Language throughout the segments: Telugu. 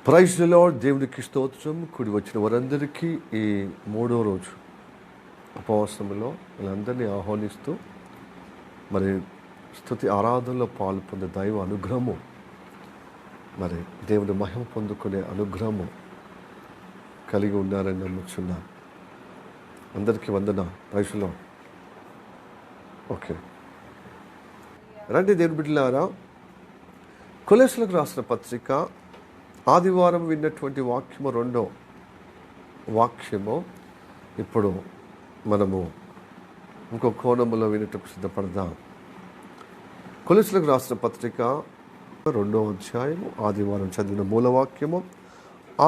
Praise the lord. దేవునికి స్తోత్రం. కూడి వచ్చిన వారందరికీ ఈ 3వ రోజు ఉపవాసంలో వీళ్ళందరినీ ఆహ్వానిస్తూ మరి స్తుతి ఆరాధనలో పాలు పొందే దైవ అనుగ్రహము, మరి దేవుని మహిమ పొందుకునే అనుగ్రహము కలిగి ఉన్నారని నమ్ముచున్నాను. అందరికీ వందన. Praise the lord. ఓకే, రండి దేవుని బిడ్డలారా. కొలెస్లకు రాసిన పత్రిక ఆదివారం విన్నటువంటి వాక్యము 2వ వాక్యము ఇప్పుడు మనము ఇంకో కోణములో వినటకు సిద్ధపడదాం. కొలెస్లకు రాసిన పత్రిక 2వ అధ్యాయము ఆదివారం చదివిన మూలవాక్యము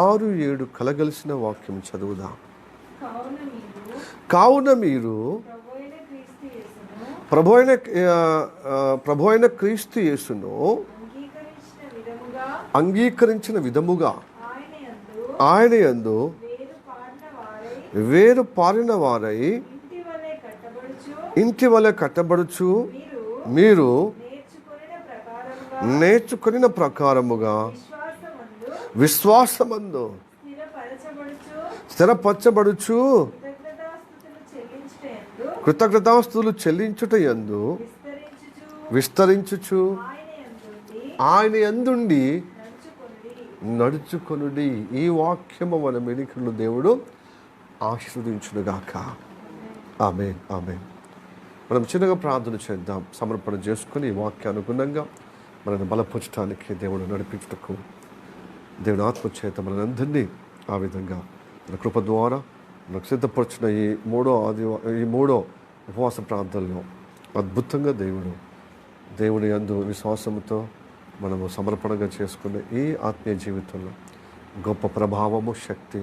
6-7 కలగలిసిన వాక్యం చదువుదాం. కావున మీరు ప్రభు అయిన క్రీస్తు యేసును అంగీకరించిన విధముగా ఆయన యందు వేరు పారిన వారై ఇంటి వలె కట్టబడుచు మీరు నేర్చుకొనిన ప్రకారముగా విశ్వాసమందు స్థిరపరచబడుచు కృతజ్ఞతాస్తుతులు చెల్లించుట యందు విస్తరించుచు ఆయన యందుండి నడుచుకొనుడి. ఈ వాక్యము మన వెనుకలు దేవుడు ఆశీర్వదించునుగాక. ఆమేన్, ఆమేన్. మనం చిన్నగా ప్రార్థన చేద్దాం. సమర్పణ చేసుకుని ఈ వాక్యానుగుణంగా మనల్ని బలపరచడానికి, దేవుడు నడిపించుటకు దేవుని ఆత్మచేత మనందరినీ ఆ విధంగా మన కృప ద్వారా మనకు సిద్ధపరిచిన ఈ మూడో ఉపవాస ప్రాంతాల్లో అద్భుతంగా దేవుని యందు విశ్వాసంతో మనము సమర్పణగా చేసుకునే ఈ ఆత్మీయ జీవితంలో గొప్ప ప్రభావము, శక్తి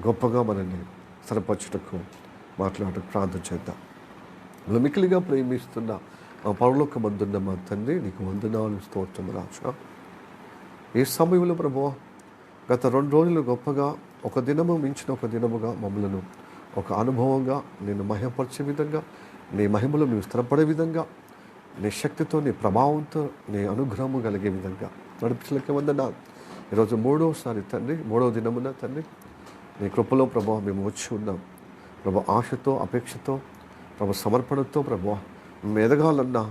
గొప్పగా మనల్ని స్థిరపరచుటకు మాట్లాడటకు ప్రార్థన చేద్దాం. మనం మిక్కిలిగా ప్రేమిస్తున్న మా పరలోకమందున్న మా తండ్రి, నీకు వందనాలు, స్తోత్రం రాజా. ఈ సమయంలో ప్రభువా, గత 2 రోజులు గొప్పగా ఒక దినము మించిన ఒక దినముగా మమ్మలను ఒక అనుభవంగా నేను మహిమపరిచే విధంగా, నీ మహిమలో మేము స్థిరపడే విధంగా, నీ శక్తితో, నీ ప్రభావంతో, నీ అనుగ్రహము కలిగే విధంగా నడిపించలేక వందనాలు. ఈరోజు 3వసారి తండ్రి, 3వ దినమున తండ్రి, నీ కృపలో ప్రభావం మేము వచ్చి ఉన్నాం ప్రభా. ఆశతో, అపేక్షతో, ప్రభా సమర్పణతో ప్రభా మేము ఎదగాలన్నా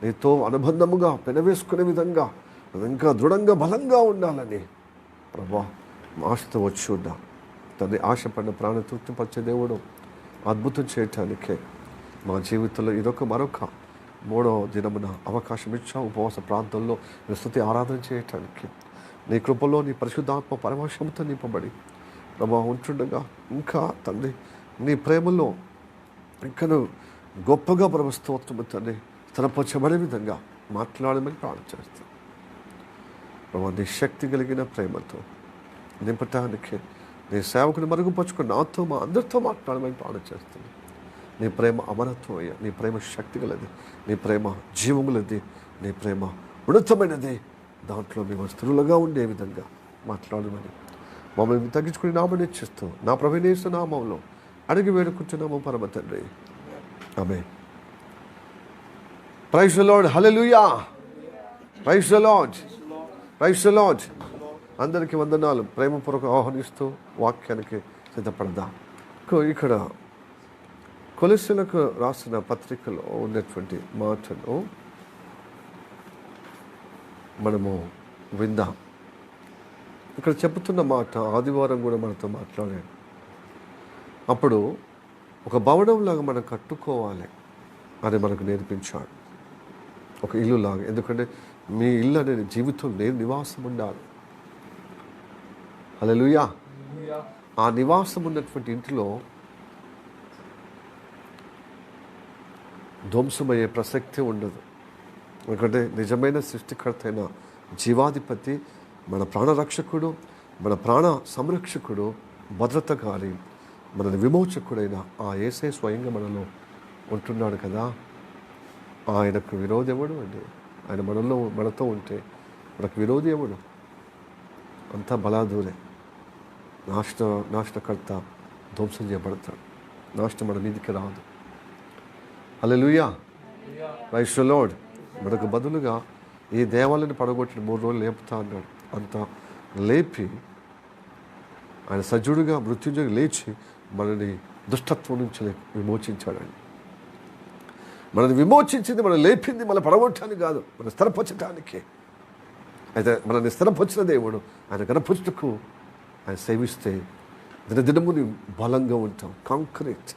నీతో అనుబంధముగా పెనవేసుకునే విధంగా ఇంకా దృఢంగా బలంగా ఉండాలని ప్రభా ఆశతో వచ్చి ఉన్నాం తండ్రి. ఆశపడిన ప్రాణ తృప్తిపరిచే దేవుడు అద్భుతం చేయటానికే మా జీవితంలో ఇదొక మరొక 3వ దినమున అవకాశం ఇచ్చావు. ఉపవాస ప్రాంతంలో స్తుతి ఆరాధన చేయటానికి నీ కృపలో, నీ పరిశుద్ధాత్మ పరవశంతో నింపబడి ప్రభా ఉంటుండగా ఇంకా తండ్రి నీ ప్రేమలో ఇంకను గొప్పగా ప్రభస్తోత్రము తండ్రి స్థిరపరచబడే విధంగా మాట్లాడమని ప్రార్థన చేస్తాను ప్రభా. నీ శక్తి కలిగిన ప్రేమతో నింపటానికి నీ సేవకుని మరుగుపరుచుకుని నాతో, మా అందరితో మాట్లాడమని ప్రార్థన చేస్తున్నాను. నీ ప్రేమ అమరత్వం అయ్యా. నీ ప్రేమ శక్తి గలది, నీ ప్రేమ జీవములది, నీ ప్రేమ ఉన్నతమైనది. దాంట్లో మేము స్థిరులుగా ఉండే విధంగా మాట్లాడమని మమ్మల్ని తగ్గించుకుని నామని ఇచ్చిస్తూ నా ప్రభుయేసు నామములో అడిగి వేడుకుంటున్నాము పరమ తండ్రి. ఆమేన్. Praise the lord. Hallelujah. Praise the lord. Praise the lord. అందరికీ వందనాలు. ప్రేమపూర్వక ఆహ్వానిస్తూ వాక్యానికి సిద్ధపడదాం. ఇక్కడ కొలెస్సీలకు రాసిన పత్రికలో ఉన్నటువంటి మాటను మనము విందాం. ఇక్కడ చెబుతున్న మాట ఆదివారం కూడా మనతో మాట్లాడాడు. అప్పుడు ఒక భవనంలాగా మనం కట్టుకోవాలి అని మనకు నేర్పించాడు. ఒక ఇల్లులాగా. ఎందుకంటే మీ ఇల్లు అనే జీవితంలో నేను నివాసం ఉండాలి. హల్లెలూయా. ఆ నివాసం ఉన్నటువంటి ఇంటిలో ధ్వంసమయ్యే ప్రసక్తి ఉండదు. ఎందుకంటే నిజమైన సృష్టికర్త అయిన జీవాధిపతి, మన ప్రాణరక్షకుడు, మన ప్రాణ సంరక్షకుడు, భద్రతకారి, మన విమోచకుడైన ఆ యేసే స్వయంగా మనలో ఉంటున్నాడు కదా. ఆయనకు విరోధి ఎవడు అండి? ఆయన మనతో ఉంటే మనకు విరోధి ఎవడు? అంతా బలాదూరే. నాశనకర్త ధ్వంసం చేయబడతాడు. నాశనం మన మీదికి రాదు. హల్లెలూయా. Praise the lord. మనకు బదులుగా ఈ దేవాలయాన్ని పడగొట్టిన 3 రోజులు లేపుతా అన్నాడు. అంత లేపి ఆయన సజీవుడిగా మృత్యుంజయుడిగా లేచి మనని దుష్టత్వం నుంచి విమోచించాడండి. మనల్ని విమోచించింది, మనం లేపింది మన పడగొట్టడానికి కాదు, మనం స్థిరపరచడానికి. అయితే మనల్ని స్థిరపరిచిన దేవుడు ఆయన గణపరుచుటకు ఆయన సేవిస్తే దినదినముని బలంగా ఉంటాం. కాంక్రీట్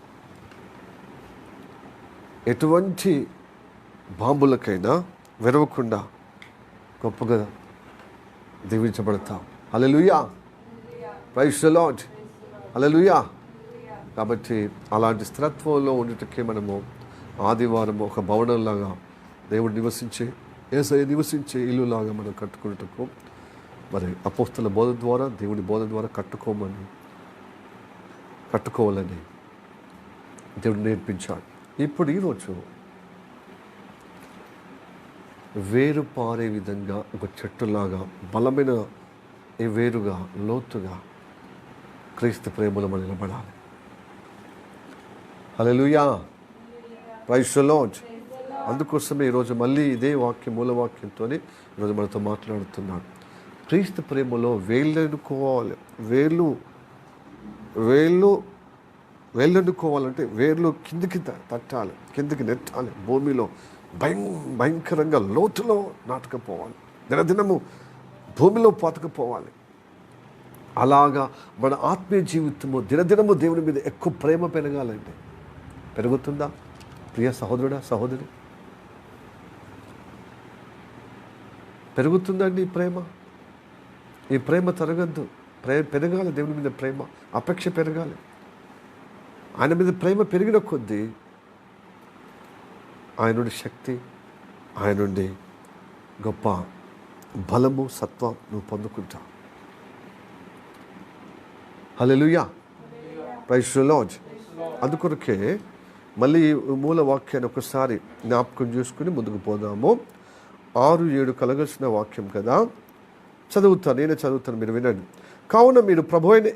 ఎటువంటి బాంబులకైనా వెరవకుండా గొప్పగా దీవించబడతాం. హల్లెలూయా, ప్రైజ్ ది లార్డ్, హల్లెలూయా. కాబట్టి అలాంటి స్థిరత్వంలో ఉండేటకే మనము ఆదివారం ఒక భవనంలాగా దేవుడు యేసయ్య నివసించే ఇల్లులాగా మనం కట్టుకునేటకు మరి అపోస్తల బోధ ద్వారా, దేవుడి బోధ ద్వారా కట్టుకోవాలని దేవుడు నేర్పించాడు. ఇప్పుడు ఈరోజు వేరు పారే విధంగా ఒక చెట్టులాగా బలమైన వేరుగా లోతుగా క్రీస్తు ప్రేమలో మనం నిలబడాలి. హల్లెలూయా, ప్రైజ్ ది లార్డ్. అందుకోసమే ఈరోజు మళ్ళీ ఇదే వాక్యం, మూలవాక్యంతో ఈరోజు మనతో మాట్లాడుతున్నాడు. క్రీస్తు ప్రేమలో వేళ్ళెన్నుకోవాలి. వేళ్ళెన్నుకోవాలంటే వేర్లు కిందికి తట్టాలి, కిందికి నెట్టాలి. భూమిలో భయంకరంగా లోతులో నాటుకుపోవాలి, దినదినము భూమిలో పాతుకుపోవాలి. అలాగా మన ఆత్మీయ జీవితము దినదినము దేవుని మీద ఎక్కువ ప్రేమ పెరగాలండి. పెరుగుతుందా ప్రియ సహోదరుడా, సహోదరి? పెరుగుతుందండి ఈ ప్రేమ తరగద్దు. పెరగాలి, దేవుని మీద ప్రేమ, అపేక్ష పెరగాలి. ఆయన మీద ప్రేమ పెరిగిన కొద్దీ ఆయన నుండి శక్తి, ఆయన నుండి గొప్ప బలము, సత్వం నువ్వు పొందుకుంటావు. హల్లెలూయా, ప్రైజ్ ది లార్డ్. అందుకొరకే మళ్ళీ మూల వాక్యాన్ని ఒకసారి జ్ఞాపకం చేసుకుని ముందుకు పోదాము. 6-7 కలగాల్సిన వాక్యం కదా, నేనే చదువుతాను, మీరు వినండి. కావున మీరు ప్రభు అయిన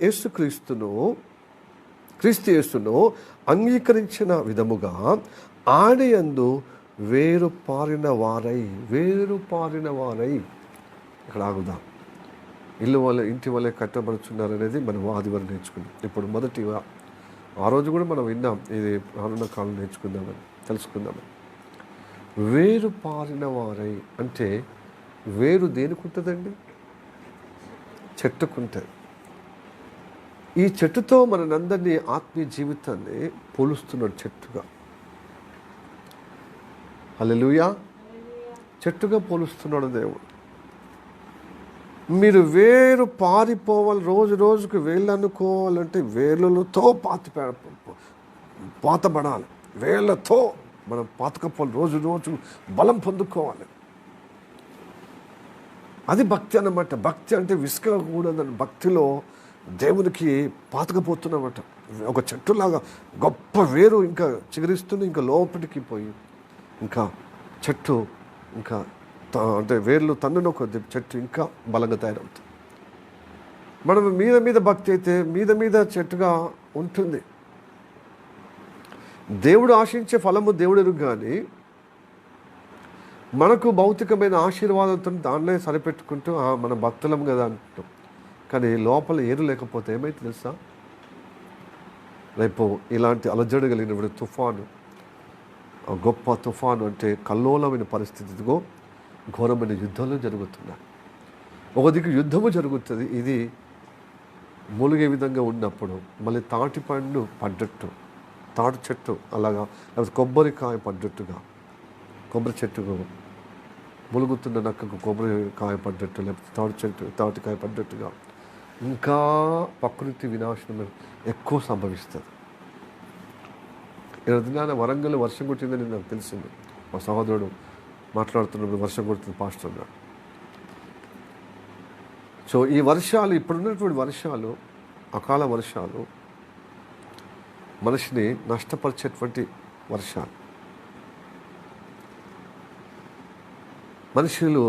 క్రీస్తు యేసును అంగీకరించిన విధముగా ఆయన యందు వేరు పారిన వారై ఇక్కడ ఆగుదాం. ఇంటి వల్లే కట్టబడుచున్నారనేది మనం ఆదివారం నేర్చుకున్నాం. ఇప్పుడు మొదటిగా ఆ రోజు కూడా మనం విన్నాం, ఇది రానున్న కాలం నేర్చుకుందామని, తెలుసుకుందామని. వేరు పారిన వారై అంటే వేరు దేనికి ఉంటుందండి? చెట్టుకుంటుంది. ఈ చెట్టుతో మనందరినీ ఆత్మీయ జీవితాన్ని పోలుస్తున్నాడు చెట్టుగా. హల్లెలూయా, చెట్టుగా పోలుస్తున్నాడు దేవుడు. మీరు వేరు పారిపోవాలి, రోజు రోజుకు వేళ్ళు అనుకోవాలంటే వేళ్ళతో పాతబడాలి. వేళ్ళతో మనం పాతకపోవాలి, రోజు రోజు బలం పొందుకోవాలి. అది భక్తి అన్నమాట. భక్తి అంటే విసుకకూడదని, భక్తిలో దేవునికి పాతకపోతున్నమాట. ఒక చెట్టులాగా గొప్ప వేరు ఇంకా చిగురిస్తుంది, ఇంకా లోపలికి పోయి ఇంకా చెట్టు ఇంకా అంటే వేర్లు తన్నున కొద్ది చెట్టు ఇంకా బలంగా తయారవుతుంది. మనం మీద భక్తి అయితే మీద చెట్టుగా ఉంటుంది. దేవుడు ఆశించే ఫలము దేవుడు ఎరుగు, కానీ మనకు భౌతికమైన ఆశీర్వాదంతో దాన్నే సరిపెట్టుకుంటూ మన భక్తులం కదా అంటున్నాం. కానీ లోపల ఏరు లేకపోతే ఏమైతే తెలుసా? రేపు ఇలాంటి అలజడి కలిగినప్పుడు తుఫాను, గొప్ప తుఫాను అంటే కల్లోలమైన పరిస్థితిలో ఘోరమైన యుద్ధాలు జరుగుతున్నాయి. ఒక దిక్కు యుద్ధము జరుగుతుంది, ఇది మూలిగే విధంగా ఉన్నప్పుడు మళ్ళీ తాటి పండు పడ్డట్టు, తాటి చెట్టు అలాగా, లేకపోతే కొబ్బరికాయ పడ్డట్టుగా, కొబ్బరి చెట్టుకు ములుగుతున్న నక్కకు కొబ్బరికాయ పడ్డట్టు, లేకపోతే తాటికాయ పడ్డట్టుగా ఇంకా ప్రకృతి వినాశనం ఎక్కువ సంభవిస్తుంది. దినాన వరంగల్ వర్షం కొట్టిందని నాకు తెలిసింది. మా సహోదరుడు మాట్లాడుతున్నప్పుడు వర్షం కొడుతుంది పాస్టర్ అన్నాడు. సో ఈ వర్షాలు, ఇప్పుడున్నటువంటి వర్షాలు, అకాల వర్షాలు మనిషిని నష్టపరిచేటువంటి వర్షాలు. మనుషులు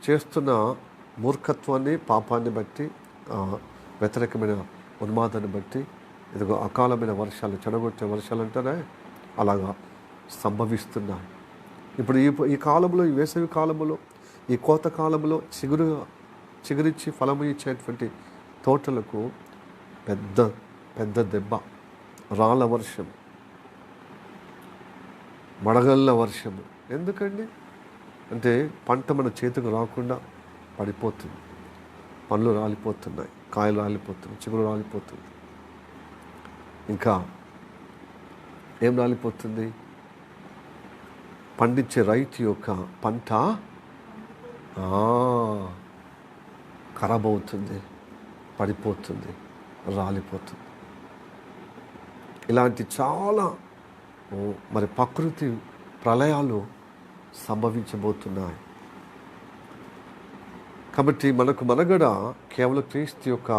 చేస్తున్న మూర్ఖత్వాన్ని, పాపాన్ని బట్టి, వ్యతిరేకమైన ఉన్మాదాన్ని బట్టి ఇదిగో అకాలమైన వర్షాలు, చెడగొట్టే వర్షాలు అంటారే, అలాగా సంభవిస్తున్నాయి. ఇప్పుడు ఈ కాలంలో, ఈ వేసవి కాలంలో, ఈ కోత కాలంలో చిగురుగా చిగురించి ఫలము ఇచ్చేటువంటి తోటలకు పెద్ద పెద్ద దెబ్బ, రాళ్ళ వర్షం, మడగళ్ళ వర్షము. ఎందుకండి అంటే పంట మన చేతికి రాకుండా పడిపోతుంది, పండ్లు రాలిపోతున్నాయి, కాయలు రాలిపోతున్నాయి, చిగురు రాలిపోతుంది. ఇంకా ఏం రాలిపోతుంది? పండించే రైతు యొక్క పంట ఖరాబ్ అవుతుంది, పడిపోతుంది, రాలిపోతుంది. ఇలాంటి చాలా మరి ప్రకృతి ప్రళయాలు సంభవించబోతున్నాయి. కాబట్టి మనకు మనగడ కేవలం క్రీస్తు యొక్క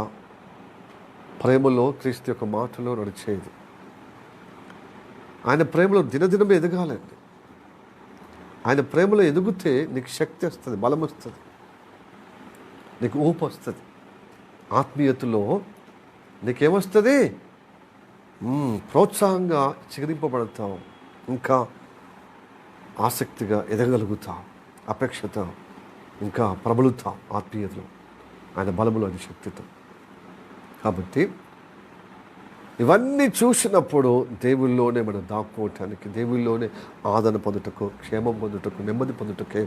ప్రేమలో, క్రీస్తు యొక్క మాటలో నడిచేది. ఆయన ప్రేమలో దినదినం ఎదగాలండి. ఆయన ప్రేమలో ఎదిగితే నీకు శక్తి వస్తుంది, బలం వస్తుంది, నీకు ఊపు వస్తుంది. ఆత్మీయతలో నీకేమొస్తుంది? ప్రోత్సాహంగా చిగురింపబడతావు, ఇంకా ఆసక్తిగా ఎదగలుగుతావు, అపేక్షతో ఇంకా ప్రబలుతావు ఆత్మీయతలో, ఆయన బలములో, అది శక్తితో. కాబట్టి ఇవన్నీ చూసినప్పుడు దేవుల్లోనే మనం దాక్కోవటానికి, దేవుల్లోనే ఆదరణ పొందుటకు, క్షేమం పొందుటకు, నెమ్మది పొందుటకే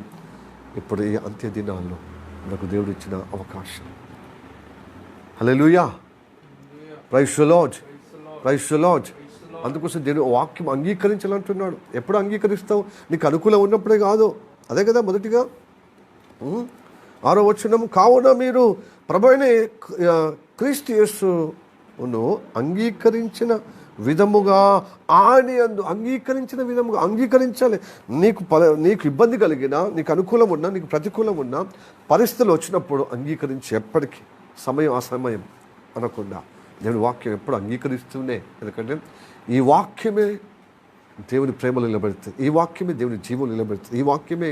ఇప్పుడు ఈ అంత్య దినాల్లో మనకు దేవుడు ఇచ్చిన అవకాశం. హల్లెలూయా, praise the lord, praise the lord. అందుకోసం దేవుడు వాక్యం అంగీకరించాలంటున్నాడు. ఎప్పుడు అంగీకరిస్తావు? నీకు అనుకూలం ఉన్నప్పుడే కాదు. అదే కదా మొదటిగా 6వ వచనం, కావున మీరు ప్రభువైన క్రీస్తు యేసును అంగీకరించిన విధముగా, ఆయన యందు అంగీకరించిన విధముగా అంగీకరించాలి. నీకు ఇబ్బంది కలిగినా, నీకు అనుకూలం ఉన్నా, నీకు ప్రతికూలం ఉన్నా, పరిస్థితులు వచ్చినప్పుడు అంగీకరించి, ఎప్పటికీ సమయం అసమయం అనకుండా దేవుని వాక్యం ఎప్పుడు అంగీకరిస్తూనే. ఎందుకంటే ఈ వాక్యమే దేవుని ప్రేమలో నిలబెడుతుంది, ఈ వాక్యమే దేవుని జీవం నిలబెడుతుంది, ఈ వాక్యమే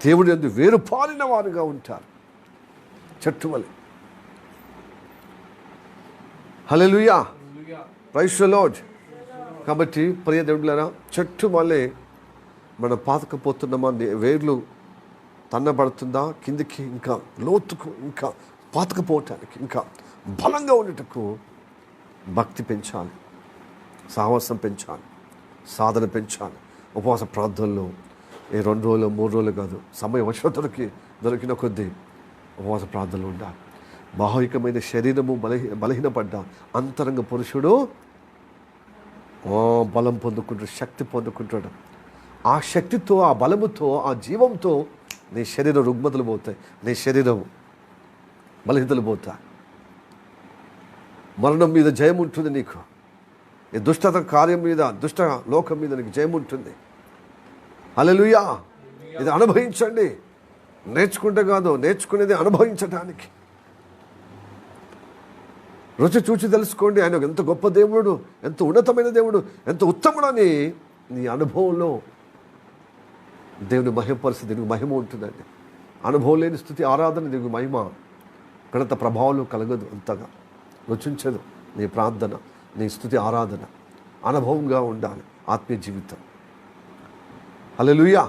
దేవుని యందు వేరుపారిన వారుగా ఉంటారు, చెట్టు వలె. హల్లెలూయా, ప్రైజ్ ది లార్డ్. కాబట్టి ప్రియ దేవుడులారా, చెట్టు వలె మనం పాతకపోతున్నామా? వేర్లు తన్నబడుతుందా కిందికి, ఇంకా లోతుకు, ఇంకా పాతకపోవటానికి, ఇంకా బలంగా ఉండేటకు భక్తి పెంచాలి, సాహసం పెంచాలి, సాధన పెంచాలి. ఉపవాస ప్రార్థనలో 2 రోజులు 3 రోజులు కాదు, సమయం దొరికిన కొద్దీ ఉపవాస ప్రార్థనలు ఉండాలి. బాహ్యకమైన శరీరము బలహీనపడ్డ అంతరంగ పురుషుడు బలం పొందుకుంటాడు, శక్తి పొందుకుంటాడు. ఆ శక్తితో, ఆ బలముతో, ఆ జీవంతో నీ శరీరం రుగ్మతలు పోతాయి, నీ శరీరం బలహీనతలు పోతాయి. మరణం మీద జయం ఉంటుంది నీకు, ఈ దుష్టత కార్యం మీద, దుష్ట లోకం మీద నీకు జయం ఉంటుంది. హల్లెలూయా. ఇది అనుభవించండి, నేర్చుకుంటే కాదు, నేర్చుకునేది అనుభవించటానికి. రుచి చూచి తెలుసుకోండి, ఆయన ఎంత గొప్ప దేవుడు, ఎంత ఉన్నతమైన దేవుడు, ఎంత ఉత్తముడని నీ అనుభవంలో దేవుని మహిమపరిస్థితి, దీనికి మహిమ ఉంటుందండి. అనుభవం లేని స్థుతి ఆరాధన, దీనికి మహిమ ఘనత ప్రభావాలు కలగదు, అంతగా రుచించదు. నీ ప్రార్థన, నీ స్థుతి ఆరాధన అనుభవంగా ఉండాలి, ఆత్మీయ జీవితం. హల్లెలూయా,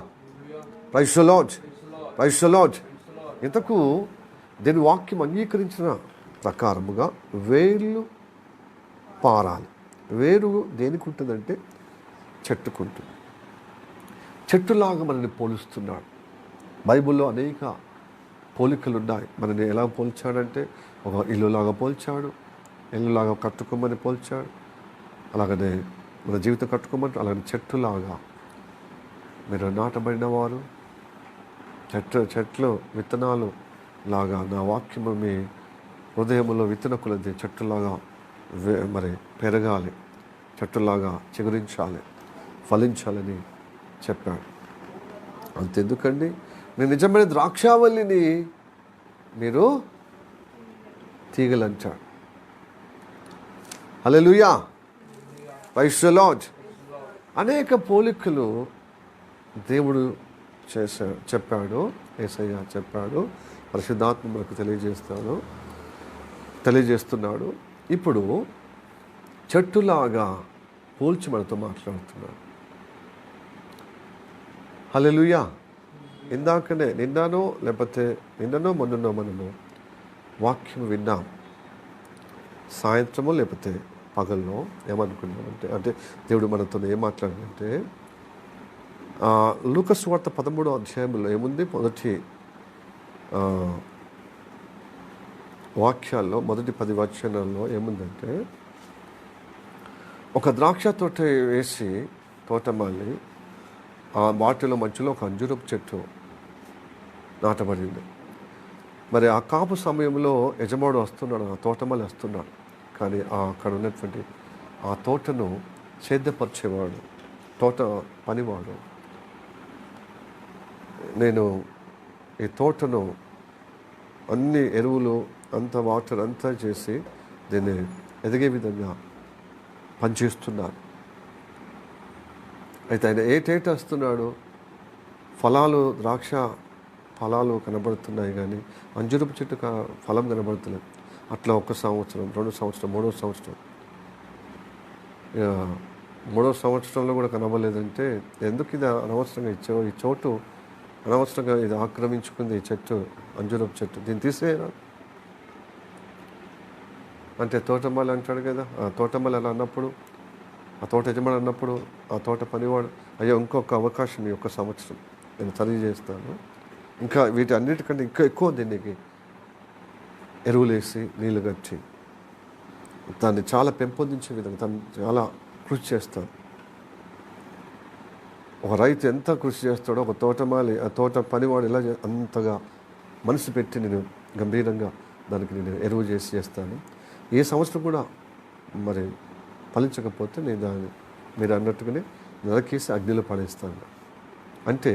praise the lord, praise the lord. ఇంతకు దీని వాక్యం అంగీకరించిన ప్రకారముగా వేర్లు పారాలి. వేరు దేనికి ఉంటుందంటే చెట్టుకుంటుంది. చెట్టులాగా మనల్ని పోలుస్తున్నాడు. బైబిల్లో అనేక పోలికలు ఉన్నాయి. మనని ఎలా పోల్చాడంటే, ఒక ఇల్లులాగా పోల్చాడు, ఇల్లులాగా కట్టుకోమని పోల్చాడు. అలాగనే మన జీవితం కట్టుకోమంటే, అలాగే చెట్టులాగా మీరు నాటబడిన వారు, చెట్లు విత్తనాలు లాగా నా వాక్యము మీ హృదయంలో విత్తన కొలది చెట్టులాగా మరి పెరగాలి, చెట్టులాగా చిగురించాలి, ఫలించాలని చెప్పాడు. అంతెందుకండి, నేను నిజమైన ద్రాక్షావల్లిని, మీరు తీగలంటాడు. హల్లెలూయా, ప్రైజ్ ది లార్డ్. అనేక పోలికలు దేవుడు చెప్పాడు, యేసయ్య చెప్పాడు, పరిశుద్ధాత్మ మనకు తెలియజేస్తున్నాడు. ఇప్పుడు చెట్టులాగా పోల్చి మనతో మాట్లాడుతున్నాడు. హల్లెలూయా. ఇందాకనే నిన్ననో మొన్ననో మనము వాక్యం విన్నాం. సాయంత్రమో లేకపోతే పగల్లో ఏమనుకున్నామంటే, అంటే దేవుడు మనతో ఏం మాట్లాడాడంటే, లూకా సువార్త 13వ అధ్యాయంలో ఏముంది, మొదటి వాక్యాల్లో మొదటి 10 వచనాల్లో ఏముందంటే, ఒక ద్రాక్ష తోట వేసి తోటమాలి ఆ వాటిలో మధ్యలో ఒక అంజూరపు చెట్టు నాటబడింది. మరి ఆ కాపు సమయంలో యజమాడు వస్తున్నాడు, ఆ తోటమాలి వస్తున్నాడు. కానీ అక్కడ ఉన్నటువంటి ఆ తోటను సేద్యపరిచేవాడు, తోట పనివాడు, నేను ఈ తోటను అన్ని ఎరువులు అంత వాటర్ అంతా చేసి దీన్ని ఎదిగే విధంగా పనిచేస్తున్నాను. అయితే ఆయన ఏటేట వస్తున్నాడు, ద్రాక్ష ఫలాలు కనబడుతున్నాయి కానీ అంజూరపు చెట్టు ఫలం కనబడుతున్నాయి. అట్లా 1 సంవత్సరం, 2 సంవత్సరం, 3వ సంవత్సరం, 3వ సంవత్సరంలో కూడా కనబడలేదంటే ఎందుకు ఇది అనవసరంగా ఇచ్చావు, ఈ చోటు అనవసరంగా ఇది ఆక్రమించుకుంది, ఈ చెట్టు అంజూరపు చెట్టు, దీన్ని తీసేయరా అంటే తోటమాలి అంటాడు కదా. ఆ తోటమాలి అలా అన్నప్పుడు, ఆ తోట యజమాని అన్నప్పుడు ఆ తోట పనివాడు, అయ్యో ఇంకొక అవకాశం, ఈ 1 సంవత్సరం నేను సరి చేస్తాను, ఇంకా వీటి అన్నిటికంటే ఇంకా ఎక్కువ దీనికి ఎరువులు వేసి నీళ్ళు కట్టి దాన్ని చాలా పెంపొందించే విధంగా దాన్ని చాలా కృషి చేస్తాను. ఒక రైతు ఎంత కృషి చేస్తాడో ఒక తోటమాలి, ఆ తోట పనివాడు ఎలా అంతగా మనసు పెట్టి నేను గంభీరంగా దానికి నేను ఎరువు చేస్తాను. ఏ సంవత్సరం కూడా మరి ఫలించకపోతే నేను దాన్ని మీరు అన్నట్టుగానే నరకేసి అగ్నిలో పడేస్తాను. అంటే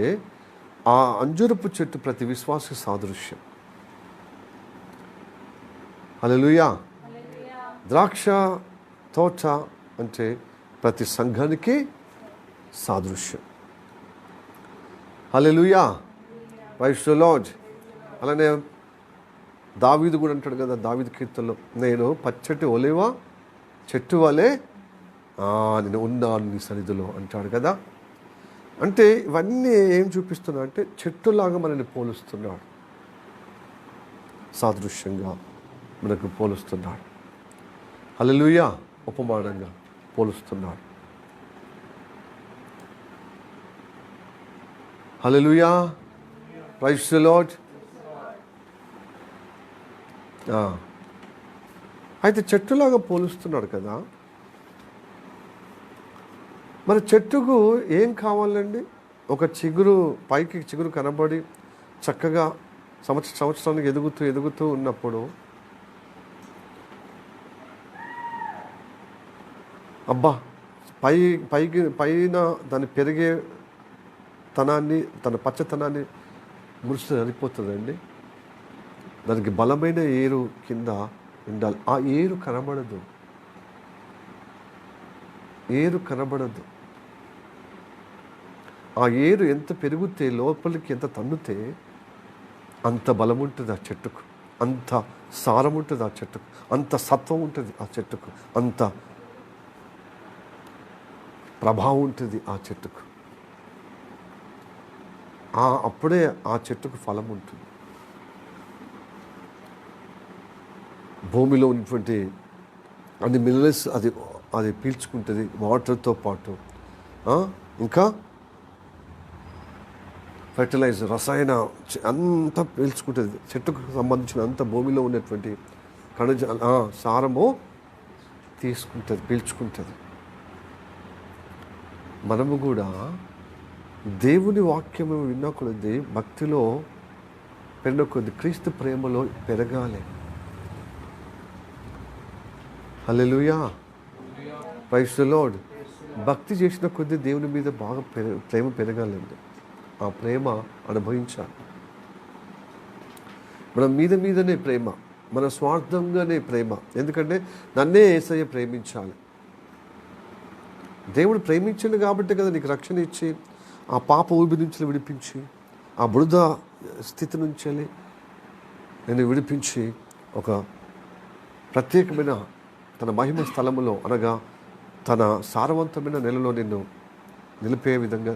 ఆ అంజూరపు చెట్టు ప్రతి విశ్వాసకి సాదృశ్యం. హల్లెలూయా. ద్రాక్ష తోట అంటే ప్రతి సంఘానికి సాదృశ్యం. హల్లెలూయా, ప్రైజ్ ది లార్డ్. అలానే దావీదు కూడా అంటాడు కదా, దావీదు కీర్తనలో, నేను పచ్చటి ఒలివ చెట్టు వలె నేను ఉన్నాను నీ సన్నిధిలో అంటాడు కదా. అంటే ఇవన్నీ ఏం చూపిస్తున్నా అంటే చెట్టులాగా మనల్ని పోలుస్తున్నాడు, సాదృశ్యంగా మనకు పోలుస్తున్నాడు. హల్లెలూయా, ఉపమానంగా పోలుస్తున్నాడు. హల్లెలూయా, ప్రైజ్ ది లార్డ్. అయితే చెట్టులాగా పోలుస్తున్నాడు కదా. మరి చెట్టుకు ఏం కావాలండి? ఒక పైకి చిగురు కనబడి చక్కగా సంవత్సరానికి ఎదుగుతూ ఉన్నప్పుడు అబ్బా పైన దాన్ని పెరిగే తనాన్ని, తన పచ్చతనాన్ని మురిసి సరిపోతుందండి. దానికి బలమైన ఏరు కింద ఉండాలి. ఆ ఏరు కనబడదు. ఆ ఏరు ఎంత పెరిగితే, లోపలికి ఎంత తన్నుతే అంత బలం ఉంటుంది ఆ చెట్టుకు, అంత సారం ఉంటుంది ఆ చెట్టుకు, అంత సత్వం ఉంటుంది ఆ చెట్టుకు, అంత ప్రభావం ఉంటుంది ఆ చెట్టుకు. అప్పుడే ఆ చెట్టుకు ఫలం ఉంటుంది. భూమిలో ఉన్నటువంటి అన్ని మినరల్స్ అది పీల్చుకుంటుంది వాటర్తో పాటు. ఇంకా ఫెర్టిలైజర్, రసాయన అంతా పీల్చుకుంటుంది. చెట్టుకు సంబంధించిన అంత భూమిలో ఉన్నటువంటి సారము పీల్చుకుంటుంది. మనము కూడా దేవుని వాక్యము విన్న కొద్ది, భక్తిలో పెరిగిన కొద్ది, క్రీస్తు ప్రేమలో పెరగాలి. హల్లెలూయా, ప్రైజ్ ది లార్డ్. భక్తి చేసిన కొద్ది దేవుని మీద బాగా ప్రేమ పెరగాలండి. ఆ ప్రేమ అనుభవించాలి. మన మీదనే ప్రేమ, మన స్వార్థంగానే ప్రేమ. ఎందుకంటే నన్నే యేసయ్య ప్రేమించాలి. దేవుడు ప్రేమించండి కాబట్టి కదా నీకు రక్షణ ఇచ్చి, ఆ పాప ఊబి నుంచి విడిపించి, ఆ బురద స్థితి నుంచి నేను విడిపించి ఒక ప్రత్యేకమైన తన మహిమ స్థలములో, అనగా తన సారవంతమైన నెలలో నిన్ను నిలిపే విధంగా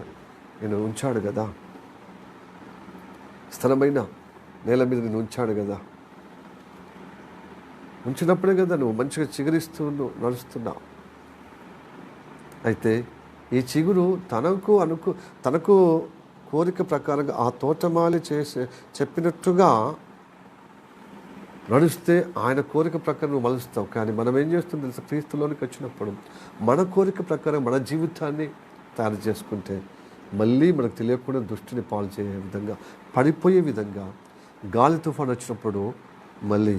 నేను ఉంచాడు కదా. స్థిరమైన నేల మీద నేను ఉంచాడు కదా. ఉంచినప్పుడే కదా నువ్వు మంచిగా చిగురిస్తూ నడుస్తున్నావు. అయితే ఈ చిగురు తనకు కోరిక ప్రకారంగా ఆ తోటమాలి చెప్పినట్టుగా నడిస్తే ఆయన కోరిక ప్రకారం నువ్వు మలుస్తావు. కానీ మనం ఏం చేస్తుంది తెలుసా, క్రీస్తులోనికి వచ్చినప్పుడు మన కోరిక ప్రకారం మన జీవితాన్ని తయారు చేసుకుంటే మళ్ళీ మనకు తెలియకుండా దృష్టిని పాలు చేసే విధంగా, పడిపోయే విధంగా, గాలి తుఫాను వచ్చినప్పుడు మళ్ళీ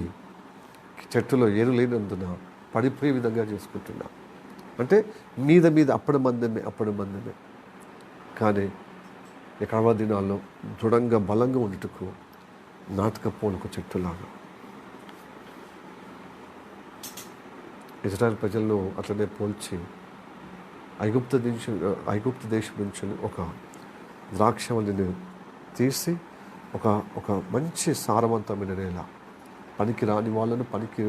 చెట్టులో ఏరు లేనందున పడిపోయే విధంగా చేసుకుంటున్నాం. అంటే మీద అప్పుడు మందమే. కానీ ఈ కడవ దినాల్లో దృఢంగా బలంగా ఉండటకు నాటకపోనుకు చెట్టులాగా ఇజ్రాయెల్ ప్రజలను అట్లనే పోల్చి ఐగుప్తు దేశం నుంచి ఒక ద్రాక్షవల్లిని తీసి ఒక మంచి సారవంతమైన నేల, పనికి రాని వాళ్ళను, పనికి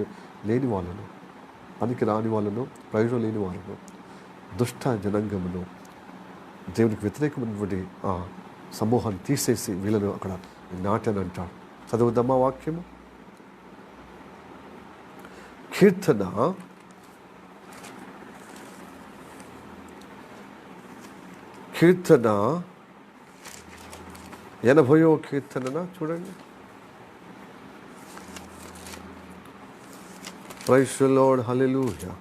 రాని వాళ్ళను, ప్రయోజనం లేని వాళ్ళను, దుష్ట జనాంగమును, దేవునికి వ్యతిరేకమైనటువంటి ఆ సమూహాన్ని తీసేసి వీళ్ళను అక్కడ నాటని అంటాడు. చదువుదామా వాక్యము. కీర్తన 80వ కీర్తన చూడండి. Praise the lord, hallelujah.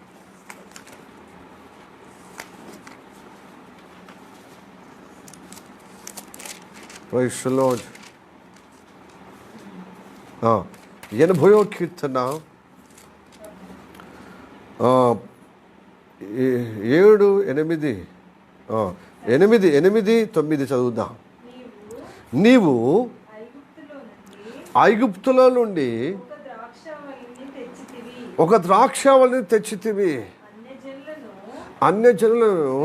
Praise the lord. 80వ కీర్తన 7, 8, 9 చదువుదాం. నీవు ఐగుప్తులో నుండి ఒక ద్రాక్షావళిని తెచ్చితివి. అన్యజనులను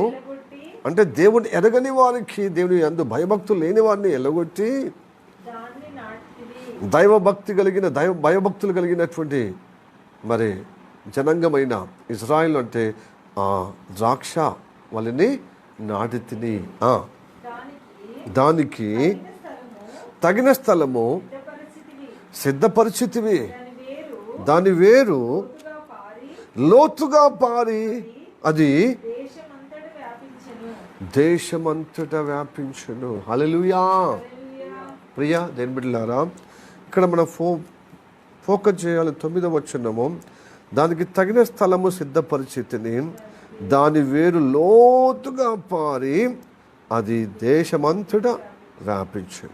అంటే దేవుని ఎరగని వారికి, దేవుని యందు భయభక్తులు లేని వారిని ఎల్లగొట్టి భయభక్తులు కలిగినటువంటి మరి జనాంగమైన ఇజ్రాయిల్ అంటే ఆ ద్రాక్ష వల్లిని నాటి తిని దానికి తగిన స్థలము సిద్ధపరిచితివి. దాని వేరు లోతుగా పారి అది దేశమంతటా వ్యాపించును. హల్లెలూయా. ప్రియా దేని బిడ్డలారా, ఇక్కడ మనం ఫోకస్ చేయాలి. 9వ వచనము, దానికి తగిన స్థలము సిద్ధపరిచితిని, దాని వేరు లోతుగా పారి అది దేశమంతటా వ్యాపించు.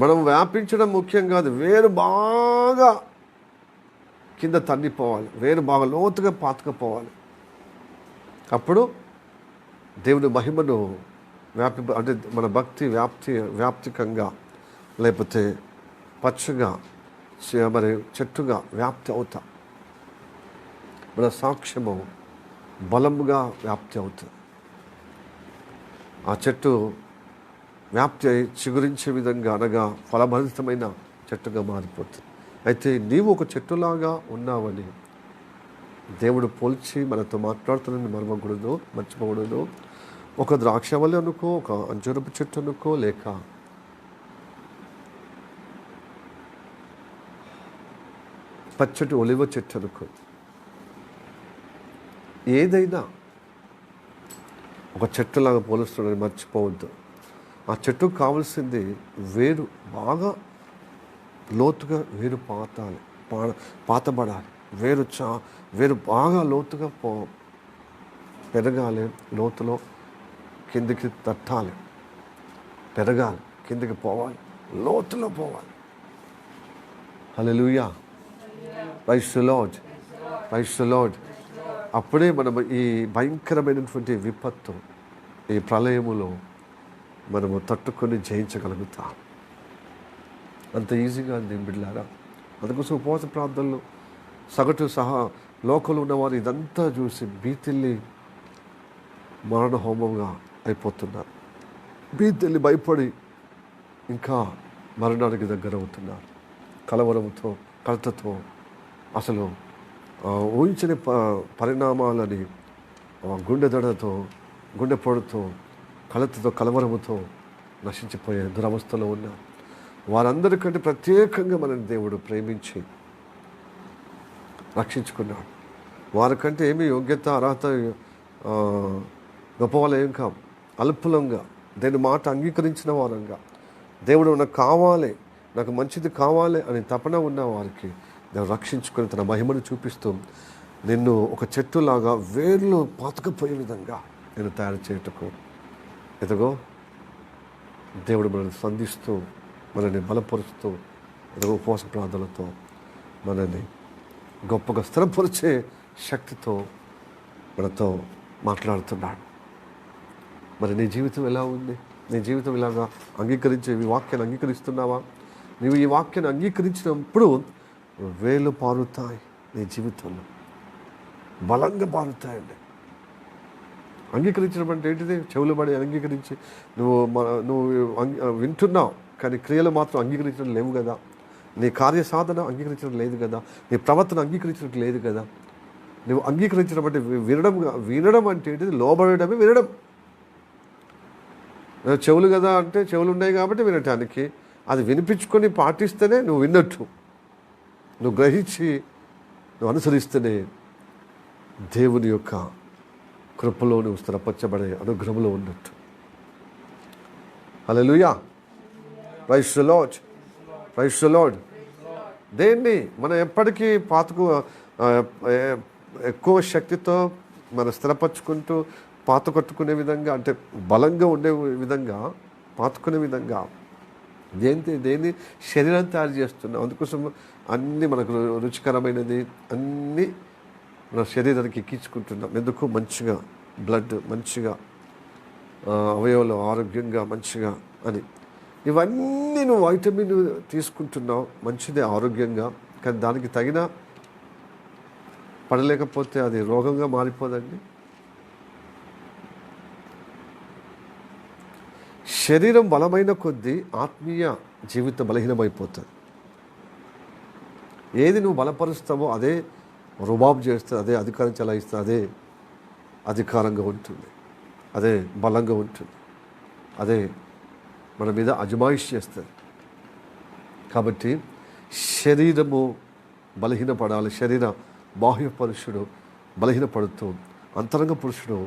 మనం వ్యాపించడం ముఖ్యం కాదు, వేరు బాగా కింద తన్నిపోవాలి, వేరు బాగా లోతుగా పాతుకుపోవాలి. అప్పుడు దేవుని మహిమను అంటే మన భక్తి వ్యాప్తికంగా, లేకపోతే పచ్చగా మరి చెట్టుగా వ్యాప్తి అవుతా, మన సాక్ష్యము బలముగా వ్యాప్తి అవుతుంది. ఆ చెట్టు వ్యాప్తి అయి చిగురించే విధంగా, అనగా ఫలభరితమైన చెట్టుగా మారిపోతుంది. అయితే నీవు ఒక చెట్టులాగా ఉన్నావని దేవుడు పోల్చి మనతో మాట్లాడుతున్నది మర్చిపోకూడదు. ఒక ద్రాక్షవల్లి అనుకో, ఒక అంజూరపు చెట్టు అనుకో, లేక పచ్చటి ఒలివ చెట్టు అనుకో, ఏదైనా ఒక చెట్టులాగా పోలుస్తున్నాడని మర్చిపోవద్దు. ఆ చెట్టుకు కావాల్సింది వేరు బాగా లోతుగా, వేరు పాతబడాలి. వేరు బాగా లోతుగా పెరగాలి, లోతులో కిందికి తట్టాలి, పెరగాలి, కిందికి పోవాలి, లోతులో పోవాలి. హల్లెలూయా. Praise the lord, praise the lord. అప్పుడే మనము ఈ భయంకరమైనటువంటి విపత్తు, ఈ ప్రళయములో మనము తట్టుకొని జయించగలుగుతాం. అంత ఈజీగా నేను బిడ్డలారా. అందుకోసం ఉపవాస ప్రార్థనలు సగటు సహా లోకంలో ఉన్నవారు ఇదంతా చూసి భీతిల్లి మరణ హోమంగా అయిపోతున్నారు. భీతిల్లి భయపడి ఇంకా మరణానికి దగ్గర అవుతున్నారు. కలవరంతో, కలతతో, అసలు ఊహించని పరిణామాలని గుండె దడతో, గుండె పొడతో, కలతతో, కలవరముతో నశించిపోయే దురవస్థలో ఉన్నారు. వారందరికంటే ప్రత్యేకంగా మనని దేవుడు ప్రేమించి రక్షించుకున్నాడు. వారికంటే ఏమి యోగ్యత అర్హత గొప్పవాళ్ళు ఏం కావు, అల్పులంగా దేని మాట అంగీకరించిన వారంగా, దేవుడు నాకు కావాలి, నాకు మంచిది కావాలి అని తపన ఉన్న వారికి దేవుడు రక్షించుకొని తన మహిమను చూపిస్తూ నిన్ను ఒక చెట్టులాగా వేర్లు పాతుకుపోయే విధంగా నేను తయారు చేయటకు ఎదుగో దేవుడు మనల్ని సంధిస్తూ, మనల్ని బలపరుస్తూ, ఎదుగో ఉపవాస ప్రార్థనలతో మనల్ని గొప్పగా స్థిరపరిచే శక్తితో మనతో మాట్లాడుతున్నాడు. మరి నీ జీవితం ఎలా ఉంది? నీ జీవితం ఇలాగా ఈ వాక్యాన్ని అంగీకరిస్తున్నావా? నీవు ఈ వాక్యాన్ని అంగీకరించినప్పుడు వేలు పారుతాయి, నీ జీవితంలో బలంగా పారుతాయండి. అంగీకరించడం అంటే ఏంటిది? చెవులు పడి అంగీకరించి నువ్వు వింటున్నావు, కానీ క్రియలు మాత్రం అంగీకరించడం లేవు కదా. నీ కార్యసాధన అంగీకరించడం లేదు కదా. నీ ప్రవర్తన అంగీకరించడం లేదు కదా. నువ్వు అంగీకరించడం అంటే వినడం అంటే ఏంటిది? లోబడమే వినడం. చెవులు కదా అంటే చెవులు ఉన్నాయి కాబట్టి వినటానికి, అది వినిపించుకొని పాటిస్తేనే నువ్వు విన్నట్టు, నువ్వు గ్రహించి నువ్వు అనుసరిస్తేనే దేవుని యొక్క కృపలో నువ్వు స్థిరపరచబడే అనుగ్రహంలో ఉన్నట్టు. హల్లెలూయా, praise the lord, praise the lord. దేన్ని మనం ఎప్పటికీ ఎక్కువ శక్తితో మనం స్థిరపరచుకుంటూ పాతకొట్టుకునే విధంగా, అంటే బలంగా ఉండే విధంగా, పాతుకునే విధంగా దేన్ని శరీరం తయారు చేస్తున్నాం. అందుకోసం అన్నీ మనకు రుచికరమైనది అన్నీ మన శరీరానికి ఎక్కించుకుంటున్నాం. ఎందుకు? మంచిగా బ్లడ్, మంచిగా అవయవాలు ఆరోగ్యంగా మంచిగా అని. ఇవన్నీ నువ్వు వైటమిన్ తీసుకుంటున్నావు, మంచిదే ఆరోగ్యంగా. కానీ దానికి తగిన పడలేకపోతే అది రోగంగా మారిపోదండి. శరీరం బలమైన కొద్దీ ఆత్మీయ జీవితం బలహీనమైపోతుంది. ఏది నువ్వు బలపరుస్తావో అదే రుబాబు చేస్తుంది, అదే అధికారం చలాయిస్తుంది, అదే అధికారంగా ఉంటుంది, అదే బలంగా ఉంటుంది, అదే మన మీద అజమాయిష్ చేస్తుంది. కాబట్టి శరీరము బలహీనపడాలి. శరీర బాహ్య పురుషుడు బలహీనపడుతూ అంతరంగ పురుషుడు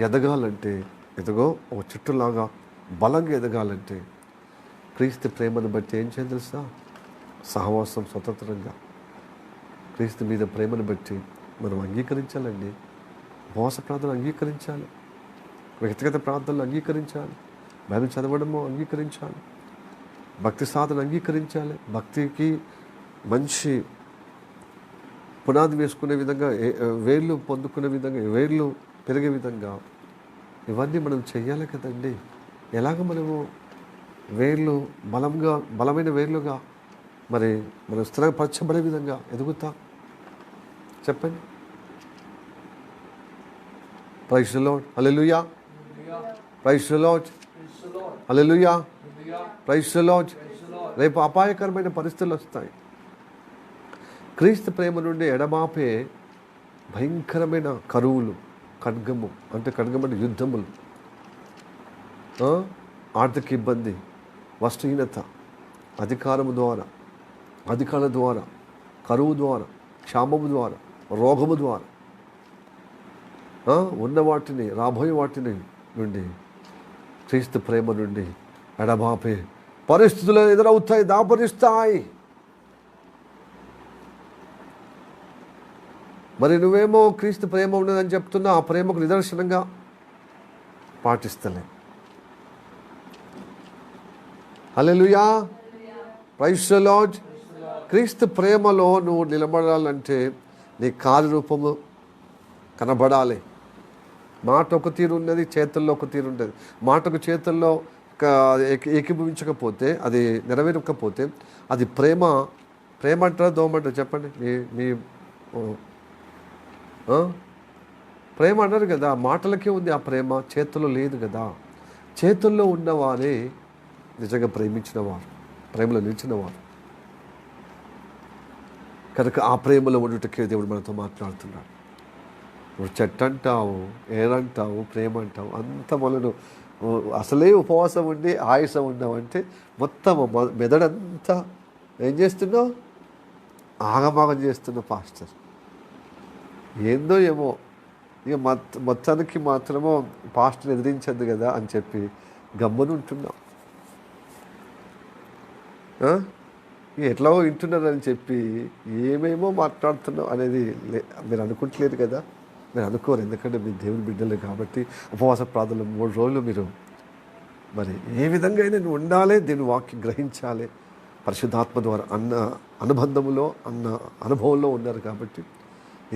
ఎదగాలంటే, ఎదగో ఒక చెట్టులాగా బలంగా ఎదగాలంటే క్రీస్తు ప్రేమను బట్టి ఏం చేయాలి తెలుసా? సహవాసం స్వతంత్రంగా క్రీస్తు మీద ప్రేమను బట్టి మనం అంగీకరించాలండి. ఉపవాస ప్రార్థన అంగీకరించాలి, వ్యక్తిగత ప్రార్థనలు అంగీకరించాలి, బైబిల్ చదవడము అంగీకరించాలి, భక్తి సాధన అంగీకరించాలి, భక్తికి మంచి పునాది వేసుకునే విధంగా, వేళ్ళు పొందుకునే విధంగా, వేళ్ళు పెరిగే విధంగా ఇవన్నీ మనం చెయ్యాలి కదండి. ఎలాగ మనము వేళ్ళు బలమైన వేర్లుగా మరి మనం స్థిరపరచబడే విధంగా ఎదుగుతాం చెప్పండి. Praise the lord, hallelujah, praise the lord, hallelujah, praise the Lord. రేపు అపాయకరమైన పరిస్థితులు వస్తాయి. క్రీస్తు ప్రేమ నుండి ఎడబాపే భయంకరమైన కరువులు, ఖడ్గము అంటే యుద్ధములు, ఆర్థిక ఇబ్బంది, వస్త్రహీనత, అధికారం ద్వారా, కరువు ద్వారా, క్షామము ద్వారా, రోగము ద్వారా, ఉన్న వాటిని రాబోయే వాటిని నుండి క్రీస్తు ప్రేమ నుండి ఎడబాపే పరిస్థితులు ఎదురవుతాయి, దాపరిస్తాయి. మరి నువ్వేమో క్రీస్తు ప్రేమ ఉన్నదని చెప్తున్నా, ఆ ప్రేమకు నిదర్శనంగా పాటిస్తలే. హల్లెలూయా, ప్రైజ్ ది లార్డ్. క్రీస్తు ప్రేమలో నువ్వు నిలబడాలంటే నీ కార్యరూపము కనబడాలి. మాట ఒక తీరు ఉన్నది, చేతుల్లో ఒక తీరు ఉంటుంది. మాటకు చేతుల్లో ఏకీభవించకపోతే, అది నెరవేరకపోతే అది ప్రేమ అంటారా దోమంటారా చెప్పండి? మీ ప్రేమ అన్నారు కదా, మాటలకే ఉంది ఆ ప్రేమ, చేతుల్లో లేదు కదా. చేతుల్లో ఉన్నవారే నిజంగా ప్రేమించినవారు, ప్రేమలో నిలిచినవారు. కనుక ఆ ప్రేమలో ఉండుటకే దేవుడు మనతో మాట్లాడుతున్నాడు. నువ్వు చెట్టు అంటావు, ఏరంటావు, ప్రేమ అంటావు, అంత మనను అసలే ఉపవాసం ఉండి ఆయాసం ఉన్నామంటే మొత్తం మెదడంతా ఏం చేస్తున్నావు? ఆగమాగం చేస్తున్నావు పాస్టర్. ఏందో ఏమో ఇక మొత్తానికి మాత్రమో పాస్టర్ ఎదిరించద్దు కదా అని చెప్పి గమ్మున ఉంటున్నాం. ఎట్లా వింటున్నారని చెప్పి ఏమేమో మాట్లాడుతున్నాం అనేది మీరు అనుకుంటలేరు కదా. మీరు అనుకోరు, ఎందుకంటే మీ దేవుని బిడ్డలే కాబట్టి. ఉపవాస ప్రార్థనలు 3 రోజులు మీరు మరి ఏ విధంగా అయినా నువ్వు ఉండాలి, దీని వాక్యం గ్రహించాలి. పరిశుద్ధాత్మ ద్వారా అన్న అనుబంధములో అనుభవంలో ఉన్నారు కాబట్టి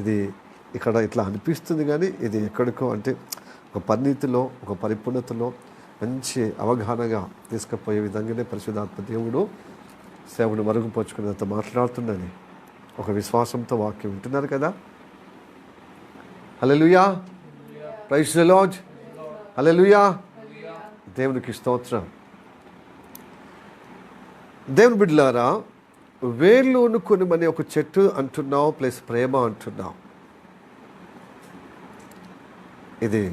ఇది ఇక్కడ ఇట్లా అనిపిస్తుంది. కానీ ఇది ఎక్కడికో అంటే ఒక పరిణితిలో, ఒక పరిపూర్ణతలో మంచి అవగాహనగా తీసుకుపోయే విధంగానే పరిశుద్ధాత్మ దేవుడు సేవను మరుగుపరుచుకునేంత మాట్లాడుతుందని ఒక విశ్వాసంతో వాక్యం వింటున్నారు కదా. హల్లెలూయా, ప్రైజ్ ది లార్డ్, హల్లెలూయా. దేవునికి స్తోత్రం. దేవుని బిడ్డలారా, వేర్లోను కొనిమని ఒక చెట్టు అంటున్నావు, ప్లస్ ప్రేమ అంటున్నావు. ఇది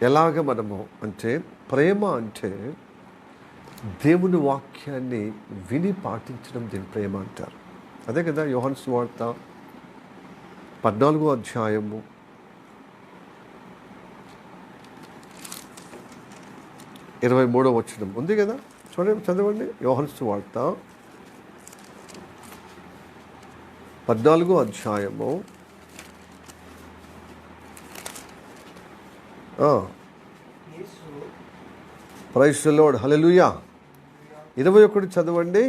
ఎలాగ మనము అంటే, ప్రేమ అంటే దేవుని వాక్యాన్ని విని పాటించడం దీని ప్రేమ అంటారు. అదే కదా యోహాను సువార్త 14వ అధ్యాయము 23వ వచనం ఉంది కదా, చూడండి, చదవండి. యోహాను సువార్త 14వ అధ్యాయము ప్రైజ్ ది లార్డ్, హల్లెలూయా. 21 చదవండి.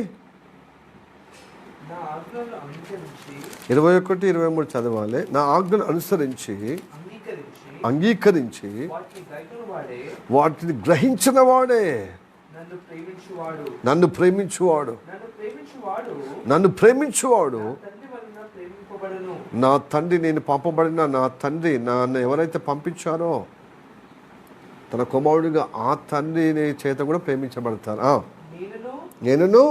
21, 23 చదవాలి. నా ఆజ్ఞను అనుసరించి అంగీకరించి వాటిని గ్రహించిన వాడే నన్ను ప్రేమించువాడు నా తండ్రి, నేను పంపబడిన నా తండ్రి నన్ను ఎవరైతే పంపించారో తన కుమారుడిగా ఆ తండ్రిని చేత కూడా ప్రేమించబడతారు. నేను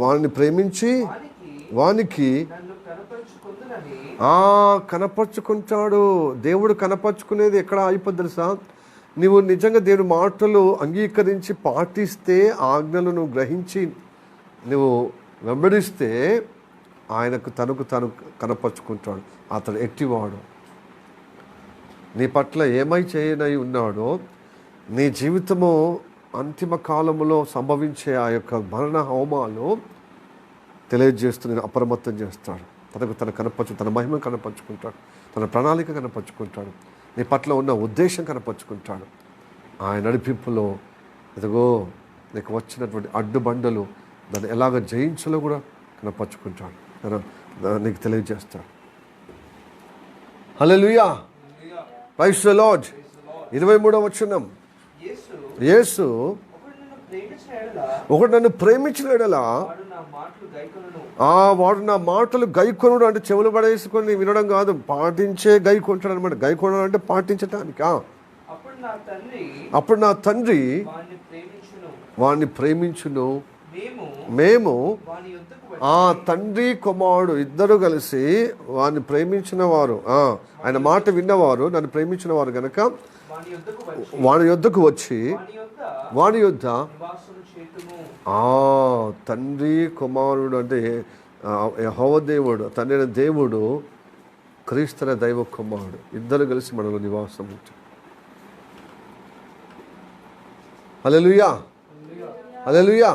వాడిని ప్రేమించి వానికి కనపరుచుకుంటాడు. దేవుడు కనపరుచుకునేది ఎక్కడ అయిపోద్ది తెలుసా? నువ్వు నిజంగా దేవుడి మాటలు అంగీకరించి పాటిస్తే, ఆజ్ఞలను నువ్వు గ్రహించి నువ్వు వెంబడిస్తే ఆయనకు తనకు కనపరుచుకుంటాడు. అతడు ఎట్టివాడు, నీ పట్ల ఏమై చేయనై ఉన్నాడో, నీ జీవితము అంతిమ కాలంలో సంభవించే ఆ యొక్క మరణ హోమాలు తెలియజేస్తూ నేను అప్రమత్తం చేస్తాడు. తన మహిమ కనపరుచుకుంటాడు, తన ప్రణాళిక కనపరుచుకుంటాడు, నీ పట్ల ఉన్న ఉద్దేశం కనపరుచుకుంటాడు. ఆయన నడిపింపులో ఇదిగో నీకు వచ్చినటువంటి అడ్డుబండలు దాన్ని ఎలాగ జయించాలో కూడా కనపరుచుకుంటాడు, నీకు తెలియజేస్తాడు. హల్లెలూయా, ప్రైజ్ ది లార్డ్. 23వ వచనం, యేసు ఒకడు నన్ను ప్రేమించిన యెడల వాడు నా మాటలు గైకొనుడు. అంటే చెవులు పడేసుకొని వినడం కాదు, పాటించే గైకొంటాడు అనమాట. గైకొనడం అంటే పాటించటానికి. అప్పుడు నా తండ్రి వాడిని ప్రేమించును, మేము ఆ తండ్రి కుమారుడు ఇద్దరు కలిసి వాడిని ప్రేమించిన వారు, ఆయన మాట విన్నవారు, నన్ను ప్రేమించిన వారు గనక వాని యొద్దకు వచ్చి వాని యొద్ద తండ్రి కుమారుడు అంటే యెహోవా దేవుడు, తండ్రి అయిన దేవుడు, క్రీస్తు దైవ కుమారుడు ఇద్దరు కలిసి మనలో నివాసం ఉంటారు. హల్లెలూయా, హల్లెలూయా,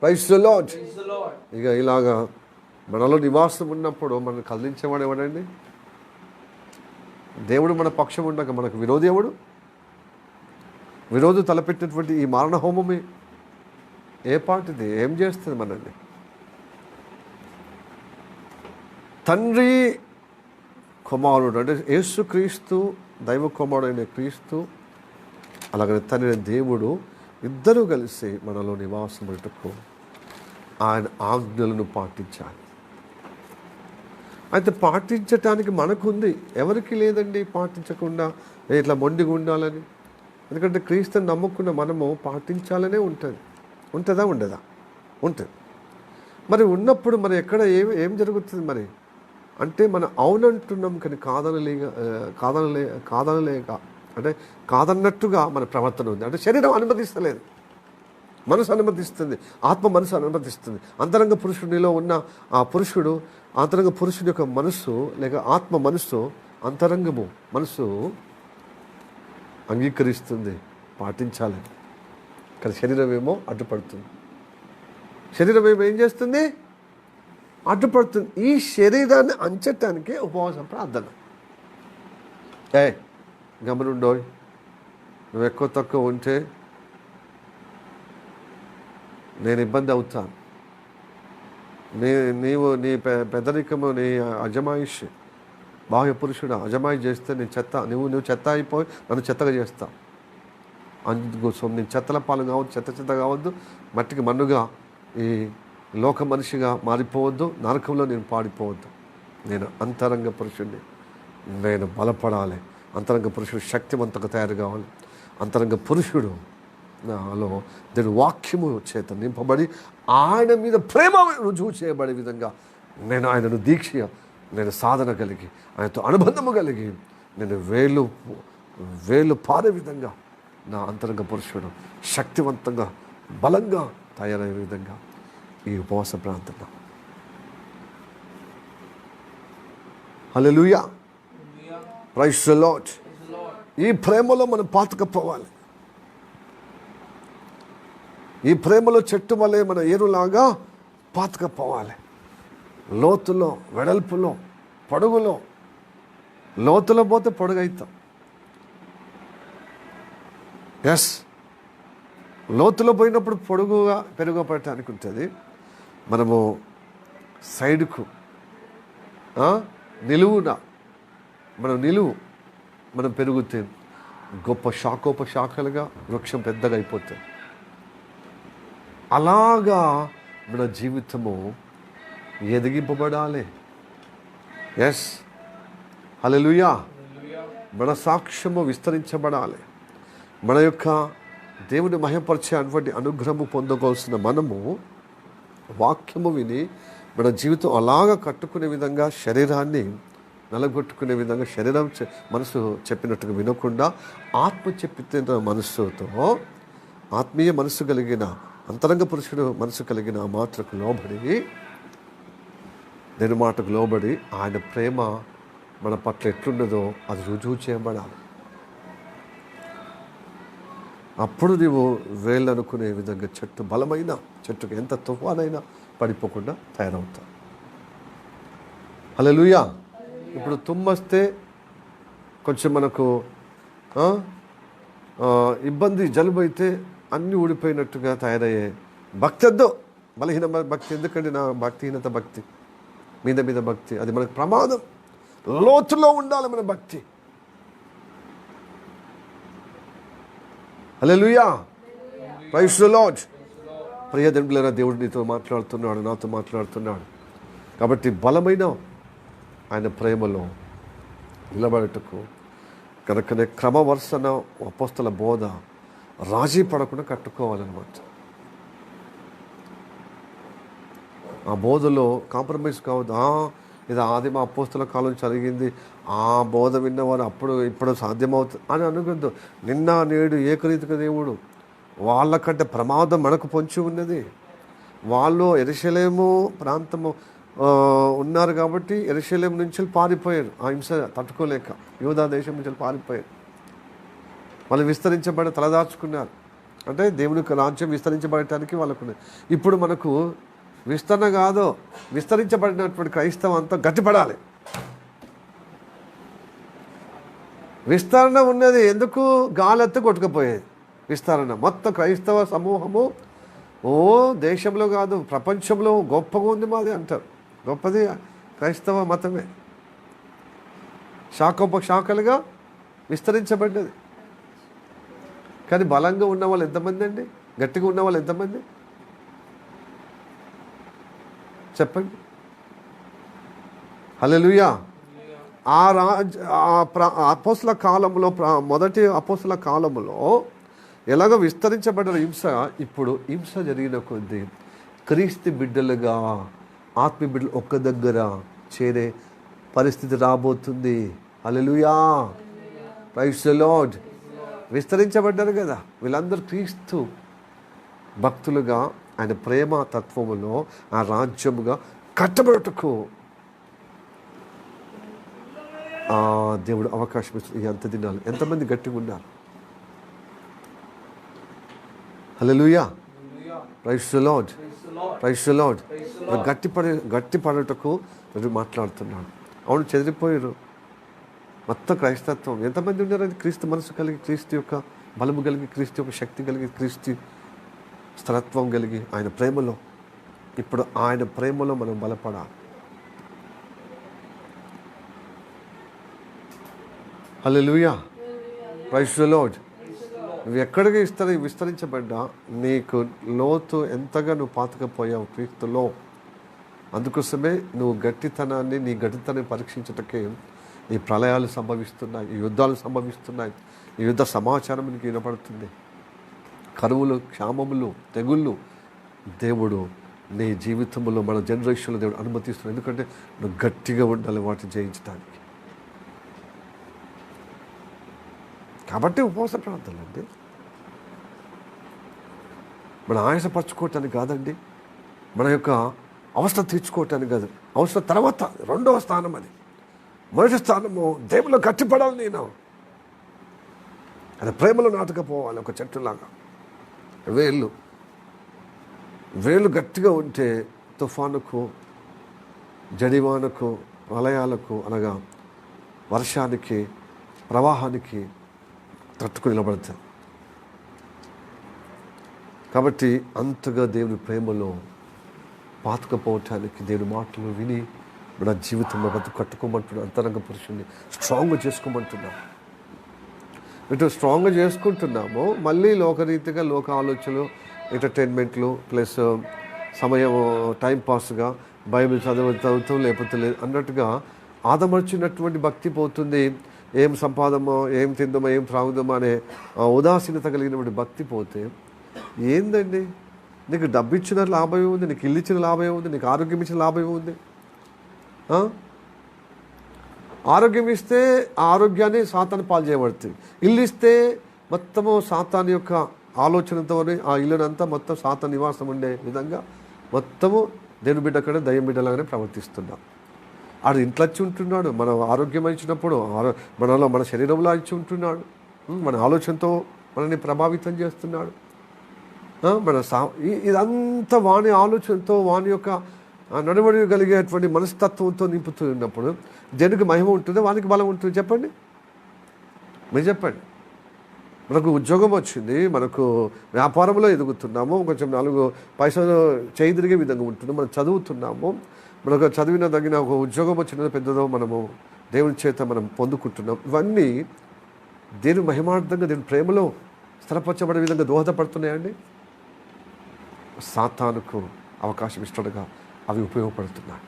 ప్రైజ్ ది లార్డ్. ఇక ఇలాగా మనలో నివాసం ఉన్నప్పుడు మనం కదిలించేవాడు ఎవడండి? దేవుడు మన పక్షం ఉండక మనకు విరోధి ఎవడు? విరోధి తలపెట్టినటువంటి ఈ మారణ హోమమే ఏ పాటిది? ఏం చేస్తుంది మనల్ని? తండ్రి కుమారుడు అంటే యేసు క్రీస్తు, దైవ కుమారుడైన క్రీస్తు, అలాగనే తండ్రి దేవుడు ఇద్దరూ కలిసి మనలో నివాసం పెట్టుకు ఆయన ఆజ్ఞలను పాటించాలి. అయితే పాటించటానికి మనకుంది, ఎవరికి లేదండి పాటించకుండా ఇట్లా మొండిగా ఉండాలని. ఎందుకంటే క్రీస్తుని నమ్ముకున్న మనము పాటించాలనే ఉంటుంది. ఉంటుందా? ఉండదా? ఉంటుంది. మరి ఉన్నప్పుడు మరి ఎక్కడ ఏం జరుగుతుంది మరి అంటే మనం అవునంటున్నాం కానీ కాదనలేక అంటే కాదన్నట్టుగా మన ప్రవర్తన ఉంది. అంటే శరీరం అనుమతిస్తలేదు, మనసు అనుమతిస్తుంది, ఆత్మ మనసు అనుమతిస్తుంది. అంతరంగ పురుషుడిలో ఉన్న ఆ పురుషుడు, అంతరంగ పురుషుడి యొక్క మనస్సు లేక ఆత్మ మనస్సు, అంతరంగము మనసు అంగీకరిస్తుంది, పాటించాలి. కానీ శరీరం ఏమో అడ్డుపడుతుంది. శరీరం ఏం చేస్తుంది? అడ్డుపడుతుంది. ఈ శరీరాన్ని అంచటానికే ఉపవాసం ప్రార్థన. గమనుండో, నువ్వు ఎక్కువ తక్కువ ఉంటే నేను ఇబ్బంది అవుతాను. నీవు నీ పెద్దరికము, నీ అజమాయిష్, బాహ్య పురుషుడు అజమాయిష్ చేస్తే నేను చెత్త, నువ్వు చెత్త అయిపోయి నన్ను చెత్తగా చేస్తావు. అందుకోసం నేను చెత్తల పాలు కావద్దు, చెత్త కావద్దు, మట్టికి మన్నుగా ఈ లోక మనిషిగా మారిపోవద్దు, నరకంలో నేను పాడిపోవద్దు. నేను అంతరంగ పురుషుడిని, నేను బలపడాలి. అంతరంగ పురుషుడు శక్తివంతంగా తయారు కావాలి. అంతరంగ పురుషుడు నాలో దేవుని వాక్యము చేత నింపబడి ఆయన మీద ప్రేమ రుజువు చేయబడే విధంగా నేను ఆయనను దీక్ష, నేను సాధన కలిగి, ఆయనతో అనుబంధము కలిగి, నేను వేలు పారే విధంగా నా అంతరంగ పురుషుడు శక్తివంతంగా బలంగా తయారయ్యే విధంగా ఈ ఉపవాస ప్రార్థన. హల్లెలూయా, ప్రైజ్ ది లార్డ్. ఈ ప్రేమలో మనం పాతుకుపోవాలి. ఈ ప్రేమలో చెట్టు వలె మన ఏరులాగా పాతుకుపోవాలి. లోతులో, వెడల్పులో, పొడుగులో. లోతులో పోతే పొడుగైతాం. ఎస్, లోతులో పోయినప్పుడు పొడుగుగా పెరగపడటానికి ఉంటుంది. మనము సైడ్కు నిలువున మనం పెరుగుతే గొప్ప శాఖోపశాఖలుగా వృక్షం పెద్దగా అయిపోతుంది. అలాగా మన జీవితము ఎదిగింపబడాలి. ఎస్, హల్లెలూయా. మన సాక్ష్యము విస్తరించబడాలి. మన యొక్క దేవుని మహిమపరిచే అటువంటి అనుగ్రహము పొందవలసిన మనము వాక్యము విని మన జీవితం అలాగా కట్టుకునే విధంగా, శరీరాన్ని నలగొట్టుకునే విధంగా, శరీరం మనసు చెప్పినట్టుగా వినకుండా ఆత్మ చెప్పిన మనస్సుతో, ఆత్మీయ మనసు కలిగిన అంతరంగ పురుషుడు మనసు కలిగిన ఆ మాటకు లోబడి, నేను మాటకు లోబడి ఆయన ప్రేమ మన పట్ల ఎట్లున్నదో అది రుజువు చేయబడాలి. అప్పుడు నీవు వేళ్ళు అనుకునే విధంగా చెట్టు, బలమైన చెట్టుకు ఎంత తుఫానైనా పడిపోకుండా తయారవుతావు. హల్లెలూయా. ఇప్పుడు తుమ్మొస్తే కొంచెం మనకు ఇబ్బంది, జలుబు అయితే అన్నీ ఊడిపోయినట్టుగా తయారయ్యే భక్తి వద్దు. బలహీన భక్తి ఎందుకంటే నా భక్తిహీనత భక్తి, మీద భక్తి, అది మనకు ప్రమాదం. లోతులో ఉండాలి మన భక్తి. హల్లెలూయా, ప్రైజ్ ది లార్డ్. ప్రియదేవులైన దేవుడు నీతో మాట్లాడుతున్నాడు, నాతో మాట్లాడుతున్నాడు. కాబట్టి బలమైన ఆయన ప్రేమలో నిలబడటకు కనుకనే క్రమవర్సన అపోస్తల బోధ రాజీ పడకుండా కట్టుకోవాలన్నమాట. ఆ బోధలో కాంప్రమైజ్ కావద్దు. ఇది ఆదిమ అపోస్తల కాలం జరిగింది, ఆ బోధ విన్నవారు ఇప్పుడు సాధ్యమవుతుంది అని అనుకుందు. నిన్న నేడు ఏకరీతిగా దేవుడు, వాళ్ళకంటే ప్రమాదం మనకు పొంచి ఉన్నది. వాళ్ళు యెరూషలేము ప్రాంతము ఉన్నారు కాబట్టి యెరూషలేము నుంచి పారిపోయారు. ఆ హింస తట్టుకోలేక యూదా దేశం నుంచి పారిపోయారు. వాళ్ళు విస్తరించబడి తలదాచుకున్నారు. అంటే దేవుని యొక్క రాజ్యం విస్తరించబడటానికి వాళ్ళకు. ఇప్పుడు మనకు విస్తరణ కాదు, విస్తరించబడినటువంటి క్రైస్తవం అంతా గట్టిపడాలి. విస్తరణ ఉన్నది ఎందుకు? గాలెత్తి కొట్టుకుపోయేది విస్తరణ. మొత్తం క్రైస్తవ సమూహము దేశంలో కాదు ప్రపంచంలో గొప్పగా ఉంది మాది అంటారు. గొప్పది క్రైస్తవ మతమే. శాఖోపశాఖలుగా విస్తరించబడ్డది. కానీ బలంగా ఉన్న వాళ్ళు ఎంతమంది అండి? గట్టిగా ఉన్న వాళ్ళు ఎంతమంది చెప్పండి? హల్లెలూయా. అపోస్తల కాలంలో, మొదటి అపోస్తల కాలంలో ఎలాగో విస్తరించబడిన హింస, ఇప్పుడు హింస జరిగిన కొద్దీ క్రీస్తు బిడ్డలుగా, ఆత్మీయ బిడ్డలు ఒక్క దగ్గర చేరే పరిస్థితి రాబోతుంది. హల్లెలూయా, ప్రైజ్ ది లార్డ్. విస్తరించబడ్డారు కదా. వీళ్ళందరూ క్రీస్తు భక్తులుగా ఆయన ప్రేమ తత్వములో ఆ రాజ్యముగా కట్టబడుటకు దేవుడు అవకాశం ఇస్తుంది. ఎంత దినాలు ఎంతమంది గట్టిగా ఉన్నారు. హల్లెలూయా, praise the lord, praise the lord. గట్టిపడటకు మాట్లాడుతున్నాడు. అవును, చెదిరిపోయారు మొత్తం క్రైస్తత్వం. ఎంతమంది ఉన్నారు? అది క్రీస్తు మనసు కలిగి, క్రీస్తు యొక్క బలము కలిగి, క్రీస్తు యొక్క శక్తి కలిగి, క్రీస్తు స్థిరత్వం కలిగి ఆయన ప్రేమలో. ఇప్పుడు ఆయన ప్రేమలో మనం బలపడాలి. హల్లెలూయా, ప్రైజ్ ది లార్డ్. నువ్వు ఎక్కడికి విస్తరించబడ్డా నీకు లోతు ఎంతగా నువ్వు పాతుకపోయావు క్రీస్తులో. అందుకోసమే నువ్వు గట్టితనాన్ని, నీ గట్టితనాన్ని పరీక్షించటకే ఈ ప్రళయాలు సంభవిస్తున్నాయి, ఈ యుద్ధాలు సంభవిస్తున్నాయి, ఈ యుద్ధ సమాచారం నీకు వినపడుతుంది. కరువులు, క్షామములు, తెగుళ్ళు దేవుడు నీ జీవితంలో, మన జనరేషన్లో దేవుడు అనుమతిస్తున్నాడు. ఎందుకంటే నువ్వు గట్టిగా ఉండాలి వాటిని జయించడానికి. కాబట్టి ఉపవాస ప్రార్థనలు అండి మన ఆయాసపరచుకోవటానికి కాదండి, మన యొక్క అవసరం తీర్చుకోవటానికి కాదు. అవసరం తర్వాత రెండవ స్థానం అది. మొదటి స్థానము దేవులో గట్టిపడాలి. నేను అది ప్రేమలో నాటుకపోవాలి. ఒక చెట్టులాగా వేళ్ళు గట్టిగా ఉంటే తుఫానుకు, జడివానకు, ప్రళయాలకు అనగా వర్షానికి, ప్రవాహానికి తట్టుకుని నిలబడతారు. కాబట్టి అంతగా దేవుని ప్రేమలో పాతుకపోవటానికి దేవుని మాటలు విని మన జీవితంలో బతుకు కట్టుకోమంటున్నాం. అంతరంగ పురుషుని స్ట్రాంగ్గా చేసుకోమంటున్నాం. ఇటు స్ట్రాంగ్గా చేసుకుంటున్నాము, మళ్ళీ లోకరీతిగా లోక ఆలోచనలు, ఎంటర్టైన్మెంట్లు, ప్లస్ సమయం టైంపాస్గా బైబిల్ చదువుతాం లేకపోతే లేదు అన్నట్టుగా ఆదమర్చినటువంటి భక్తి పోతుంది. ఏం సంపాదమో, ఏం తిందామో, ఏం త్రాగుదామో అనే ఉదాసీనత కలిగినటువంటి భక్తి పోతే ఏందండి? నీకు డబ్బు ఇచ్చిన లాభం ఏముంది? నీకు ఇల్లు ఇచ్చిన లాభం ఏముంది? నీకు ఆరోగ్యం ఇచ్చిన లాభం ఏముంది? ఆరోగ్యం ఇస్తే ఆ ఆరోగ్యాన్ని సాతాను పాలు చేయబడుతుంది. ఇల్లు ఇస్తే మొత్తము సాతాను యొక్క ఆలోచనతో ఆ ఇల్లునంతా మొత్తం సాతాను నివాసం ఉండే విధంగా మొత్తము దేవుని బిడ్డ కంటే దయ్యం బిడ్డలాగానే ప్రవర్తిస్తున్నాం. ఆడు ఇంట్లో వచ్చి ఉంటున్నాడు. మన ఆరోగ్యం ఇచ్చినప్పుడు మనలో, మన శరీరంలో ఇచ్చి ఉంటున్నాడు. మన ఆలోచనతో మనల్ని ప్రభావితం చేస్తున్నాడు. ఇదంతా వాని ఆలోచనతో, వాని యొక్క నడవడి కలిగేటువంటి మనస్తత్వంతో నింపుతూ ఉన్నప్పుడు దేనికి మహిమ ఉంటుంది, వానికి బలం ఉంటుంది? చెప్పండి, మీరు చెప్పండి. మనకు ఉద్యోగం వచ్చింది, మనకు వ్యాపారంలో ఎదుగుతున్నాము, కొంచెం 4 పైసలు చేయి తిరిగే విధంగా ఉంటుంది, మనం చదువుతున్నాము, మనకు చదివిన తగిన ఒక ఉద్యోగం వచ్చినదో పెద్దదో మనము దేవుని చేత మనం పొందుకుంటున్నాం. ఇవన్నీ దేవుని మహిమార్థంగా, దేవుని ప్రేమలో స్థిరపరచబడే విధంగా దోహదపడుతున్నాయండి. సాతానుకు అవకాశం ఇష్టడుగా అవి ఉపయోగపడుతున్నాయి.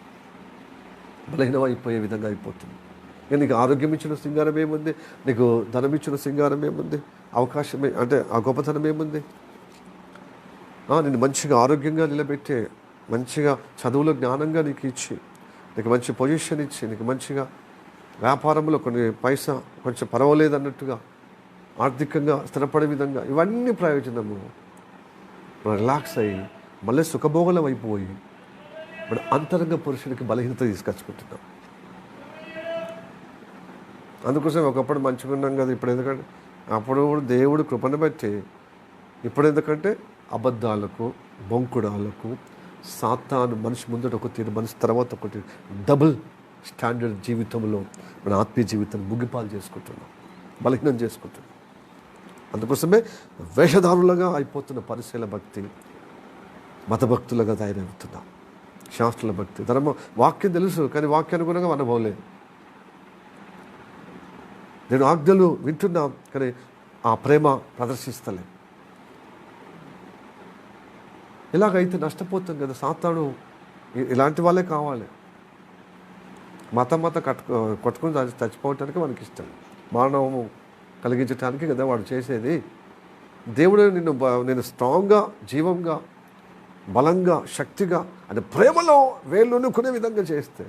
బలహీనం అయిపోయే విధంగా అయిపోతుంది. నీకు ఆరోగ్యం ఇచ్చిన సింగారం ఏముంది? నీకు ధనం ఇచ్చిన సింగారం ఏముంది? అవకాశమే అంటే ఆ గొప్పతనం ఏముంది? నేను మంచిగా ఆరోగ్యంగా నిలబెట్టే, మంచిగా చదువులో జ్ఞానంగా నీకు ఇచ్చి, నీకు మంచి పొజిషన్ ఇచ్చి, నీకు మంచిగా వ్యాపారంలో కొన్ని పైసా కొంచెం పర్వాలేదు అన్నట్టుగా ఆర్థికంగా స్థిరపడే విధంగా ఇవన్నీ ప్రయోజనము. మనం రిలాక్స్ అయ్యి మళ్ళీ సుఖభోగలం అయిపోయి మన అంతరంగ పురుషుడికి బలహీనత తీసుకొచ్చుకుంటున్నాం. అందుకోసం ఒకప్పుడు మంచిగా ఉన్నాం కదా, ఇప్పుడు ఎందుకంటే అప్పుడు దేవుడు కృపను బట్టి, ఇప్పుడు ఎందుకంటే అబద్ధాలకు, బొంకుడాలకు, సాతాను మనిషి ముందట ఒక తీరు, మనిషి తర్వాత ఒకటి డబుల్ స్టాండర్డ్ జీవితంలో మన ఆత్మీయ జీవితాన్ని ముగిపాలు చేసుకుంటున్నాం, బలహీనం చేసుకుంటున్నాం. అందుకోసమే వేషధారులుగా అయిపోతున్న పరిశీల భక్తి, మతభక్తులుగా తయారవుతున్నాం. శాస్త్రుల భక్తి, ధర్మ వాక్యం తెలుసు కానీ వాక్యానుగుణంగా అనుభవం లేదు. నేను ఆజ్ఞలు వింటున్నాం కానీ ఆ ప్రేమ ప్రదర్శిస్తలే. ఇలాగైతే నష్టపోతుంది కదా. సాతాను ఇలాంటి వాళ్ళే కావాలి. మతం కొట్టుకుని చచ్చిపోవటానికి మనకి ఇష్టం, మానవము కలిగించడానికి కదా వాడు చేసేది. దేవుడు నేను స్ట్రాంగ్గా, జీవంగా, బలంగా, శక్తిగా అంటే ప్రేమలో వేళ్ళునుకునే విధంగా చేస్తే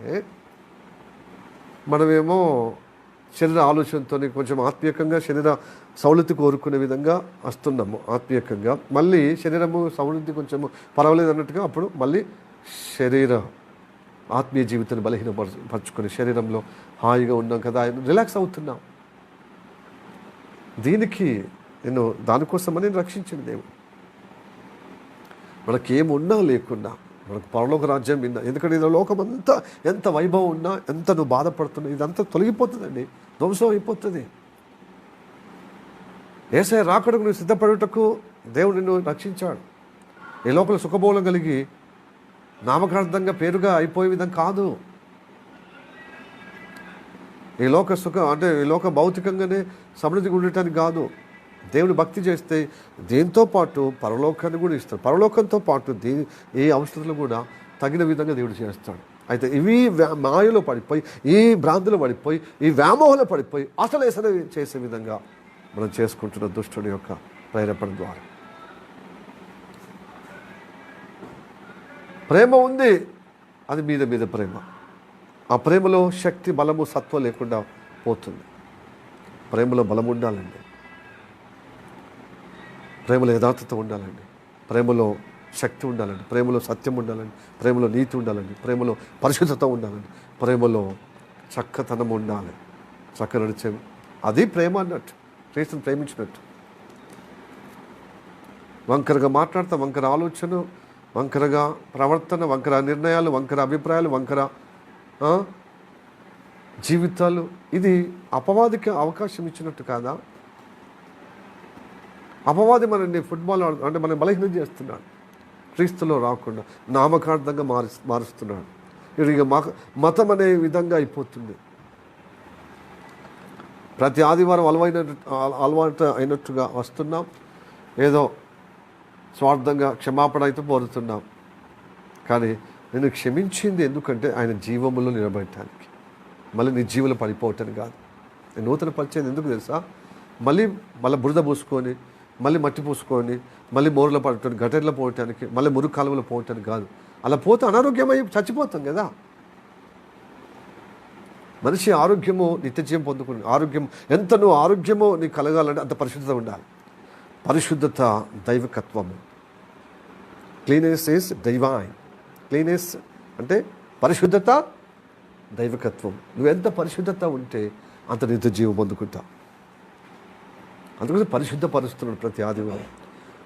మనమేమో శరీర ఆలోచనతో కొంచెం ఆత్మీయంగా శరీర సౌలతి కోరుకునే విధంగా వస్తున్నాము ఆత్మీయంగా. మళ్ళీ శరీరము సౌలతి కొంచెం పర్వాలేదు అన్నట్టుగా అప్పుడు మళ్ళీ శరీర ఆత్మీయ జీవితాన్ని బలహీనపరచుకొని శరీరంలో హాయిగా ఉన్నాం కదా, రిలాక్స్ అవుతున్నాం. దీనికి నేను దానికోసమని రక్షించింది దేవుడు. మనకేమున్నా లేకున్నా మనకు పరలోక రాజ్యం విన్నా, ఎందుకంటే ఇది లోకం అంతా ఎంత వైభవం ఉన్నా, ఎంత నువ్వు బాధపడుతున్నావు, ఇదంతా తొలగిపోతుందండి, ధ్వంసం అయిపోతుంది. యేసయ్య రాకడకు నువ్వు సిద్ధపడుటకు దేవుడు నిన్ను రక్షించాడు. ఈ లోపల సుఖభోగం కలిగి నామకార్థంగా పేరుగా అయిపోయే విధంగా కాదు. ఈ లోక సుఖం అంటే ఈ లోక భౌతికంగానే సమృద్ధిగా ఉండటానికి కాదు. దేవుని భక్తి చేస్తే దీంతో పాటు పరలోకాన్ని కూడా ఇస్తాడు. పరలోకంతో పాటు ఏ అవసరాలు కూడా తగిన విధంగా దేవుడు చేస్తాడు. అయితే ఇవి మాయలో పడిపోయి, ఈ భ్రాంతిలో పడిపోయి, ఈ వ్యామోహంలో పడిపోయి అసలు చేసే విధంగా మనం చేసుకుంటున్న దుష్టుడి యొక్క ప్రేరేపణ ద్వారా. ప్రేమ ఉంది, అది మీద ప్రేమ. ఆ ప్రేమలో శక్తి, బలము, సత్వం లేకుండా పోతుంది. ప్రేమలో బలం ఉండాలండి, ప్రేమలో యథార్థత ఉండాలండి, ప్రేమలో శక్తి ఉండాలండి, ప్రేమలో సత్యం ఉండాలండి, ప్రేమలో నీతి ఉండాలండి, ప్రేమలో పరిశుద్ధత ఉండాలండి, ప్రేమలో చక్కతనం ఉండాలి. చక్క నడిచే అది ప్రేమ అన్నట్టు, క్రీస్తుని ప్రేమించినట్టు. వంకరగా మాట్లాడతాం, వంకర ఆలోచన, వంకరగా ప్రవర్తన, వంకర నిర్ణయాలు, వంకర అభిప్రాయాలు, వంకర జీవితాలు, ఇది అపవాదికి అవకాశం ఇచ్చినట్టు కాదా? అపవాది మనల్ని ఫుట్బాల్ అంటే మనం బలహీనం చేస్తున్నాడు. క్రీస్తులో రాకుండా నామకార్థంగా మారుస్తున్నాడు. ఇక మతం అనే విధంగా అయిపోతుంది. ప్రతి ఆదివారం అలవాటు అయినట్టుగా వస్తున్నాం, ఏదో స్వార్థంగా క్షమాపణ అయితే కోరుతున్నాం. కానీ నేను క్షమించింది ఎందుకంటే ఆయన జీవములో నిలబడటానికి, మళ్ళీ నీ జీవులు పడిపోవటానికి కాదు. నేను నూతన పరిచయం ఎందుకు తెలుసా? మళ్ళీ బురద పూసుకొని, మళ్ళీ మట్టి పూసుకొని, మళ్ళీ మోరులో పడటానికి, గటర్లో పోవటానికి, మళ్ళీ మురుగు కాలువలో పోవటానికి కాదు. అలా పోతే అనారోగ్యమై చచ్చిపోతాం కదా. మనిషి ఆరోగ్యము నిత్యజీవం పొందుకుని, ఆరోగ్యం ఎంత నువ్వు ఆరోగ్యమో నీకు కలగాలంటే అంత పరిశుద్ధత ఉండాలి. పరిశుద్ధత దైవకత్వము. Cleanness is divine. క్లీనెస్ అంటే పరిశుద్ధత, దైవకత్వం. నువ్వు ఎంత పరిశుద్ధత ఉంటే అంత నిత్యజీవం పొందుకుంటావు. అందుకోసం పరిశుద్ధపరుస్తున్నాడు ప్రతి ఆదివారం.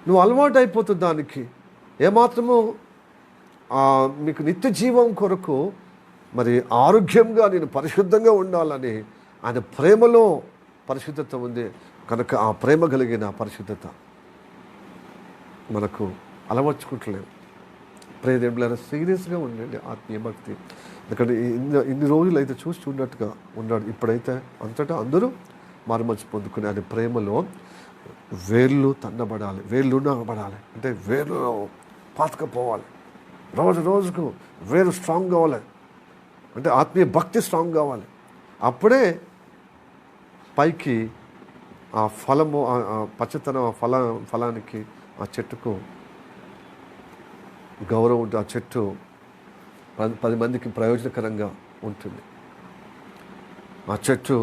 నువ్వు అలవాటు అయిపోతుంది దానికి. ఏమాత్రము మీకు నిత్య జీవం కొరకు మరి ఆరోగ్యంగా నేను పరిశుద్ధంగా ఉండాలని ఆయన ప్రేమలో పరిశుద్ధత ఉంది కనుక ఆ ప్రేమ కలిగిన పరిశుద్ధత మనకు అలవర్చుకుంటలేము. ప్రేదేవులారా, సీరియస్గా ఉండండి ఆత్మీయ భక్తి. ఎందుకంటే ఇన్ని రోజులు అయితే చూసి చూడట్టుగా ఉన్నాడు. ఇప్పుడైతే అంతటా అందరూ మారుమనసు పొందుకుని ఆయన ప్రేమలో వేళ్ళు తన్నబడాలి, వేళ్ళు నగబడాలి. అంటే వేళ్ళు పాతకపోవాలి, రోజుకు వేరు స్ట్రాంగ్ కావాలి. అంటే ఆత్మీయ భక్తి స్ట్రాంగ్ కావాలి. అప్పుడే పైకి ఆ ఫలము, ఆ పచ్చతనం, ఆ ఫలానికి, ఆ చెట్టుకు గౌరవం ఉంటుంది. ఆ చెట్టు 10 మందికి ప్రయోజనకరంగా ఉంటుంది. ఆ చెట్టు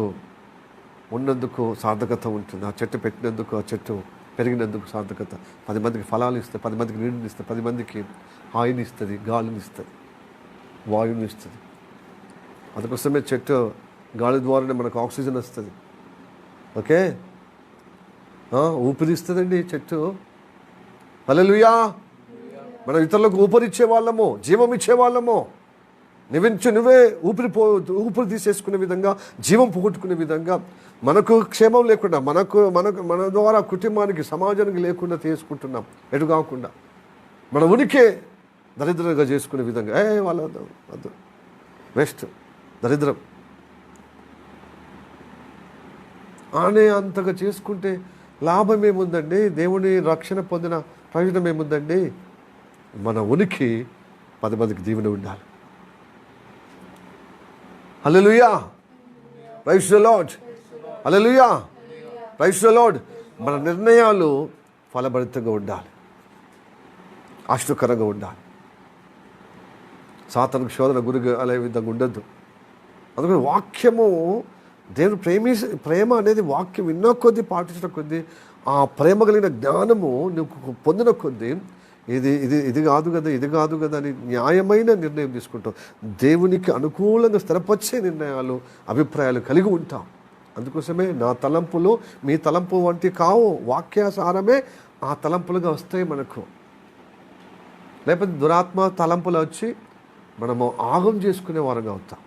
ఉన్నందుకు సార్థకత ఉంటుంది. ఆ చెట్టు పెట్టినందుకు, ఆ చెట్టు పెరిగినందుకు సార్థకత. 10 మందికి ఫలాలు ఇస్తుంది, 10 మందికి నీళ్ళని ఇస్తుంది, 10 మందికి హాయిని ఇస్తుంది, గాలిని ఇస్తుంది, వాయువుని ఇస్తుంది. అందుకోసమే చెట్టు గాలి ద్వారానే మనకు ఆక్సిజన్ వస్తుంది. ఓకే, ఊపిరి ఇస్తుందండి చెట్టు. హల్లెలూయా. మనం ఇతరులకు ఊపిరిచ్చే వాళ్ళము, జీవం ఇచ్చే వాళ్ళము. నువ్వే ఊపిరి తీసేసుకునే విధంగా, జీవం పోగొట్టుకునే విధంగా, మనకు క్షేమం లేకుండా, మన ద్వారా కుటుంబానికి, సమాజానికి లేకుండా తీసుకుంటున్నాం. ఎటు కాకుండా మన ఉనికి దరిద్రంగా చేసుకునే విధంగా వాళ్ళ వద్దు, వేస్ట్, దరిద్రం అనే అంతగా చేసుకుంటే లాభం ఏముందండి? దేవుని రక్షణ పొందిన ప్రయోజనం ఏముందండి? మన ఉనికి 10 మందికి దీవెన ఉండాలి. హల్లెలూయా, praise the lord, hallelujah, praise the lord. మన నిర్ణయాలు ఫలభరితంగా ఉండాలి, ఆశ్చర్యకరంగా ఉండాలి. సాతానుకు శోధన గురి అనే విధంగా ఉండద్దు. అందుకని వాక్యము దేవుడు ప్రేమ అనేది వాక్యం విన్న కొద్దీ, పాటించిన కొద్దీ, ఆ ప్రేమ కలిగిన జ్ఞానము నువ్వు పొందిన కొద్దీ ఇది ఇది ఇది కాదు కదా, ఇది కాదు కదా అని న్యాయమైన నిర్ణయం తీసుకుంటాం. దేవునికి అనుకూలంగా స్థిరపరిచే నిర్ణయాలు, అభిప్రాయాలు కలిగి ఉంటాం. అందుకోసమే నా తలంపులు మీ తలంపు వంటి కావు, వాక్యాసారమే ఆ తలంపులుగా వస్తాయి మనకు. లేకపోతే దురాత్మ తలంపులు వచ్చి మనము ఆగం చేసుకునే వారంగా అవుతాం,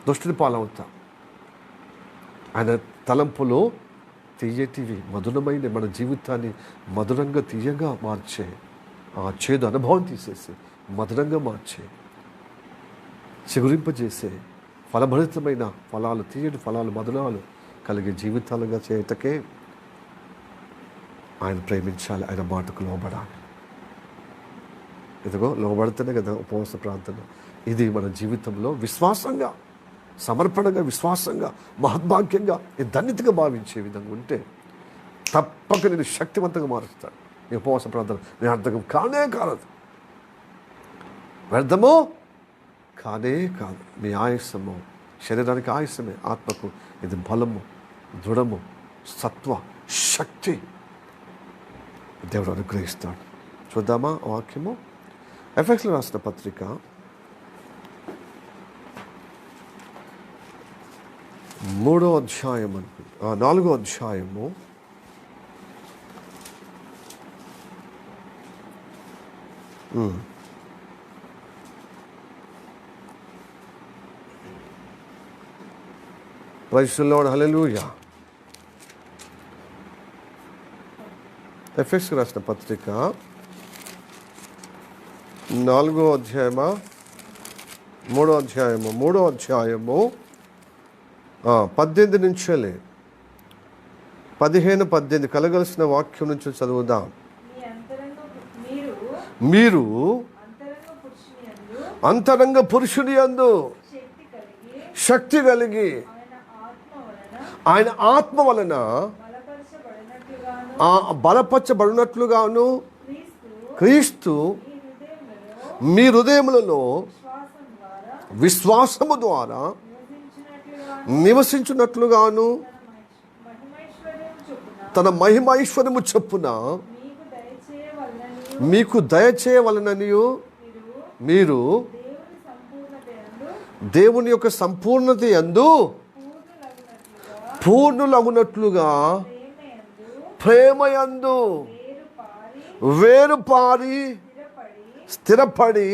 దుష్టుని పాలవుతాం. ఆయన తలంపులు తీయటివి, మధురమైన, మన జీవితాన్ని మధురంగా తీయగా మార్చే, ఆ చేదు అనుభవం తీసేసి మధురంగా మార్చే, చిగురింపజేసే, ఫలభరితమైన ఫలాలు, తీయటి ఫలాలు, మధురాలు కలిగే జీవితాలుగా చేయటకే ఆయన ప్రేమించాలి, ఆయన మాటకు లోబడాలి. ఇదిగో లోబడితేనే కదా ఉపవాస ప్రార్థన. ఇది మన జీవితంలో విశ్వాసంగా, సమర్పణగా, విశ్వాసంగా, మహద్భాగ్యంగా, ధన్యతగా భావించే విధంగా ఉంటే తప్పక నేను శక్తివంతంగా మారుస్తాను. ఈ ఉపవాస ప్రార్థన నిరర్థకం కానే కాదు, వ్యర్థమో కానే కాదు. మీ ఆయుస్సము శరీరానికి ఆయుస్సమే, ఆత్మకు ఇది బలము, దృఢము, సత్వ, శక్తి దేవుడు అనుగ్రహిస్తాడు. చూద్దామా వాక్యము? ఎఫెసీయులకు రాసిన పత్రిక 3వ అధ్యాయం, 4వ అధ్యాయము, ప్రైజ్ ది లార్డ్, హల్లెలూయా. ఎఫెసీయులకు రాసిన పత్రిక 4వ అధ్యాయమా, 3వ అధ్యాయము, 3వ అధ్యాయము 18 నుంచి 15 కలగలిసిన వాక్యం నుంచి చదువుదాం. మీరు అంతరంగ పురుషుని యందు శక్తి కలిగి ఆయన ఆత్మ వలన బలపరచబడినట్లుగాను క్రీస్తు మీ హృదయములలో విశ్వాసము ద్వారా నివసించున్నట్లుగాను తన మహిమైశ్వర్యము చొప్పున మీకు దయచేయవలననియు మీరు దేవుని యొక్క సంపూర్ణత యందు పూర్ణులగునట్లుగా ప్రేమయందు వేరుపారి స్థిరపడి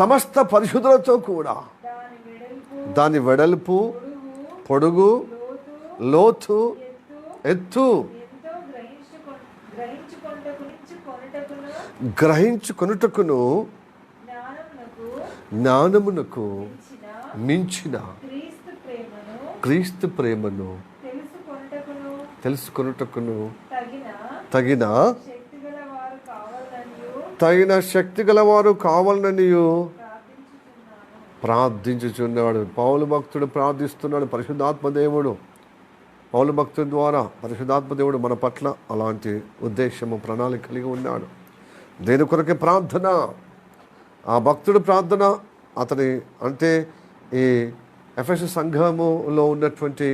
సమస్త పరిశుద్ధులతో కూడా దాని వెడల్పు, పొడుగు, లోతు, ఎత్తు గ్రహించుకొనుటకును జ్ఞానమునకు మించిన క్రీస్తు ప్రేమను తెలుసుకొనుటకును తగిన శక్తి గలవారు కావాలనియు ప్రార్థించుచున్నాడు. పౌలు భక్తుడు ప్రార్థిస్తున్నాడు. పరిశుద్ధాత్మ దేవుడు పౌలు భక్తుడి ద్వారా పరిశుద్ధాత్మ దేవుడు మన పట్ల అలాంటి ఉద్దేశము, ప్రణాళిక కలిగి ఉన్నాడు. దేని కొరకే ప్రార్థన? ఆ భక్తుడు ప్రార్థన అతని అంటే ఈ ఎఫెసు సంఘములో ఉన్నటువంటి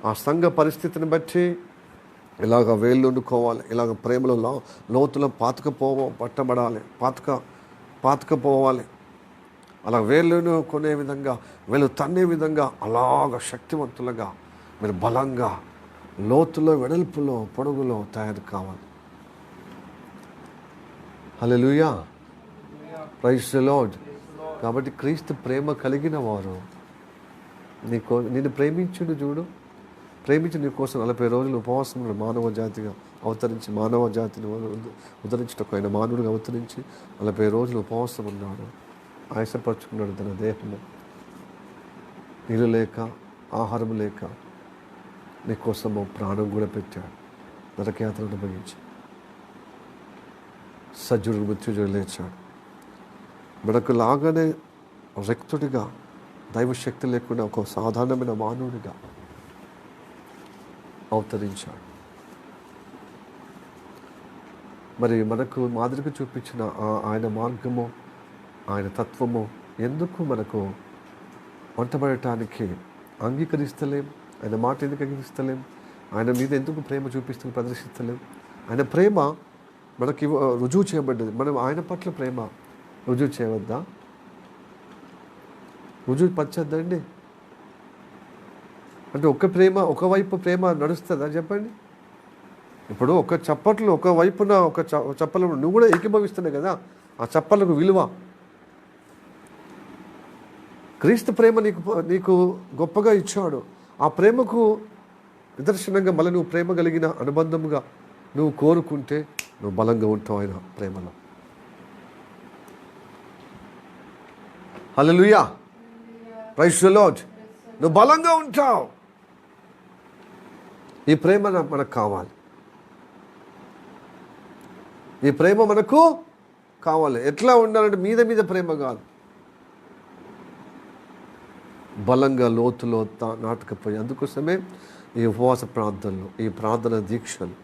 ఆ సంఘ పరిస్థితిని బట్టి ఇలాగ వేళ్ళు వండుకోవాలి, ఇలాగ ప్రేమలో లోతులో పట్టబడాలి, పాతుకపోవాలి, అలా వేళ్ళను కొనే విధంగా, వేళ్ళు తన్నే విధంగా అలాగ శక్తివంతులుగా మీరు బలంగా లోతులో, వెడల్పులో, పొడుగులో తయారు కావాలి. హల్లెలూయా, ప్రైజ్ ది లార్డ్. కాబట్టి క్రీస్తు ప్రేమ కలిగిన వారు నిన్ను ప్రేమించుడు చూడు, ప్రేమించి నీ కోసం 40 రోజులు ఉపవాసం మానవ జాతిగా అవతరించి, మానవ జాతిని ఉద్ధరించటకు ఆయన మానవుడిగా అవతరించి 40 రోజులు ఉపవాసం ఉన్నాడు, ఆయాసపరుచుకున్నాడు. తన దేహము నీళ్ళు లేక, ఆహారం లేక నీకోసము ప్రాణం కూడా పెట్టాడు. నరకయాత్రను అనుభవించి సజ్జుడు మృత్యుజుడు లేచాడు. మనకు లాగానే రక్తుడిగా, దైవశక్తి లేకుండా ఒక సాధారణమైన మానవుడిగా అవతరించాడు. మరి మనకు మాదిరిగా చూపించిన ఆయన మార్గము, ఆయన తత్వము ఎందుకు మనకు వంటబడటానికి అంగీకరిస్తలేం. ఆయన మాట ఎందుకు అంగీకరిస్తలేం? ఆయన మీద ఎందుకు ప్రేమ ప్రదర్శిస్తలేం? ఆయన ప్రేమ మనకి రుజువు చేయబడ్డది. మనం ఆయన పట్ల ప్రేమ రుజువు చేయవద్దా? రుజువు పచ్చద్దండి. అంటే ఒకవైపు ప్రేమ నడుస్తుందా చెప్పండి? ఇప్పుడు ఒక చప్పట్లు ఒకవైపున చప్పలు నువ్వు కూడా ఏకీభవిస్తున్నావు కదా, ఆ చప్పలకు విలువ. క్రీస్తు ప్రేమ నీకు గొప్పగా ఇచ్చాడు. ఆ ప్రేమకు నిదర్శనంగా మళ్ళీ నువ్వు ప్రేమ కలిగిన అనుబంధంగా నువ్వు కోరుకుంటే నువ్వు బలంగా ఉంటావు ఆయన ప్రేమలో. హల్లెలూయా, ప్రైజ్ ది లార్డ్. నువ్వు బలంగా ఉంటావు. ఈ ప్రేమ మనకు కావాలి. ఈ ప్రేమ మనకు కావాలి. ఎట్లా ఉండాలంటే మీద ప్రేమ కాదు, బలంగా లోతులో నాటకపోయి. అందుకోసమే ఈ ఉపవాస ప్రార్థనలు, ఈ ప్రార్థన దీక్షలు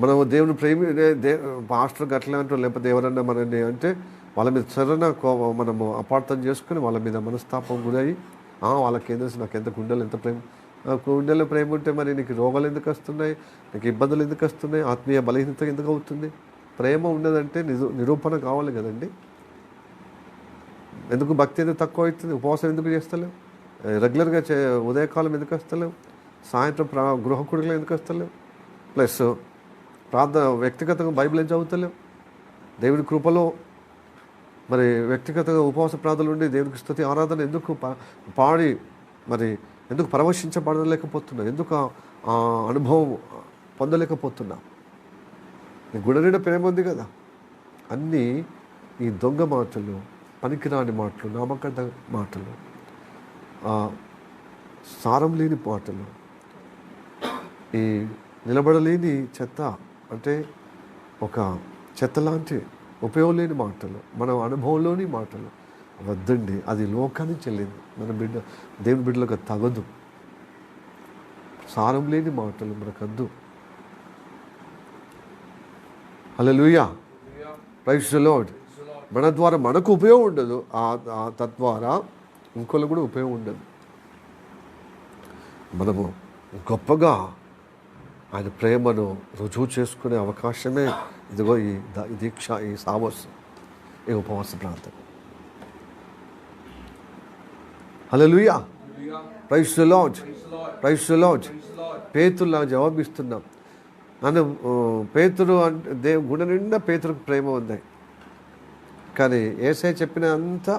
మనము దేవుని పాస్టర్కి అట్లా అంటారు, లేకపోతే ఎవరన్నా మనని అంటే వాళ్ళ మీద సరైన మనము అపార్థం చేసుకుని వాళ్ళ మీద మనస్తాపం గురయ్యి వాళ్ళకి ఏం తెలుసు, నాకు ఎంత గుండెలు ఎంత ప్రేమ, గుండెలో ప్రేమ ఉంటే మరి నీకు రోగాలు ఎందుకు వస్తున్నాయి, నీకు ఇబ్బందులు ఎందుకు వస్తున్నాయి, ఆత్మీయ బలహీనత ఎందుకు అవుతుంది? ప్రేమ ఉన్నదంటే నిరూపణ కావాలి కదండి. ఎందుకు భక్తి ఎందుకు తక్కువ అవుతుంది? ఉపవాసం ఎందుకు చేస్తలేవు? రెగ్యులర్గా ఉదయకాలం ఎందుకు వస్తలేవు? సాయంత్రం గృహ కుడిలో ఎందుకు వస్తలేవు? ప్లస్ ప్రార్థన వ్యక్తిగతంగా బైబిల్ ఏం చదువుతలేవు? దేవుడి కృపలో మరి వ్యక్తిగతంగా ఉపవాస ప్రార్థనలు ఉండి దేవుడికి స్తుతి ఆరాధన ఎందుకు పాడి మరి ఎందుకు పరవశించబడలేకపోతున్నా? ఎందుకు ఆ అనుభవం పొందలేకపోతున్నా? గుణనిండా ప్రేమ ఉంది కదా. అన్నీ ఈ దొంగ మాటలు, పనికిరాని మాటలు, నామకద్ద మాటలు, సారం లేని మాటలు, ఈ నిలబడలేని చెత్త, అంటే ఒక చెత్త లాంటి ఉపయోగం లేని మాటలు, మన అనుభవంలోని మాటలు వద్దండి. అది లోకానికి చెల్లింది. మన దేవుని బిడ్డలకు తగదు. సారం లేని మాటలు మనకద్దు. హల్లెలూయా, ప్రైజ్ ది లార్డ్. మన ద్వారా మనకు ఉపయోగం ఉండదు, తద్వారా ఇంకోళ్ళకు కూడా ఉపయోగం ఉండదు. మనము గొప్పగా ఆయన ప్రేమను రుజువు చేసుకునే అవకాశమే ఇదిగో ఈ దీక్ష, ఈ సావస్, ఈ ఉపవాస ప్రార్థన. హల్లెలూయా, praise the lord, praise the lord. పేతురులా జవాబిస్తున్నాం. నన్ను పేతురు అంటే గుండె నిండా పేతురుకు ప్రేమ ఉంది. కానీ యేసయ్య చెప్పిన అంతా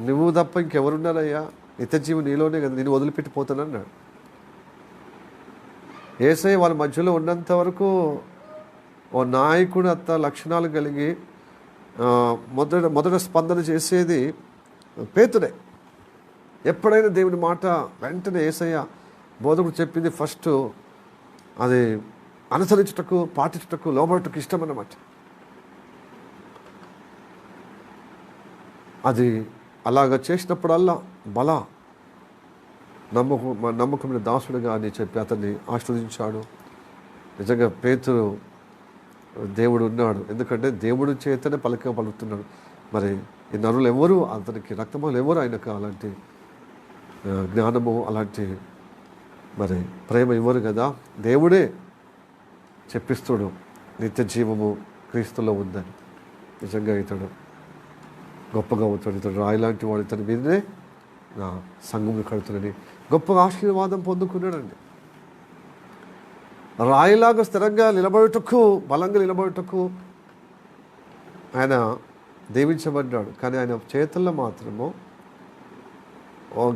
నువ్వు తప్ప ఇంకెవరున్నారయ్యా, నిత్యజీవి నీలోనే కదా, నేను వదిలిపెట్టిపోతానన్నాడు. యేసయ్య వాళ్ళ మధ్యలో ఉన్నంత వరకు ఓ నాయకుడు అంత లక్షణాలు కలిగి మొదట స్పందన చేసేది పేతురే. ఎప్పుడైనా దేవుని మాట వెంటనే యేసయ్య బోధకుడు చెప్పింది ఫస్ట్ అది అనుసరించుటకు, పాటించుటకు, లోబడటకు ఇష్టం అన్నమాట. అది అలాగ చేసినప్పుడల్లా నమ్మకమైన దాసుడుగా అని చెప్పి అతన్ని ఆశీర్వదించాడు. నిజంగా పేతురు దేవుడు ఉన్నాడు, ఎందుకంటే దేవుడు చేతనే పలుకుతున్నాడు. మరి ఈ నరులు ఎవరు అతనికి, రక్తములు ఎవరు ఆయనకు అలాంటి జ్ఞానము, అలాంటి మరి ప్రేమ ఇవ్వరు కదా. దేవుడే చెప్పిస్తుడు నిత్య జీవము క్రీస్తులో ఉందని. నిజంగా ఇతడు గొప్పగా అవుతాడు. ఇతడు రాయిలాంటి వాడు, ఇతని మీదనే నా సంఘమును కడుతున్నది గొప్పగా ఆశీర్వాదం పొందుకున్నాడండి. రాయిలాగా స్థిరంగా నిలబడుటకు, బలంగా నిలబడుటకు ఆయన దీవించబడ్డాడు. కానీ ఆయన చేతుల్లో మాత్రము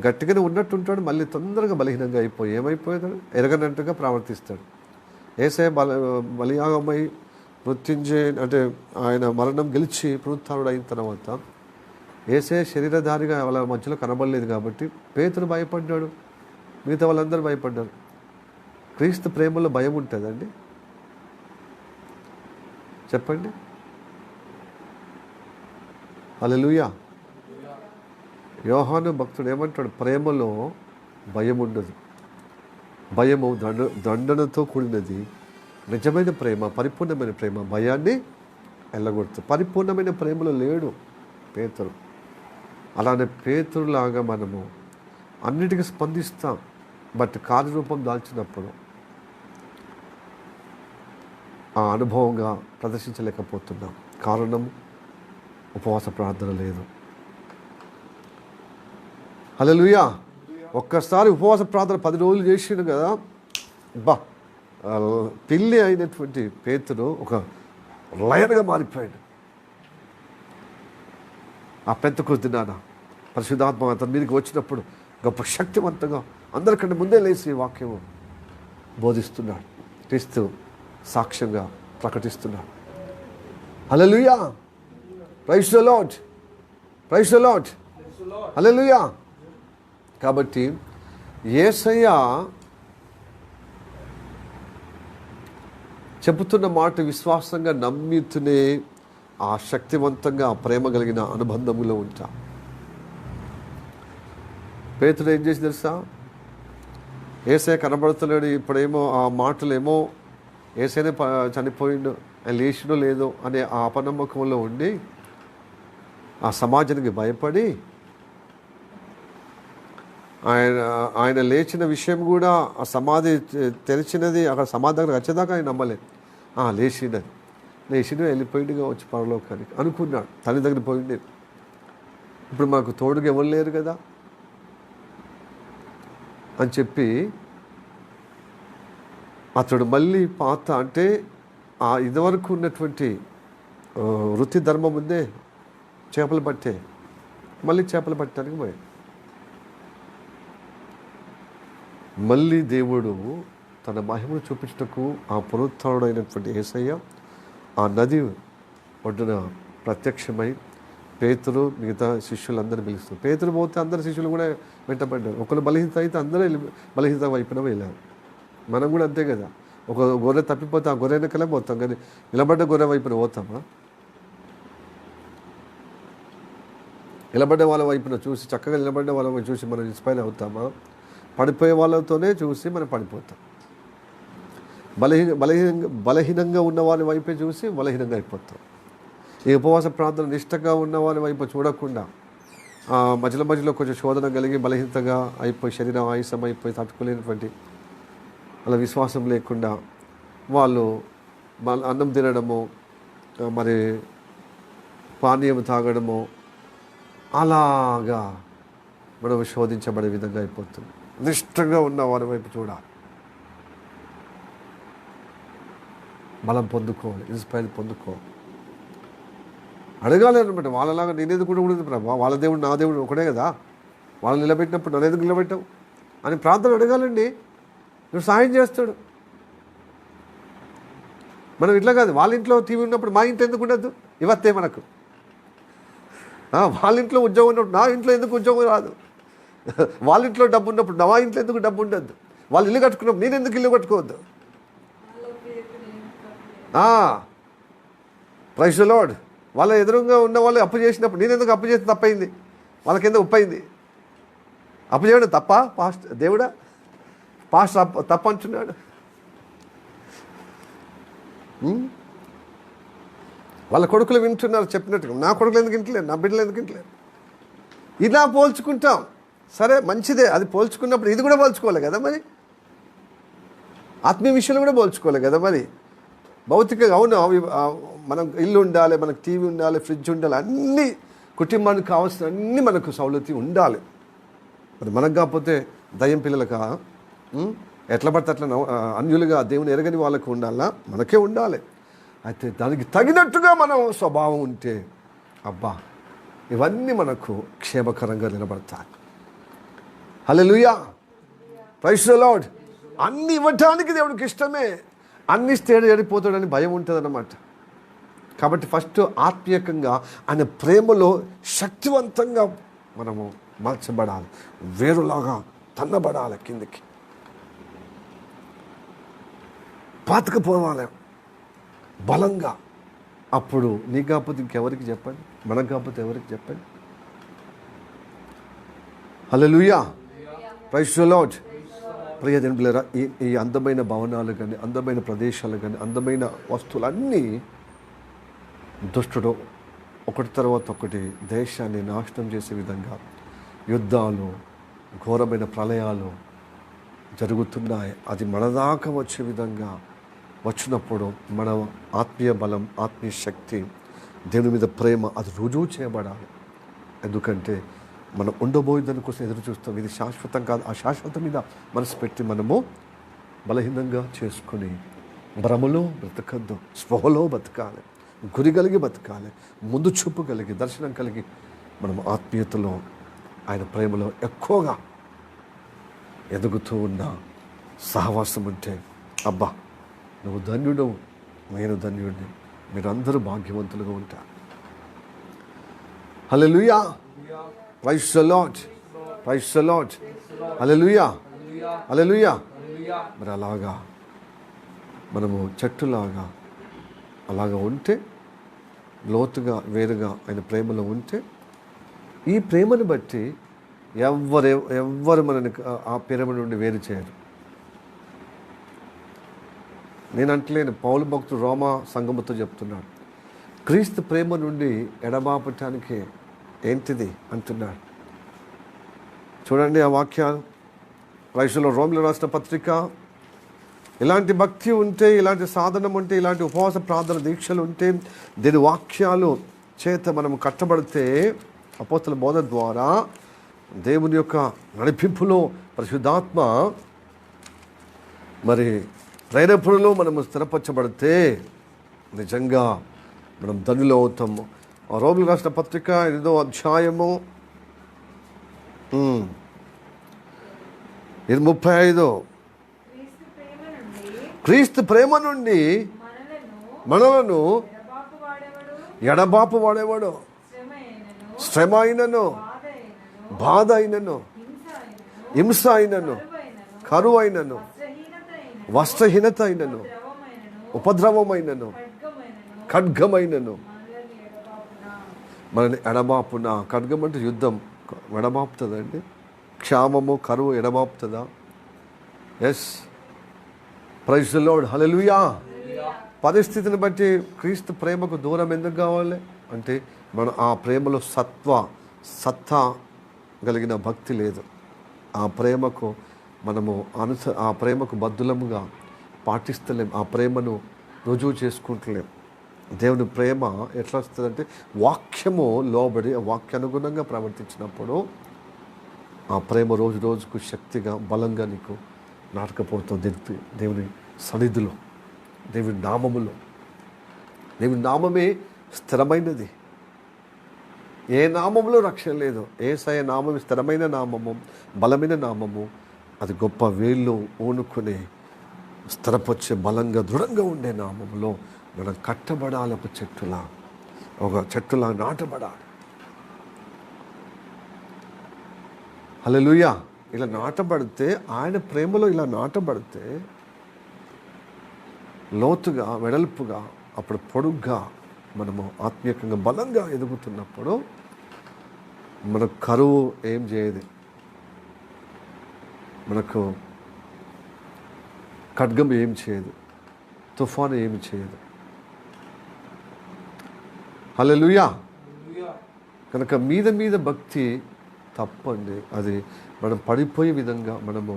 గట్టిగానే ఉన్నట్టుంటాడు, మళ్ళీ తొందరగా బలహీనంగా ఏమైపోయాడు, ఎరగనట్టుగా ప్రవర్తిస్తాడు. యేసయ్య బలియాగమై మృత్యుంజయ అంటే ఆయన మరణం గెలిచి పునరుత్థానుడు అయిన తర్వాత యేసయ్య శరీరధారిగా వాళ్ళ మధ్యలో కనబడలేదు కాబట్టి పేతురు భయపడ్డాడు, మిగతా వాళ్ళందరూ భయపడ్డారు. క్రీస్తు ప్రేమలో భయం ఉంటుందండి? చెప్పండి. హల్లెలూయా. యోహాను భక్తుడు ఏమంటాడు? ప్రేమలో భయం ఉండదు. భయము దండనతో కూడినది. నిజమైన ప్రేమ, పరిపూర్ణమైన ప్రేమ భయాన్ని వెళ్ళగొడుతుంది. పరిపూర్ణమైన ప్రేమలో లేడు పేతురు. అలానే పేతురులాగా మనము అన్నిటికీ స్పందిస్తాం, బట్ కార్యరూపం దాల్చినప్పుడు ఆ అనుభవంగా ప్రదర్శించలేకపోతున్నాం. కారణం ఉపవాస ప్రార్థన లేదు. హల్లెలూయా. ఒక్కసారి ఉపవాస ప్రార్థన 10 రోజులు చేసిండు కదా, పిల్లి అయినటువంటి పేతురు ఒక లయన్గా మారిపోయాడు. ఆ పెంతెకొస్తు దినాన పరిశుద్ధాత్మ అతని మీదకి వచ్చినప్పుడు గొప్ప శక్తివంతంగా అందరికంటే ముందే లేచి వాక్యము బోధిస్తున్నాడు, క్రీస్తు సాక్ష్యంగా ప్రకటిస్తున్నాడు. హల్లెలూయా. Praise the lord, praise the lord, హల్లెలూయా. కాబట్టి యేసయ్య చెబుతున్న మాట విశ్వాసంగా నమ్మితేనే ఆ శక్తివంతంగా ఆ ప్రేమ కలిగిన అనుబంధములో ఉంటా. పేతుడు ఏం చేసి తెలుసా, యేసయ్య కనబడుతున్నాడు, ఇప్పుడేమో ఆ మాటలేమో యేసయ్యనే చనిపోయిండు, ఆయన లేచినో లేదో అనే ఆ అపనమ్మకంలో ఉండి ఆ సమాజానికి భయపడి ఆయన లేచిన విషయం కూడా ఆ సమాధి తెరిచినది అక్కడ సమాధి దగ్గర వచ్చేదాకా ఆయన నమ్మలేదు. లేచినది వెళ్ళిపోయిందిగా వచ్చి పరలోకానికి అనుకున్నాడు, తల్లి దగ్గర పోయింది. ఇప్పుడు మాకు తోడుగా ఎవరు లేరు కదా అని చెప్పి అతడు మళ్ళీ పాత అంటే ఆ ఇదివరకు ఉన్నటువంటి వృత్తి ధర్మం ఉందే, చేపలు పట్టే, మళ్ళీ చేపలు పట్టడానికి పోయాడు. మళ్ళీ దేవుడు తన మహిమను చూపించటకు ఆ పునరుత్థానుడైనటువంటి యేసయ్య ఆ నది ఒడ్డున ప్రత్యక్షమై పేతురు మిగతా శిష్యులందరినీ పిలుస్తారు. పేతురు పోతే అందరు శిష్యులు కూడా వెంటబడ్డారు. ఒకరు బలహీనత అయితే అందరూ బలహీనత వైపున వెళ్ళారు. మనం కూడా అంతే కదా, ఒక గొర్రె తప్పిపోతే ఆ గొర్రె వెనకలే పోతాం, కానీ నిలబడ్డ గొర్రె వైపున పోతామా? నిలబడ్డ వాళ్ళ వైపున చూసి, చక్కగా నిలబడ్డ వాళ్ళ వైపు చూసి మనం ఇన్స్పైర్ అవుతామా? పడిపోయే వాళ్ళతోనే చూసి మనం పడిపోతాం. బలహీనంగా ఉన్న వారి వైపే చూసి బలహీనంగా అయిపోతాం. ఈ ఉపవాస ప్రార్థన నిష్టగా ఉన్న వారి వైపు చూడకుండా మధ్యలో కొంచెం శోధన కలిగి బలహీనతగా అయిపోయి శరీరం ఆయుసం అయిపోయి తట్టుకోలేనటువంటి అలా విశ్వాసం లేకుండా వాళ్ళు అన్నం తినడము, మరి పానీయం తాగడము, అలాగా మనం శోధించబడే విధంగా అయిపోతుంది. నిష్టంగా ఉన్న వారి వైపు చూడాలి, బలం పొందుకోవాలి, ఇన్స్పైర్ పొందుకోవాలి, అడగాలి అనమాట. వాళ్ళలాగా నేనేది కూడా ఉండదు ప్రభా, వాళ్ళ దేవుడు నా దేవుడు ఒకటే కదా, వాళ్ళు నిలబెట్టినప్పుడు నన్ను ఎందుకు నిలబెట్టావు అని ప్రార్థన అడగాలండి. నువ్వు సాయం చేస్తాడు. మనం ఇట్లా కాదు, వాళ్ళ ఇంట్లో టీవీ ఉన్నప్పుడు మా ఇంట్లో ఎందుకు ఉండద్దు, ఇవత్తే మనకు. వాళ్ళ ఇంట్లో ఉద్యోగం ఉన్నప్పుడు నా ఇంట్లో ఎందుకు ఉద్యోగం రాదు, వాళ్ళ ఇంట్లో డబ్బు ఉన్నప్పుడు నా ఇంట్లో ఎందుకు డబ్బు ఉండద్దు, వాళ్ళు ఇల్లు కట్టుకున్నప్పుడు నేను ఎందుకు ఇల్లు కట్టుకోవద్దు. Praise the lord. వాళ్ళ ఎదురుగా ఉన్న వాళ్ళు అప్పు చేసినప్పుడు నేను ఎందుకు అప్పు చేసి తప్పైంది, వాళ్ళకెందుకు ఉప్పైంది. అప్పు చేయడం తప్ప దేవుడా? పాస్టర్ తప్ప అంటున్నాడు. వాళ్ళ కొడుకులు వింటున్నారు చెప్పినట్టుగా, నా కొడుకులు ఎందుకు వింటలేదు, నా బిడ్డలు ఎందుకు వింటలేదు. ఇలా పోల్చుకుంటాం. సరే మంచిదే, అది పోల్చుకున్నప్పుడు ఇది కూడా పోల్చుకోవాలి కదా మరి, ఆత్మీయ విషయాలు కూడా పోల్చుకోవాలి కదా మరి. భౌతికంగా అవును, మనం ఇల్లు ఉండాలి, మనకు టీవీ ఉండాలి, ఫ్రిడ్జ్ ఉండాలి, అన్నీ కుటుంబానికి కావాల్సిన అన్నీ మనకు సౌలభ్యం ఉండాలి. మరి మనకు కాకపోతే దయ్యం పిల్లలకా ఎట్లా పడితే అట్లా అన్యులుగా దేవుని ఎరగని వాళ్ళకు ఉండాలా, మనకే ఉండాలి. అయితే దానికి తగినట్టుగా మనం స్వభావం ఉంటే అబ్బా ఇవన్నీ మనకు క్షేమకరంగా నిలబడతాయి. హల్లెలూయా, ప్రైజ్ ది లార్డ్. అన్ని ఇవ్వటానికి దేవుడికి ఇష్టమే, అన్ని స్టేడ్ ఏడిపోతాడని భయం ఉంటుంది అన్నమాట. కాబట్టి ఫస్ట్ ఆత్మీయంగా ఆయన ప్రేమలో శక్తివంతంగా మనము మార్చబడాలి, వేరులాగా తన్నబడాలి, కిందకి పాతుకుపోవాలి బలంగా. అప్పుడు నీకు కాకపోతే ఇంకెవరికి చెప్పండి, మనకు కాకపోతే ఎవరికి చెప్పండి. హల్లెలూయా, ప్రైజ్ ది లార్డ్. ప్రియదేవుని బిడ్డలారా, ఈ అందమైన భవనాలు కానీ, అందమైన ప్రదేశాలు కానీ, అందమైన వస్తువులన్నీ దుష్టుడు ఒకటి తర్వాత ఒకటి దేశాన్ని నాశనం చేసే విధంగా యుద్ధాలు, ఘోరమైన ప్రళయాలు జరుగుతున్నాయి. అది మన దాకా వచ్చే విధంగా వచ్చినప్పుడు మన ఆత్మీయ బలం, ఆత్మీయ శక్తి, దేవుని మీద ప్రేమ అది రుజువు చేయబడాలి. ఎందుకంటే మనం ఉండబోయే దానికోసం ఎదురు చూస్తాం. ఇది శాశ్వతం కాదు. ఆ శాశ్వతం మీద మనసు పెట్టి మనము బలహీనంగా చేసుకుని భ్రమలో బ్రతకద్దు, స్పృహలో బతకాలి, గురి కలిగి బతకాలి, ముందు చూపు కలిగి, దర్శనం కలిగి మనం ఆత్మీయతలో, ఆయన ప్రేమలో ఎక్కువగా ఎదుగుతూ ఉన్న సహవాసం ఉంటే, అబ్బా నువ్వు ధన్యుడు, నేను ధన్యుడిని, మీరందరూ భాగ్యవంతులుగా ఉంటారు. Hallelujah, praise the lord, praise the lord, hallelujah, hallelujah. మరి అలాగా మనము చెట్టులాగా అలాగా ఉంటే, లోతుగా ఆయన ప్రేమలో ఉంటే, ఈ ప్రేమను బట్టి ఎవ్వరు మనని ఆ ప్రేమ నుండి వేరు చేయరు. నేను అంటలేను, పౌలు భక్తుడు రోమా సంఘముతో చెప్తున్నాడు, క్రీస్తు ప్రేమ నుండి ఎడబాపటానికి ఏంటిది అంటున్నాడు. చూడండి ఆ వాక్యాలు, రైతులో రోమిలో రాసిన పత్రిక. ఇలాంటి భక్తి ఉంటే, ఇలాంటి సాధనం ఉంటే, ఇలాంటి ఉపవాస ప్రార్థన దీక్షలు ఉంటే, దీని వాక్యాలు చేత మనం కట్టబడితే, అపోస్తల బోధ ద్వారా దేవుని యొక్క నడిపింపులో పరిశుద్ధాత్మ మరి ప్రేరేపణలో మనము స్థిరపరచబడితే నిజంగా మనం ధనులు అవుతాము. రోమిలో రాసిన పత్రిక 8వ అధ్యాయము 35. క్రీస్తు ప్రేమ నుండి మనలను ఎడబాపు వాడేవాడు, శ్రమ అయినను, బాధ అయినను, హింస అయినను, కరువు అయినను, వస్త్రహీనత అయినను, ఉపద్రవమైనను, ఖడ్గమైనను మనని ఎడబాపున. ఖడ్గం అంటే యుద్ధం ఎడబాపుతుందండి. క్షామము, కరువు ఎడబాపుతుందా? ఎస్, ప్రైజ్ ది లార్డ్, హల్లెలూయా. పరిస్థితిని బట్టి క్రీస్తు ప్రేమకు దూరం ఎందుకు కావాలి అంటే, మన ఆ ప్రేమలో సత్తా కలిగిన భక్తి లేదు. ఆ ప్రేమకు మనము ఆ ప్రేమకు బద్దులముగా పాటిస్తలేం, ఆ ప్రేమను రుజువు చేసుకుంటలేం. దేవుని ప్రేమ ఎట్లా వస్తుందంటే, వాక్యము లోబడి వాక్యానుగుణంగా ప్రవర్తించినప్పుడు ఆ ప్రేమ రోజు రోజుకు శక్తిగా, బలంగా నీకు నాటకపోతుంది. దేవుని సన్నిధిలో, దేవుని నామములో. దేవుని నామమే స్థిరమైనది. ఏ నామములో రక్షణ లేదు. యేసయ్య నామం స్థిరమైన నామము, బలమైన నామము. అది గొప్ప వేళ్ళు ఊనుకునే స్థిరపొచ్చే, బలంగా, దృఢంగా ఉండే నామములో మనం కట్టబడాలి. ఒక చెట్టులా నాటబడాలి. హల్లెలూయా. ఇలా నాటబడితే, ఆయన ప్రేమలో ఇలా నాటబడితే లోతుగా, వెడల్పుగా, అప్పుడు పొడుగ్గా మనము ఆత్మీయంగా బలంగా ఎదుగుతున్నప్పుడు మనకు కరువు ఏం చేయదు, మనకు ఖడ్గం ఏం చేయదు, తుఫాను ఏమి చేయదు. హల్లెలూయా. కనుక మీద భక్తి తప్పండి. అది మనం పడిపోయే విధంగా, మనము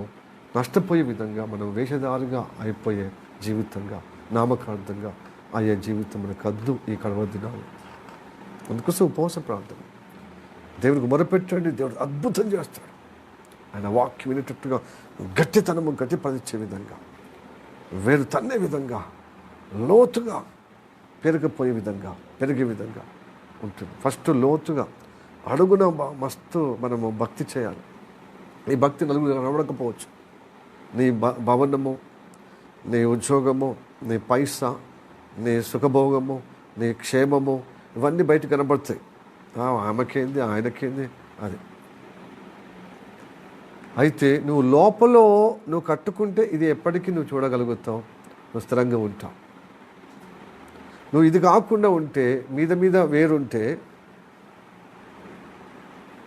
నష్టపోయే విధంగా, మనం వేషధారుగా అయిపోయే జీవితంగా, నామకార్థంగా అయ్యే జీవితం మనకు వద్దు ఈ కడవ దినాలు. అందుకోసం ఉపవాస ప్రార్థన, దేవునికి మొరపెట్టండి, దేవుడు అద్భుతం చేస్తాడు. ఆయన వాక్యం వినేటట్టుగా గట్టితనము గట్టిపరిచే విధంగా, వేరు తన్నే విధంగా, లోతుగా పెరిగే విధంగా ఉంటుంది. ఫస్ట్ లోతుగా అడుగున మస్తు మనము భక్తి చేయాలి. ఈ భక్తి నలుగురు కనబడకపోవచ్చు. నీ భవనము, నీ ఉద్యోగము, నీ పైసా, నీ సుఖభోగము, నీ క్షేమము, ఇవన్నీ బయట కనబడతాయి. ఆమెకేంది, ఆయనకేంది అది. అయితే నువ్వు లోపల నువ్వు కట్టుకుంటే ఇది ఎప్పటికీ నువ్వు చూడగలుగుతావు, నువ్వు స్థిరంగా ఉంటావు. నువ్వు ఇది కాకుండా ఉంటే, మీద వేరుంటే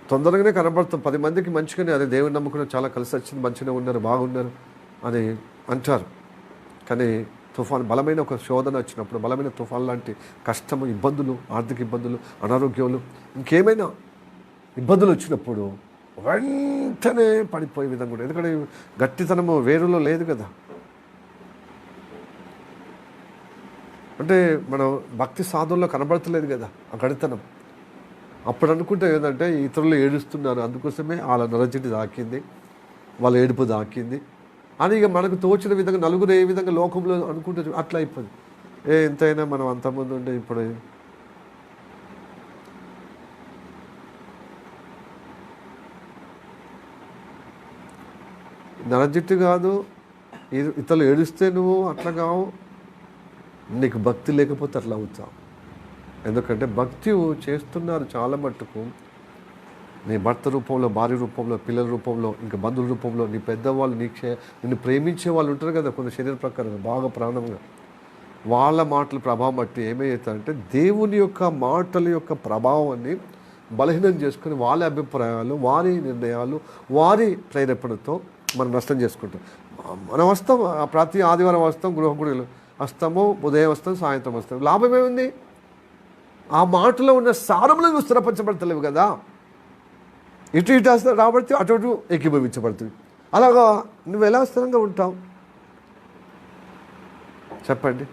తొందరగానే కనబడతాం. 10 మందికి మంచిగానే, అదే దేవుని నమ్ముకున్న చాలా కలిసి వచ్చింది, మంచిగా ఉన్నారు, బాగున్నారు అని అంటారు. కానీ తుఫాన్, బలమైన ఒక శోధన వచ్చినప్పుడు, బలమైన తుఫాన్ లాంటి కష్టము, ఇబ్బందులు, ఆర్థిక ఇబ్బందులు, అనారోగ్యాలు, ఇంకేమైనా ఇబ్బందులు వచ్చినప్పుడు వెంటనే పడిపోయే విధంగా కూడా, ఎందుకంటే గట్టితనము వేరులో లేదు కదా. అంటే మనం భక్తి సాధనలో కనబడతలేదు కదా ఆ గడితనం. అప్పుడు అనుకుంటే ఏంటంటే ఇతరులు ఏడుస్తున్నారు, అందుకోసమే వాళ్ళ నరజిటి దాకింది, వాళ్ళ ఏడుపు దాకింది అని ఇక మనకు తోచిన విధంగా నలుగురు ఏ విధంగా లోకంలో అనుకుంటే అట్లా అయిపోయింది. ఎంతైనా మనం అంతమంది ఉంటే ఇప్పుడు నరజిట్టు కాదు, ఇతరులు ఏడుస్తే నువ్వు అట్లా కావు, నీకు భక్తి లేకపోతే అట్లా అవుతావు. ఎందుకంటే భక్తి చేస్తున్నారు చాలా మట్టుకు, నీ భర్త రూపంలో, భార్య రూపంలో, పిల్లల రూపంలో, ఇంకా బంధువుల రూపంలో, నీ పెద్దవాళ్ళు, నిన్ను ప్రేమించే వాళ్ళు ఉంటారు కదా కొన్ని శరీర ప్రకారంగా బాగా ప్రాణంగా, వాళ్ళ మాటల ప్రభావం బట్టి ఏమవుతుందంటే దేవుని యొక్క మాటల యొక్క ప్రభావాన్ని బలహీనం చేసుకుని వాళ్ళ అభిప్రాయాలు, వారి నిర్ణయాలు, వారి ప్రేరేపణతో మనం నష్టం చేసుకుంటాం. మనం వస్తాం, ప్రతి ఆదివారం వస్తాం, గృహగుడిలో వస్తాము, ఉదయం వస్తాం, సాయంత్రం వస్తాం, లాభం ఏముంది? ఆ మాటలో ఉన్న సారములు నువ్వు స్థిరపరచబడతలేవు కదా. ఇటు రాబడితే అటు అటు ఏకీభవించబడుతుంది. అలాగా నువ్వు ఎలా స్థిరంగా ఉంటావు చెప్పండి?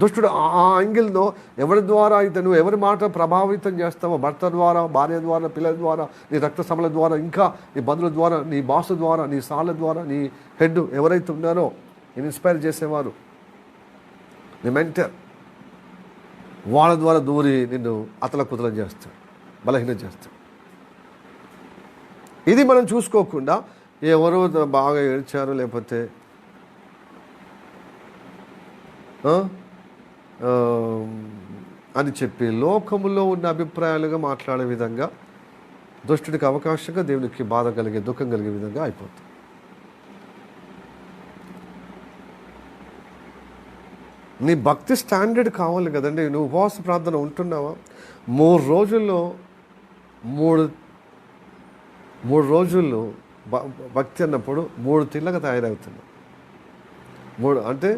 దుష్టుడు ఆ యాంగిల్తో ఎవరి ద్వారా అయితే నువ్వు ఎవరి మాట ప్రభావితం చేస్తావో, భర్త ద్వారా, భార్య ద్వారా, పిల్లల ద్వారా, నీ రక్త సమల ద్వారా, ఇంకా నీ బంధువుల ద్వారా, నీ బాసు ద్వారా, నీ సార్ల ద్వారా, నీ హెడ్ ఎవరైతే ఉన్నారో ఇన్స్పైర్ చేసేవారు, నీ మెంటర్, వాళ్ళ ద్వారా దూరి నిన్ను అతలకుతలం చేస్తాడు, బలహీనం చేస్తాడు. ఇది మనం చూసుకోకుండా ఎవరో బాగా ఏడ్చారు లేకపోతే అని చెప్పి లోకములో ఉన్న అభిప్రాయాలుగా మాట్లాడే విధంగా దుష్టుడికి అవకాశంగా దేవునికి బాధ కలిగే, దుఃఖం కలిగే విధంగా అయిపోతుంది. నీ భక్తి స్టాండర్డ్ కావాలి కదండి. నువ్వు ఉపవాస ప్రార్థన ఉంటున్నావా? 3 రోజుల్లో 3 రోజుల్లో భక్తి అన్నప్పుడు 3 తిళ్ళగా తయారవుతున్నావు. 3 అంటే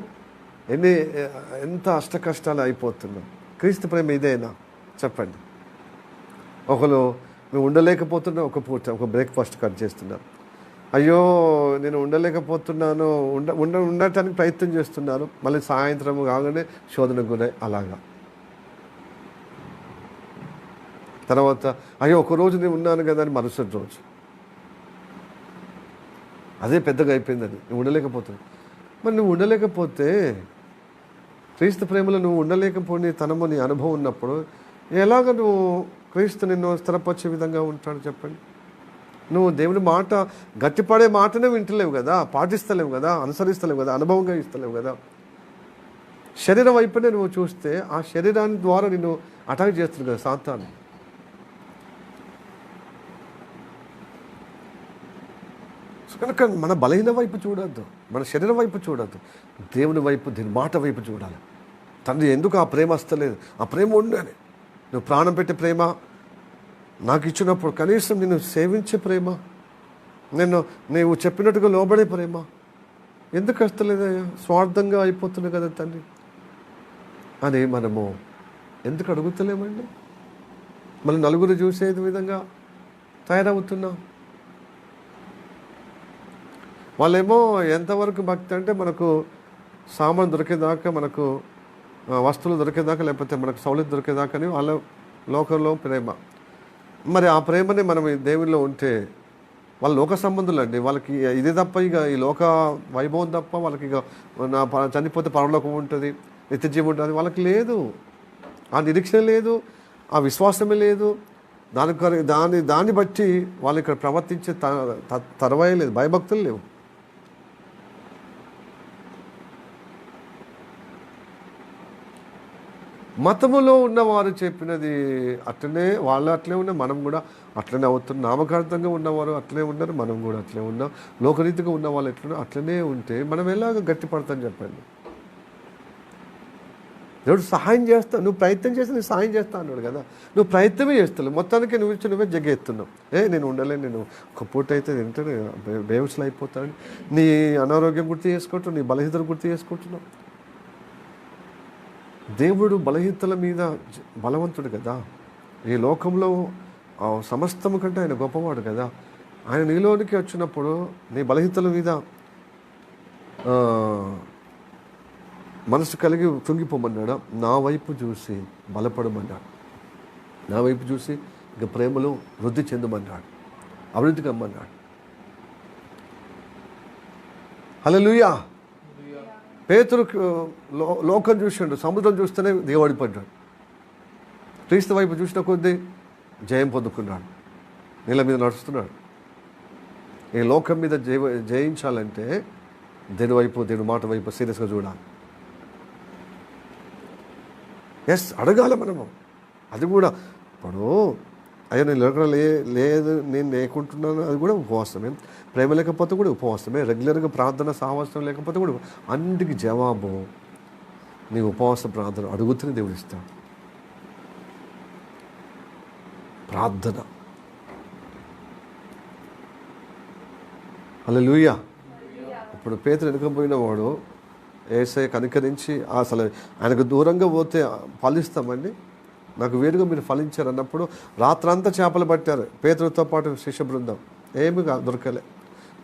ఎంత అష్ట కష్టాలు అయిపోతున్నాం. క్రీస్తు ప్రేమ ఇదేనా చెప్పండి? ఒకరు నువ్వు ఉండలేకపోతున్నా, ఒక పూట ఒక బ్రేక్ఫాస్ట్ కట్ చేస్తున్నావు, అయ్యో నేను ఉండలేకపోతున్నాను, ఉండటానికి ప్రయత్నం చేస్తున్నాను, మళ్ళీ సాయంత్రం కాగానే శోధనకు గురై అలాగా. తర్వాత అయ్యో ఒకరోజు నేను ఉన్నాను కదా అని మరుసటి రోజు అదే పెద్దగా అయిపోయింది, అది నువ్వు ఉండలేకపోతున్నావు. మరి నువ్వు ఉండలేకపోతే, క్రీస్తు ప్రేమలో నువ్వు ఉండలేకపోని తనము నీ అనుభవం ఉన్నప్పుడు ఎలాగ నువ్వు క్రీస్తు నిన్ను స్థిరపరిచే విధంగా ఉంటాడు చెప్పండి? నువ్వు దేవుని మాట, గట్టిపడే మాటనే వింటలేవు కదా, పాటిస్తలేవు కదా, అనుసరిస్తలేవు కదా, అనుభవంగా ఇస్తలేవు కదా. శరీరం వైపునే నువ్వు చూస్తే ఆ శరీరాన్ని ద్వారా నిన్ను అటాక్ చేస్తుంది కదా సాతాను. కనుక మన బలహీన వైపు చూడొద్దు, మన శరీరం వైపు చూడొద్దు, దేవుని వైపు, దీని మాట వైపు చూడాలి. తండ్రి ఎందుకు ఆ ప్రేమ వస్తలేదు? ఆ ప్రేమ ఉండాలి. నువ్వు ప్రాణం పెట్టే ప్రేమ నాకు ఇచ్చినప్పుడు, కనీసం నిన్ను సేవించే ప్రేమ, నీవు చెప్పినట్టుగా లోబడే ప్రేమ ఎందుకు వస్తలేదయ్యా? స్వార్థంగా అయిపోతుంది కదా తండ్రి అని మనము ఎందుకు అడుగుతలేమండి? మళ్ళీ నలుగురు చూసేది విధంగా తయారవుతున్నాం. వాళ్ళేమో ఎంతవరకు భక్తి అంటే మనకు సామాన్ దొరికేదాకా, మనకు వస్తువులు దొరికేదాకా, లేకపోతే మనకు సౌలభ్యం దొరికేదాకా అని వాళ్ళ లోకంలో ప్రేమ. మరి ఆ ప్రేమని మనం దేవుల్లో ఉంటే వాళ్ళ లోక సంబంధులు అండి. వాళ్ళకి ఇది తప్ప, ఇక ఈ లోక వైభవం తప్ప వాళ్ళకి ఇక చనిపోతే పరలోకం ఉంటుంది, నిత్యజీవం ఉంటుంది, వాళ్ళకి లేదు. ఆ నిరీక్షణ లేదు, ఆ విశ్వాసమే లేదు. దాన్ని బట్టి వాళ్ళు ఇక్కడ ప్రవర్తించే తర్వాయే లేదు, భయభక్తులు లేవు. మతములో ఉన్నవారు చెప్పినది అట్లనే, వాళ్ళు అట్లే ఉన్నారు, మనం కూడా అట్లనే అవుతున్నాం. నామకార్థంగా ఉన్నవారు అట్లనే ఉన్నారు, మనం కూడా అట్లే ఉన్నాం. లోకరీతిగా ఉన్న వాళ్ళు ఎట్లున్నారు అట్లనే ఉంటే మనం ఎలాగ గట్టిపడతాం చెప్పండి? దేవుడు సహాయం చేస్తా, నువ్వు ప్రయత్నం చేస్తే నేను సహాయం చేస్తా అన్నాడు కదా. నువ్వు ప్రయత్నమే చేస్తావు, మొత్తానికి నువ్వే జగ్గెత్తున్నావు. నేను ఉండలేను, నేను ఒక పూట అయితే తింటే బేవసులు అయిపోతాను, నీ అనారోగ్యం గుర్తు చేసుకుంటున్నావు, నీ బలహీనతను గుర్తు చేసుకుంటున్నావు. దేవుడు బలహీనతల మీద బలవంతుడు కదా. ఈ లోకంలో సమస్తము కంటే ఆయన గొప్పవాడు కదా. ఆయన నీలోనికి వచ్చినప్పుడు నీ బలహీనతల మీద మనసు కలిగి కుంగిపోమన్నాడు. నా వైపు చూసి బలపడమన్నాడు. నా వైపు చూసి ఇక ప్రేమలో వృద్ధి చెందమన్నాడు, అభివృద్ధికి అమ్మన్నాడు. హల్లెలూయా. పేతురు లోకం చూసిండు, సముద్రం చూస్తేనే దిగబడిపడ్డాడు. క్రీస్తు వైపు చూసిన కొద్దీ జయం పొందుకున్నాడు, నీళ్ళ మీద నడుస్తున్నాడు. ఈ లోకం మీద జయించాలంటే దేని వైపు, దేని మాట వైపు సీరియస్గా చూడాలి. అడగాలి మనము. అది కూడా ఇప్పుడు అయ్యా నేను లేదు నేను లేకుంటున్నాను, అది కూడా ఉపవాసమే. ప్రేమ లేకపోతే కూడా ఉపవాసమే. రెగ్యులర్గా ప్రార్థన సహవాసం లేకపోతే కూడా అన్నిటికీ జవాబు నీ ఉపవాస ప్రార్థన అడుగుతూనే దేవుడు ఇస్తాడు. ప్రార్థన. హల్లెలూయా. ఇప్పుడు పేతురు వెనుకపోయిన వాడు యేసయ్య కనికరించి అసలు ఆయనకు దూరంగా పోతే ఫలిస్తామండి, నాకు వేరుగా మీరు ఫలించారు అన్నప్పుడు రాత్రంతా చేపలు పట్టారు పేతురుతో పాటు శిష్య బృందం, ఏమి దొరకలే.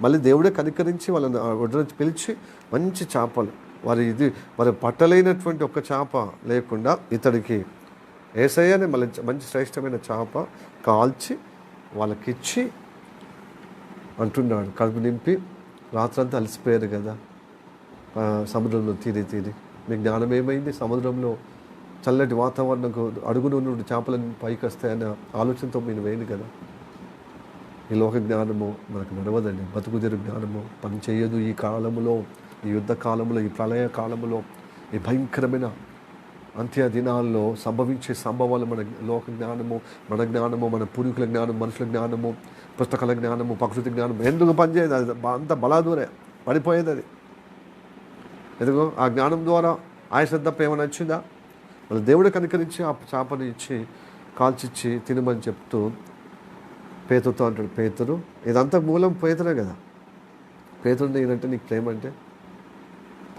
మళ్ళీ దేవుడే కనికరించి వాళ్ళని ఒడ్డు నుంచి పిలిచి మంచి చేపలు, వారి పట్టలేనటువంటి ఒక్క చేప లేకుండా ఇతడికి యేసయ్యనే మళ్ళీ మంచి శ్రేష్టమైన చేప కాల్చి వాళ్ళకిచ్చి అంటున్నాడు, కడుపు నింపి రాత్రంతా అలసిపోయారు కదా సముద్రంలో తీరి మీ జ్ఞానం ఏమైంది? సముద్రంలో చల్లటి వాతావరణంకు అడుగును నుండి చేపలను పైకి వస్తాయన్న ఆలోచనతో మీరు వేయండి కదా. ఈ లోక జ్ఞానము మనకు నడవదండి. బతుకుదెరు జ్ఞానము పని చేయదు. ఈ కాలములో, ఈ యుద్ధ కాలంలో, ఈ ప్రళయ కాలంలో, ఈ భయంకరమైన అంత్య దినాల్లో సంభవించే సంభవాలు మన లోక జ్ఞానము, మన పూర్వీకుల జ్ఞానం, మనుషుల జ్ఞానము, పుస్తకాల జ్ఞానము, ప్రకృతి జ్ఞానం ఎందుకు పనిచేయదు? అది అంత బలాదూరే పడిపోయేది. అది ఎందుకో ఆ జ్ఞానం ద్వారా ఆయుష్ తప్ప ఏమైనా వచ్చిందా? మళ్ళీ దేవుడు కనికరించి ఆ చేపను ఇచ్చి కాల్చిచ్చి తినమని చెప్తూ పేతురుతో అంటాడు, పేతురు ఇదంతా మూలం పేతురే కదా. పేతురు నేనంటే నీకు ప్రేమ అంటే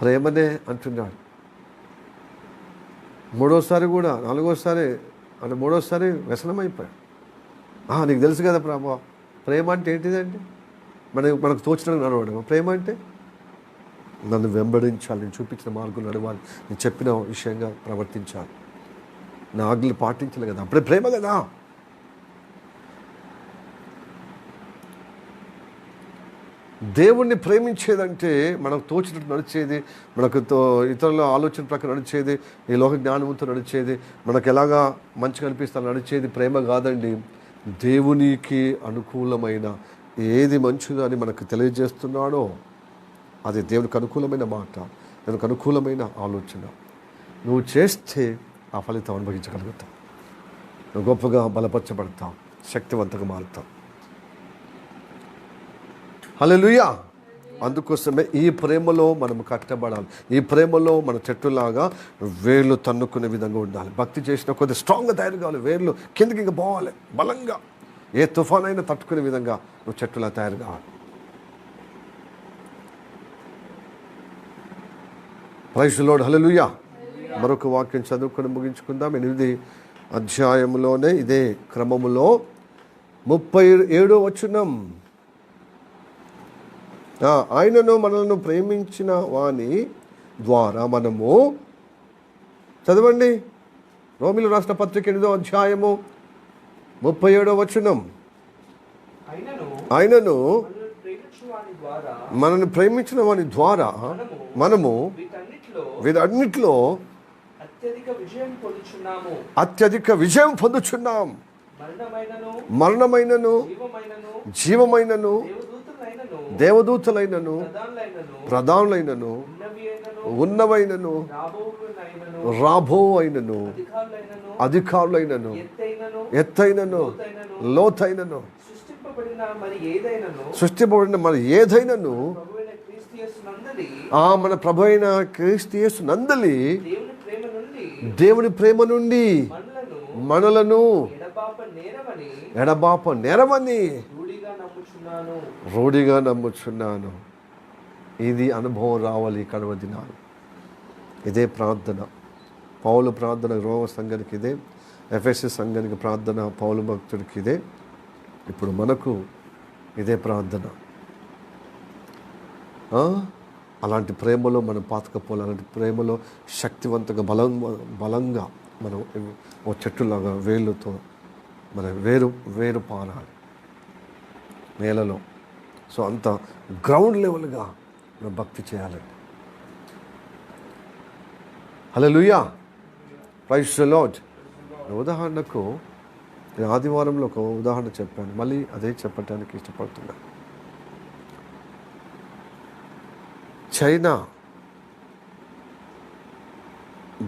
ప్రేమనే అంటున్నాడు. మూడోసారి కూడా, నాలుగోసారి అంటే మూడోసారి వ్యసనమైపోయాడు. నీకు తెలుసు కదా ప్రభా, ప్రేమ అంటే ఏంటిదంటే మనకు తోచినట్టు నడవడం. ప్రేమ అంటే నన్ను వెంబడించాలి, నేను చూపించిన మార్గం నడవాలి, నేను చెప్పిన విషయంగా ప్రవర్తించాలి, నా ఆజ్ఞలు పాటించాలి కదా, అప్పుడే ప్రేమ కదా. దేవుణ్ణి ప్రేమించేదంటే మనకు తోచినట్టు నడిచేది, మనకు ఇతరుల ఆలోచన ప్రకారం నడిచేది, ఈ లోక జ్ఞానంతో నడిచేది, మనకు ఎలాగా మంచిగా అనిపిస్తా నడిచేది ప్రేమ కాదండి. దేవునికి అనుకూలమైన ఏది మంచిదో అని మనకు తెలియజేస్తున్నాడో అది దేవునికి అనుకూలమైన మాట, దేవునికి అనుకూలమైన ఆలోచన. నువ్వు చేస్తే ఆ ఫలితం అనుభవించగలుగుతావు. నువ్వు గొప్పగా బలపరచబడతావు, శక్తివంతంగా మారుతావు. హల్లెలూయా. అందుకోసమే ఈ ప్రేమలో మనం కట్టబడాలి. ఈ ప్రేమలో మన చెట్టులాగా వేర్లు తన్నుకునే విధంగా ఉండాలి. భక్తి చేసిన కొద్ది స్ట్రాంగ్గా తయారు కావాలి. వేర్లు కిందకి ఇంకా పోవాలి, బలంగా ఏ తుఫానైనా తట్టుకునే విధంగా నువ్వు చెట్టులా తయారు కావాలి. Praise the lord. హల్లెలూయా. మరొక వాక్యం చదువుకొని ముగించుకుందాం. 8వ అధ్యాయంలోనే ఇదే క్రమములో 37వ వచనం. ఆయనను మనలను ప్రేమించిన వాని ద్వారా మనము, చదవండి రోమీయులకు రాసిన పత్రిక 8వ అధ్యాయము 37వ వచనం. ఆయనను మనల్ని ప్రేమించిన వాని ద్వారా మనము వీటన్నిటిలో అత్యధిక విజయం పొందుచున్నాం. మరణమైనను జీవమైనను దేవదూతలైనను ప్రధానులైనను ఉన్నవైనను రాబో అయినను అధికారులైనను ఎత్తైనను లోతైనను సృష్టింపబడిన మరి ఏదైనను మన ప్రభు అయిన క్రీస్తు యేసు నందలి దేవుని ప్రేమ నుండి మనలను ఎడబాప నేరమని రూఢిగా నమ్ముచున్నాను. ఇది అనుభవం రావాలి కడవ దినాలు. ఇదే ప్రార్థన. పౌలు ప్రార్థన రోమ సంఘానికి ఇదే, ఎఫెసీ సంఘానికి ప్రార్థన పౌలు భక్తుడికి ఇదే. ఇప్పుడు మనకు ఇదే ప్రార్థన. అలాంటి ప్రేమలో మనం పాతకపోవాలి. అలాంటి ప్రేమలో శక్తివంతంగా బలంగా మనం ఓ చెట్టులాగా వేళ్ళతో మన వేరు పారాలి నేలలో. సో అంత గ్రౌండ్ లెవెల్గా మనం భక్తి చేయాలండి. హల్లెలూయా, ప్రైజ్ ది లార్డ్. ఉదాహరణకు ఆదివారంలో ఒక ఉదాహరణ చెప్పాను, మళ్ళీ అదే చెప్పడానికి ఇష్టపడుతున్నాను. చైనా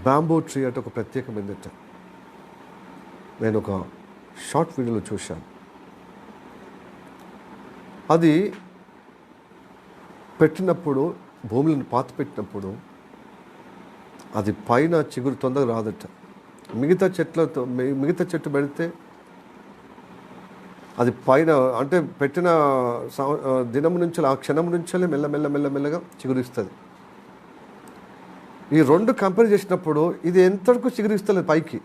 బ్యాంబూ ట్రీ అంటే ఒక ప్రత్యేకమైనట. నేను ఒక షార్ట్ వీడియోలో చూశాను. అది పెట్టినప్పుడు, భూమిని పాత పెట్టినప్పుడు అది పైన చిగురు తొందరగా రాదట. మిగతా చెట్టు పెడితే అది పైన అంటే పెట్టిన దినం నుంచి ఆ క్షణం నుంచే మెల్లగా చిగురిస్తుంది. ఈ రెండు కంపేర్ చేసినప్పుడు ఇది ఎంతకు చిగురిస్తలేదు పైకి.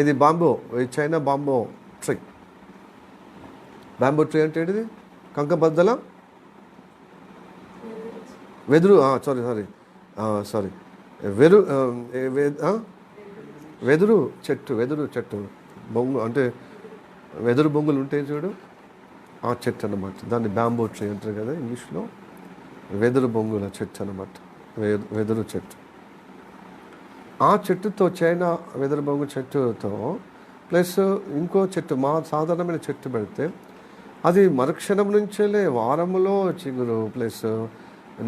ఇది బాంబో, చైనా బాంబో ట్రీ. బ్యాంబో ట్రీ అంటే ఏంటిది? కంకబద్దల వెదురు సారీ వెదురు చెట్టు బొంగు అంటే వెదురు బొంగులు ఉంటాయి చూడు, ఆ చెట్టు అన్నమాట. దాన్ని బ్యాంబో ట్రీ అంటారు కదా ఇంగ్లీష్లో. వెదురు బొంగుల చెట్టు అన్నమాట, వెదురు చెట్టు. ఆ చెట్టుతో, చైనా వెదురు బొంగు చెట్టుతో ప్లస్ ఇంకో చెట్టు, సాధారణమైన చెట్టు పెడితే అది మరుక్షణం నుంచే వారంలో చిగురు ప్లస్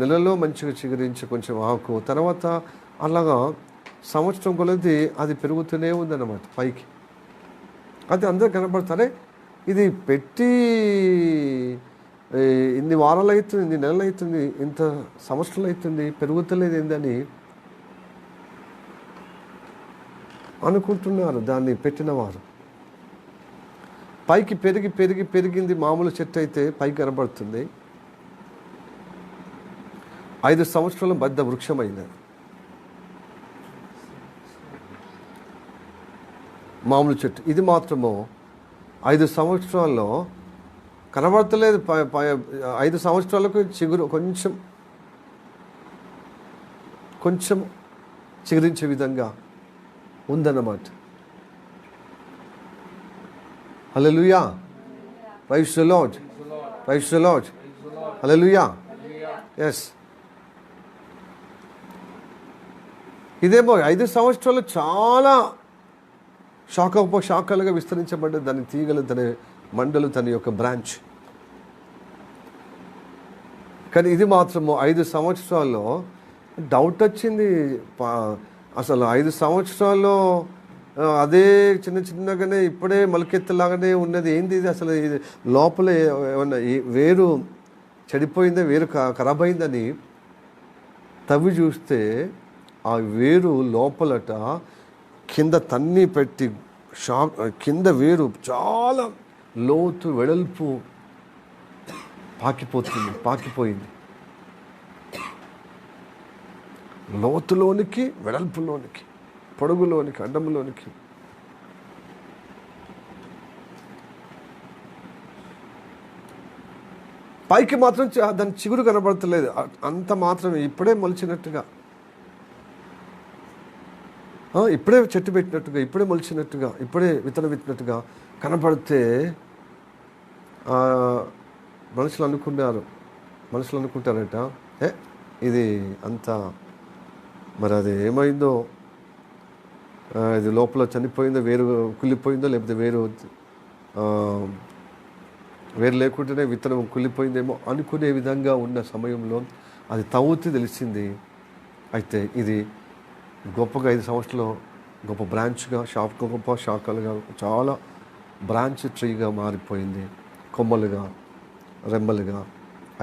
నెలలో మంచిగా చిగురించి కొంచెం ఆకు, తర్వాత అలాగా సంవత్సరం కొలది అది పెరుగుతూనే ఉందన్నమాట పైకి. అది అందరూ కనపడతారే, ఇది పెట్టి ఇన్ని వారాలు అవుతుంది, ఇన్ని నెలలు అవుతుంది, ఇంత సంవత్సరాలు అవుతుంది, పెరుగుతలేదు ఏందని అనుకుంటున్నారు దాన్ని పెట్టిన వారు. పైకి పెరిగింది. మామూలు చెట్టు అయితే పైకి కనబడుతుంది. 5 సంవత్సరాల పెద్ద వృక్షమైంది. మామూలు చెట్టు ఇది మాత్రము 5 సంవత్సరాల్లో కనబడతలేదు. 5 సంవత్సరాలకు చిగురు కొంచెం చిగురించే విధంగా ఉందన్నమాట. Hallelujah, praise the lord, praise the lord, hallelujah. Yes, ఇదేమో 5 సంవత్సరాలు చాలా శాఖలుగా విస్తరించబడ్డది. దాని తీగలు, దాని మండలు, తన యొక్క బ్రాంచ్. కానీ ఇది మాత్రము 5 సంవత్సరాల్లో డౌట్ వచ్చింది. అసలు 5 సంవత్సరాల్లో అదే చిన్నగానే ఇప్పుడే మొలకెత్తలాగానే ఉన్నది. ఏంది ఇది అసలు? ఇది లోపల ఏమన్నా వేరు చెడిపోయిందా, వేరు ఖరాబ్ అయిందని తవ్వి చూస్తే ఆ వేరు లోపలట కింద తన్ని పెట్టి కింద వేరు చాలా లోతు వెడల్పు పాకిపోయింది. లోతులోనికి, వెడల్పులోనికి, పొడుగులోనికి, అడ్డములోనికి. పైకి మాత్రం దాని చిగురు కనబడతలేదు, అంత మాత్రమే. ఇప్పుడే మొలిచినట్టుగా, ఇప్పుడే చెట్టు పెట్టినట్టుగా, ఇప్పుడే మొలిచినట్టుగా, ఇప్పుడే విత్తనం విత్తినట్టుగా కనపడితే మనుషులు అనుకుంటారట, ఇది అంతా మరి అది ఏమైందో, ఇది లోపల చనిపోయిందో, వేరు కుళ్ళిపోయిందో, లేకపోతే వేరు లేకుండానే విత్తనం కుళ్ళిపోయిందేమో అనుకునే విధంగా ఉన్న సమయంలో అది తవ్వుతూ తెలిసింది. అయితే ఇది గొప్పగా 5 సంవత్సరాలు గొప్ప బ్రాంచ్గా, గొప్ప శాఖలుగా, చాలా బ్రాంచ్ ట్రీగా మారిపోయింది, కొమ్మలుగా, రెమ్మలుగా.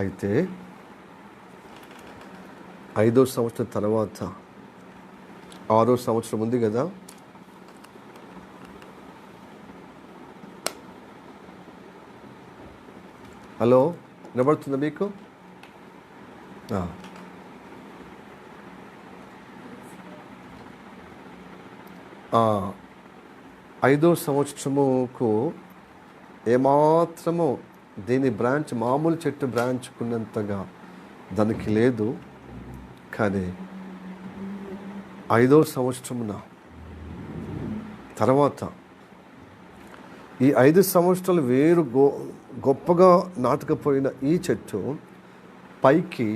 అయితే 5వ సంవత్సరం తర్వాత 6వ సంవత్సరం ఉంది కదా, హలో వినబడుతుందా మీకు? 5వ సంవత్సరముకు ఏమాత్రము దీని బ్రాంచ్ మామూలు చెట్టు బ్రాంచ్కున్నంతగా దానికి లేదు. కానీ 5వ సంవత్సరమున తర్వాత ఈ 5 సంవత్సరాలు వేరు గొప్పగా నాటుకపోయిన ఈ చెట్టు పైకి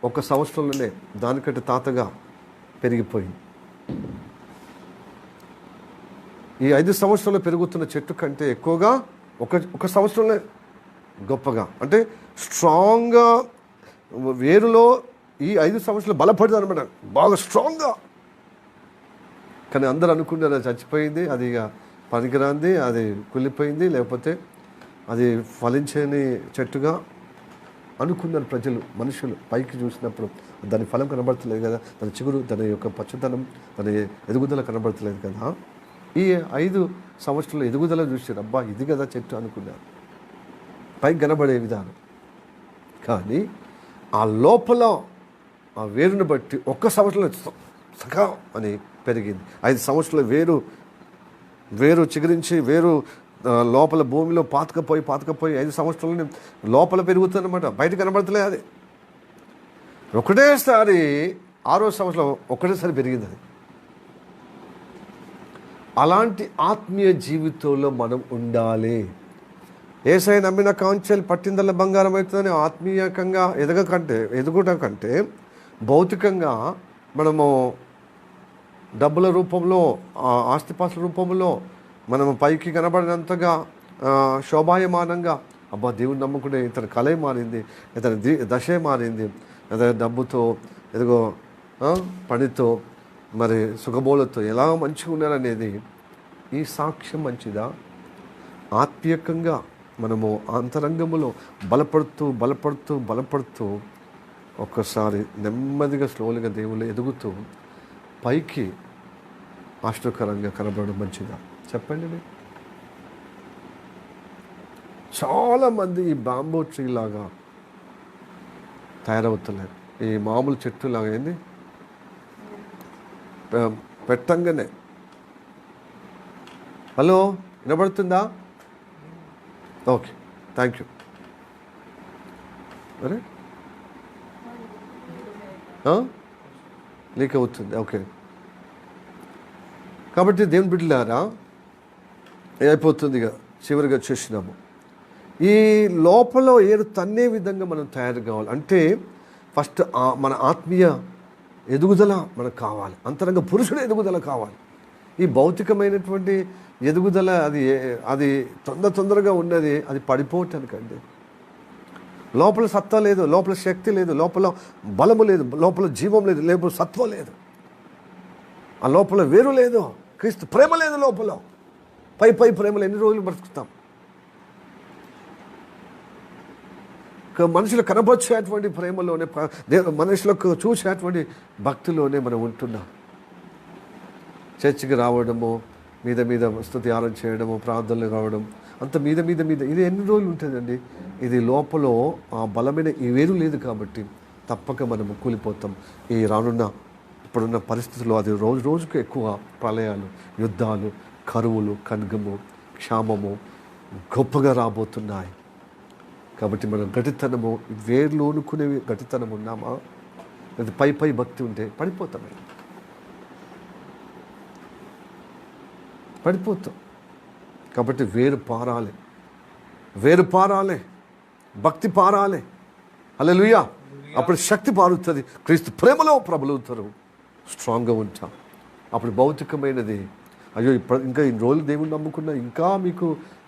1 సంవత్సరంలోనే దానికంటే తాతగా పెరిగిపోయింది. ఈ 5 సంవత్సరాలు పెరుగుతున్న చెట్టు కంటే ఎక్కువగా ఒక సంవత్సరంలో గొప్పగా, అంటే స్ట్రాంగ్గా వేరులో ఈ 5 సంవత్సరాలు బలపడింది అనమాట, బాగా స్ట్రాంగ్గా. కానీ అందరూ అనుకుంటారు అది చచ్చిపోయింది, అది ఇక పనికిరాంది, అది కుళ్ళిపోయింది, లేకపోతే అది ఫలించని చెట్టుగా అనుకున్నారు ప్రజలు, మనుషులు. పైకి చూసినప్పుడు దాని ఫలం కనబడతలేదు కదా, దాని చిగురు, దాని యొక్క పచ్చదనం, దాని ఎదుగుదల కనబడతలేదు కదా. ఈ 5 సంవత్సరాల ఎదుగుదల చూసారు, అబ్బా ఇది కదా చెట్టు అనుకున్నారు, పైకి కనబడే విధానం. కానీ ఆ లోపల ఆ వేరుని బట్టి 1 సంవత్సరంలో సగా అని పెరిగింది. 5 సంవత్సరాలు వేరు చిగురించి వేరు లోపల భూమిలో పాతకపోయి 5 సంవత్సరాలని లోపల పెరుగుతుందన్నమాట, బయట కనబడతలే. అది ఒకటేసారి 6వ సంవత్సరం ఒకటేసారి పెరిగింది. అది అలాంటి ఆత్మీయ జీవితంలో మనం ఉండాలి. యేసయ్య నమ్మిన కాంచెలు పట్టిందల్ల బంగారం అవుతుందని ఆత్మీయంగా ఎదుగుట కంటే భౌతికంగా మనము డబ్బుల రూపంలో, ఆస్తిపాస్తుల రూపంలో మనము పైకి కనబడినంతగా శోభాయమానంగా, అబ్బా దేవుని నమ్ముకుంటే ఇతని కళే మారింది, ఇతని దశే మారింది, ఇతని డబ్బుతో ఎదుగో పనితో మరి సుఖబోలతో ఎలా మంచిగా ఉన్నారనేది ఈ సాక్ష్యం మంచిదా? ఆత్మీయంగా మనము అంతరంగములో బలపడుతూ ఒక్కసారి నెమ్మదిగా స్లోగా దేవుళ్ళు ఎదుగుతూ పైకి ఆశ్చర్యకరంగా కనబడడం మంచిదా? చెప్పండి. చాలామంది ఈ బాంబూ ట్రీ లాగా తయారవుతున్నారు, ఈ మామూలు చెట్టు లాగా. ఏంది పెట్టంగానే, హలో వినబడుతుందా? Okay, thank you. అరే లీక్ అవుతుంది. ఓకే, కాబట్టి దేవుని బిడ్డలారా అయిపోతుంది, ఇక చివరిగా చూసినాము. ఈ లోపల ఏరు తన్నే విధంగా మనం తయారు కావాలి అంటే ఫస్ట్ మన ఆత్మీయ ఎదుగుదల మనకు కావాలి, అంతరంగ పురుషుడు ఎదుగుదల కావాలి. ఈ భౌతికమైనటువంటి ఎదుగుదల అది తొందరగా ఉన్నది, అది పడిపోవటానికండి. లోపల సత్తా లేదు, లోపల శక్తి లేదు, లోపల బలము లేదు, లోపల జీవం లేదు, లోపల సత్వం లేదు, ఆ లోపల వేరు లేదు, క్రీస్తు ప్రేమ లేదు లోపల. పై ప్రేమలు ఎన్ని రోజులు బ్రతుకుతాం? మనుషులు కనబర్చేటువంటి ప్రేమలోనే, మనుషులకు చూసేటువంటి భక్తిలోనే మనం ఉంటున్నాం. చర్చికి రావడము, మీద స్తుతి ఆరాధన చేయడము, ప్రార్థనలు రావడం, అంత మీద ఇది ఎన్ని రోజులు ఉంటుందండి? ఇది లోపల ఆ బలమైన ఈ వేరు లేదు కాబట్టి తప్పక మనము కూలిపోతాం. ఈ ఇప్పుడున్న పరిస్థితుల్లో అది రోజుకు ఎక్కువ ప్రళయాలు, యుద్ధాలు, కరువులు, ఖడ్గము, క్షామము గొప్పగా రాబోతున్నాయి. కాబట్టి మనం గట్టితనము వేర్లోనుకునే గట్టితనం ఉన్నామా? అది పై భక్తి ఉంటే పడిపోతాం. కాబట్టి వేరు పారాలి, భక్తి పారాలి. హల్లెలూయా. అప్పుడు శక్తి పారుతుంది, క్రీస్తు ప్రేమలో ప్రబలుతారు, స్ట్రాంగ్గా ఉంటాం. అప్పుడు భౌతికమైనది, అయ్యో ఇంకా ఇన్ని రోజులు దేవుని నమ్ముకున్నా ఇంకా మీకు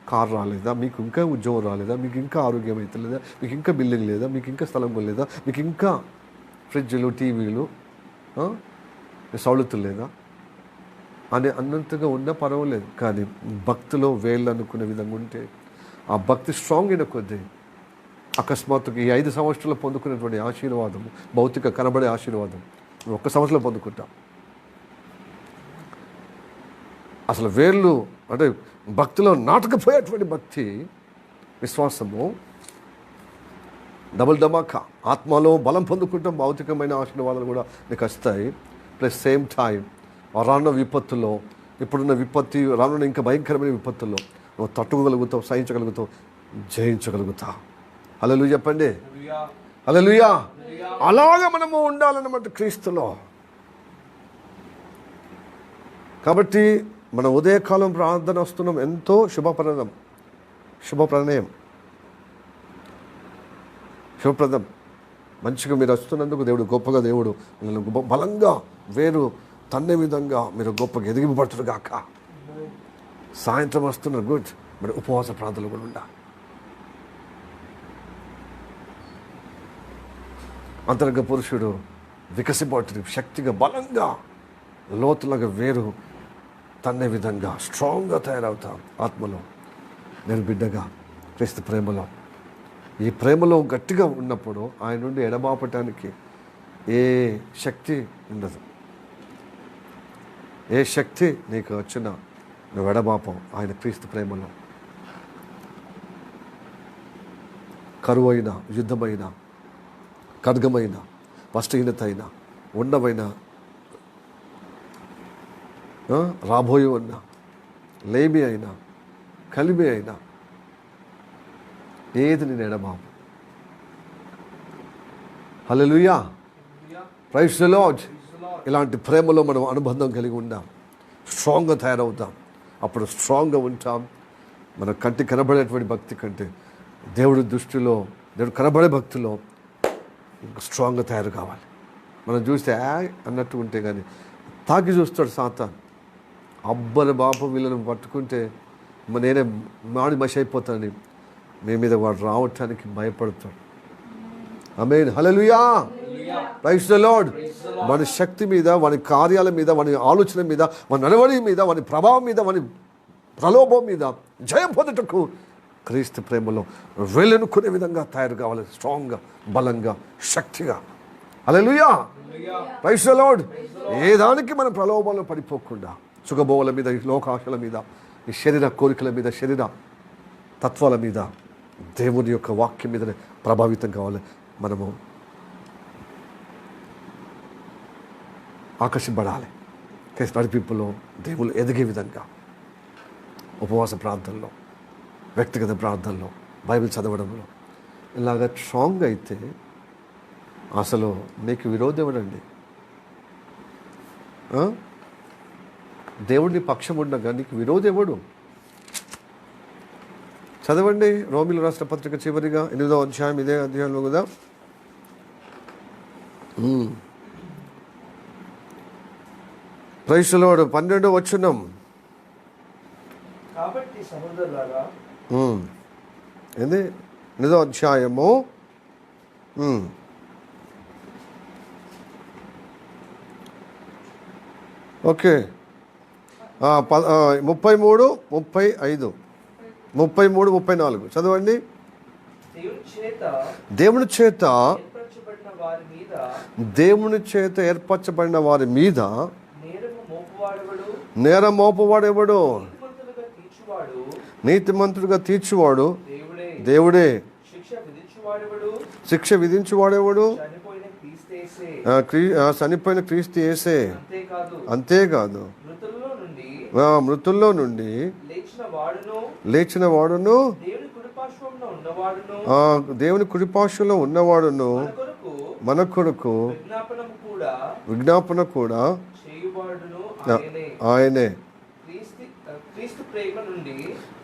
కారు రాలేదా, మీకు ఇంకా ఉద్యోగం రాలేదా, మీకు ఇంకా ఆరోగ్యం అయితే లేదా, మీకు ఇంకా బిల్డింగ్ లేదా, మీకు ఇంకా స్థలం లేదా, మీకు ఇంకా ఫ్రిడ్జ్లు, టీవీలు, సౌలతులు లేదా అన్నంతగా ఉన్నా పర్వాలేదు. కానీ భక్తిలో వేళ్ళు అనుకునే విధంగా ఉంటే, ఆ భక్తి స్ట్రాంగ్ అయిన కొద్దీ అకస్మాత్తుగా ఈ 5 సంవత్సరాలు పొందుకునేటువంటి ఆశీర్వాదము, భౌతిక కనబడే ఆశీర్వాదం 1 సంవత్సరంలో పొందుకుంటాం. అసలు వేళ్ళు అంటే భక్తిలో నాటకపోయేటువంటి భక్తి, విశ్వాసము డబుల్ ధమాకా, ఆత్మలో బలం పొందుకుంటాం. భౌతికమైన ఆశీర్వాదాలు కూడా నీకు వస్తాయి. ప్లస్ సేమ్ టైం రానున్న విపత్తులో ఇప్పుడున్న విపత్తి, రానున్న ఇంకా భయంకరమైన విపత్తుల్లో నువ్వు తట్టుకోగలుగుతావు, సహించగలుగుతావు, జయించగలుగుతావు. హల్లెలూయా చెప్పండి, హల్లెలూయా. అలాగా మనము ఉండాలన్నమాట క్రీస్తులో. కాబట్టి మన ఉదయకాలం ప్రార్థన వస్తున్నాం, ఎంతో శుభప్రదం, శుభప్రదం. మంచిగా మీరు వస్తున్నందుకు దేవుడు గొప్పగా, దేవుడు మిమ్మల్ని బలంగా వేరు తన్నే విధంగా మీరు గొప్పగా ఎదిగింపబడుతున్నారు గాక. సాయంత్రం వస్తున్నారు, గుడ్. మరి ఉపవాస ప్రార్థనలు కూడా ఉండాలి. అంతరంగ పురుషుడు వికసిపడుతుంది, శక్తిగా బలంగా లోతులాగా వేరు తన్నే విధంగా స్ట్రాంగ్గా తయారవుతాం ఆత్మలో. నేను బిడ్డగా క్రీస్తు ప్రేమలో, ఈ ప్రేమలో గట్టిగా ఉన్నప్పుడు ఆయన నుండి ఎడబాపటానికి ఏ శక్తి ఉండదు. ఏ శక్తి నీకు వచ్చినా నువ్వు ఎడబాపం ఆయన క్రీస్తు ప్రేమలో. కరువు అయినా, యుద్ధమైన, ఖడ్గమైన, వస్త్రహీనత అయినా, ఉండమైన, రాబోయే ఉన్నా, లేమి అయినా, కలిమి అయినా, ఏది నేను ఎడబాపు. హల్లెలూయా, ప్రైజ్ ది లార్డ్. ఇలాంటి ప్రేమలో మనం అనుబంధం కలిగి ఉందాం, స్ట్రాంగ్గా తయారవుతాం. అప్పుడు స్ట్రాంగ్గా ఉంటాం. మన కంటి కనబడేటువంటి భక్తి కంటే దేవుడి దృష్టిలో, దేవుడు కనబడే భక్తిలో స్ట్రాంగ్గా తయారు కావాలి. మనం చూస్తే అన్నట్టు ఉంటే కానీ తాకి చూస్తాడు సాతాన్. అబ్బని బాప వీళ్ళని పట్టుకుంటే నేనే మాడి మషి అయిపోతానని మీ మీద వాడు రావటానికి భయపడతాడు. ఆమేన్, హల్లెలూయా, ప్రైజ్ ది లార్డ్. వాని శక్తి మీద, వాని కార్యాల మీద, వాని ఆలోచన మీద, వాని నడవడి మీద, వాని ప్రభావం మీద, వాని ప్రలోభం మీద జయం పొందుటకు క్రీస్తు ప్రేమలో వేలనుకునే విధంగా తయారు కావాలి, స్ట్రాంగ్గా, బలంగా, శక్తిగా. హల్లెలూయా, ప్రైజ్ ది లార్డ్. ఏ దానికి మనం ప్రలోభంలో పడిపోకుండా సుఖభోగుల మీద, ఈ లోకాశల మీద, ఈ శరీర కోరికల మీద, శరీర తత్వాల మీద, దేవుని యొక్క వాక్యం మీదనే ప్రభావితం కావాలి. మనము ఆకర్షింపడాలి. నడిపింపులో దేవుళ్ళు ఎదిగే విధంగా ఉపవాస ప్రార్థనలో, వ్యక్తిగత ప్రార్థనలో, బైబిల్ చదవడంలో ఇలాగ స్ట్రాంగ్ అయితే అసలు నీకు విరోధం ఎవడండి? దేవుడిని పక్షం ఉండగా నీకు విరోధం ఎవడు? చదవండి రోమిలు రాష్ట్ర పత్రిక చివరిగా 8వ అధ్యాయం, ఇదే అధ్యాయంలో కదా. Praise the lord. 12వ వచనం. కాబట్టి సహోదరులారా, ఏంది 8వ అధ్యాయము, ఓకే, 33, 35, 33, 34 చదవండి. దేవుని చేత ఏర్పరచబడిన వారి మీద నేరం మోపవాడెవడు? నీతిమంతుడిగా తీర్చువాడు దేవుడే. శిక్ష విధించువాడెవడు? చనిపోయిన క్రీస్తు యేసే. అంతేకాదు మృతుల్లో నుండి లేచిన వాడును, దేవుని కుడిపార్శ్వంలో ఉన్నవాడును, మన కొరకు విజ్ఞాపన కూడా ఆయనే.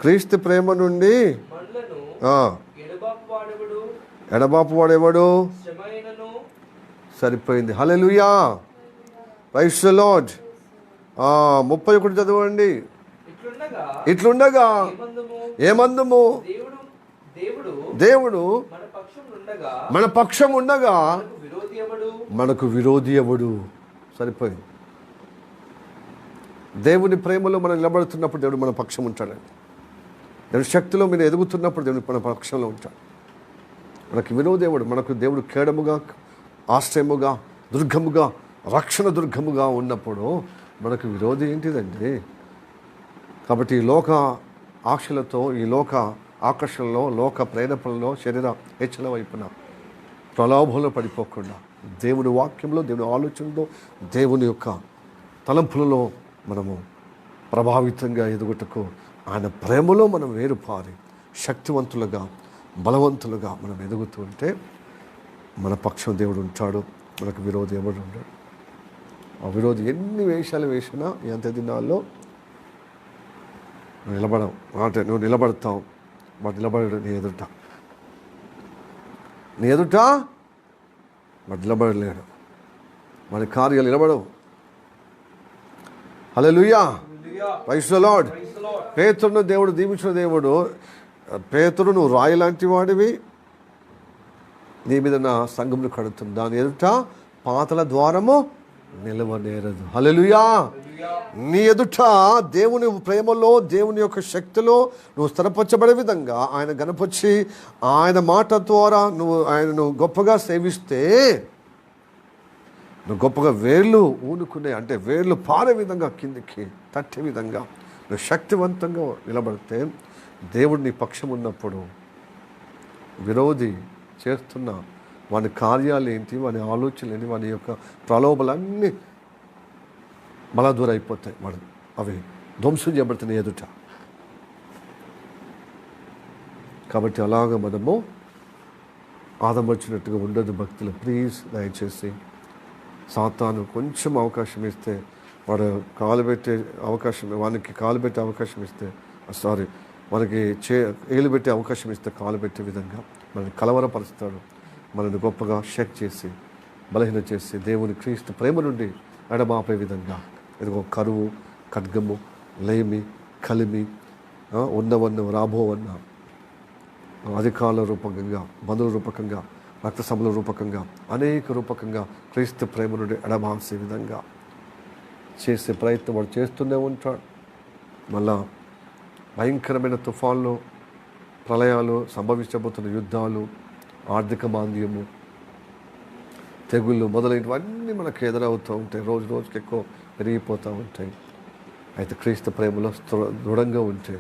క్రీస్తు ప్రేమ నుండి ఎడబాపు వాడేవాడు? సరిపోయింది. హల్లెలూయా, ప్రైజ్ ది లార్డ్. 31 చదవండి. ఇట్లుండగా ఏమందుము? దేవుడు మన పక్షం ఉండగా మనకు విరోధి ఎవడు? సరిపోయింది. దేవుని ప్రేమలో మనం నిలబడుతున్నప్పుడు దేవుడు మన పక్షం ఉంటాడండి. దేవుడి శక్తిలో మీరు ఎదుగుతున్నప్పుడు దేవుడు మన పక్షంలో ఉంటాడు. మనకు విరోధి ఎవడు? మనకు దేవుడు కేడముగా, ఆశ్రయముగా, దుర్గముగా, రక్షణ దుర్గముగా ఉన్నప్పుడు మనకు విరోధి ఏంటిదండి? కాబట్టి ఈ లోక ఆశలతో, ఈ లోక ఆకర్షణలో, లోక ప్రేరేపణలో, శరీర హెచ్చల వైపున ప్రలోభంలో పడిపోకుండా దేవుని వాక్యంలో, దేవుని ఆలోచనలో, దేవుని యొక్క తలంపులలో మనము ప్రభావితంగా ఎదుగుటకు ఆయన ప్రేమలో మనం వేరుపారి శక్తివంతులుగా బలవంతులుగా మనం ఎదుగుతూ ఉంటే మన పక్షం దేవుడు ఉంటాడు, మనకు విరోధి ఎవడు ఉంటాడు. ఆ విరోధి ఎన్ని వేషాలు వేసినా ఎంత దినాల్లో నిలబడవు. అంటే నువ్వు నిలబడతావు, వాడు నిలబడడు నీ ఎదుట, నీ ఎదుట వాడు నిలబడలేడు, వాడి కార్యాలు నిలబడవు. హల్లెలూయా, ప్రైజ్ ది లార్డ్. పేతురును దేవుడు దీవించిన దేవుడు, పేతురు నువ్వు రాయి లాంటి వాడివి, నీ మీద నా సంఘమును కడుతుంది, దాని ఎదుట పాతల ద్వారము నిలవనేరదు. హల్లెలూయా. నీ ఎదుట దేవుని ప్రేమలో దేవుని యొక్క శక్తిలో నువ్వు స్థిరపరచబడే విధంగా ఆయన గణపరిచి ఆయన మాట ద్వారా నువ్వు ఆయనను గొప్పగా సేవిస్తే, నువ్వు గొప్పగా వేర్లు ఊనుకునే, అంటే వేర్లు పారే విధంగా కిందికి తట్టే విధంగా నువ్వు శక్తివంతంగా నిలబడితే, దేవుడు నీ పక్షం ఉన్నప్పుడు విరోధి చేస్తున్న వాని కార్యాలు ఏంటి, వాని ఆలోచనలు ఏంటి, వాని యొక్క ప్రలోభాలన్నీ బలదూర అయిపోతాయి. వాడు అవి ధ్వంసం చేయబడుతున్నాయి ఎదుట. కాబట్టి అలాగ మనము ఆదమర్చినట్టుగా ఉండదు భక్తులు. ప్లీజ్ దయచేసి సాతాను కొంచెం అవకాశం ఇస్తే, వాడు కాలు పెట్టే అవకాశం, వానికి కాలు పెట్టే అవకాశం ఇస్తే, మనకి ఏలు పెట్టే అవకాశం ఇస్తే కాలు పెట్టే విధంగా మనల్ని కలవరపరుస్తాడు. మనల్ని గొప్పగా షేక్ చేసి బలహీన చేసి దేవుని క్రీస్తు ప్రేమ నుండి ఎడబాపే విధంగా ఇదిగో కరువు, ఖడ్గము, లేమి, కలిమి, ఉన్నవన్న రాబోవన్న అధికారుల రూపకంగా, బంధువుల రూపకంగా, రక్త సభల రూపకంగా, అనేక రూపకంగా క్రీస్తు ప్రేమ నుండి ఎడబాసే విధంగా చేసే ప్రయత్నం వాడు చేస్తూనే ఉంటాడు. మళ్ళా భయంకరమైన తుఫాన్లు, ప్రళయాలు, సంభవించబోతున్న యుద్ధాలు, ఆర్థిక మాంద్యము, తెగుళ్ళు మొదలైనవన్నీ మనకు ఎదురవుతూ ఉంటాయి. రోజు రోజుకి ఎక్కువ పెరిగిపోతూ ఉంటాయి. అయితే క్రీస్తు ప్రేమలో దృఢంగా ఉంటే,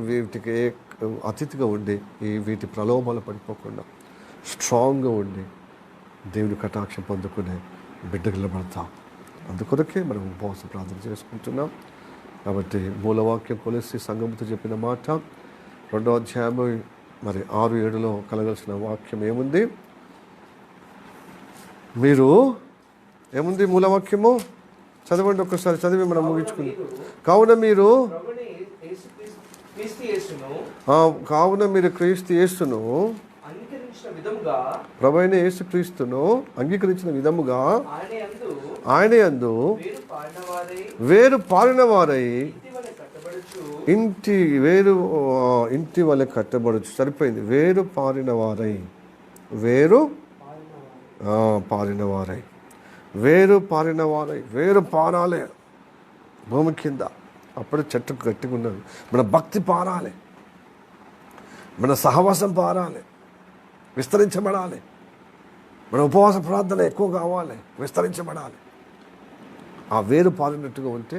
వీటికి అతిథిగా ఉండి వీటి ప్రలోభాలు పడిపోకుండా స్ట్రాంగ్గా ఉండి దేవుని కటాక్షం పొందుకునే బిడ్డకు నిలబడతాం. అందుకొరకే మనం ఉపవాస ప్రార్థన చేసుకుంటున్నాం. కాబట్టి మూలవాక్యం కొలిసి సంఘంతో చెప్పిన మాట 2వ అధ్యాయం మరి 6-7లో కలగాల్సిన వాక్యం ఏముంది? మీరు ఏముంది మూలవాక్యము? చదవండి ఒక్కసారి, చదివి మనం ముగించుకుంది. కావున మీరు క్రీస్తు యేసును ప్రభువైన యేసు క్రీస్తును అంగీకరించిన విధముగా ఆయన యందు వేరు పారిన వారై ఇంటి వలె కట్టబడచ్చు. సరిపోయింది. వేరు పారిన వారై వేరు పారాలి భూమి కింద. అప్పుడు చెట్టుకు గట్టిగా ఉన్నది. మన భక్తి పారాలి, మన సహవాసం పారాలి, విస్తరించబడాలి. మన ఉపవాస ప్రార్థన ఎక్కువ కావాలి, విస్తరించబడాలి. ఆ వేరు పారినట్టుగా ఉంటే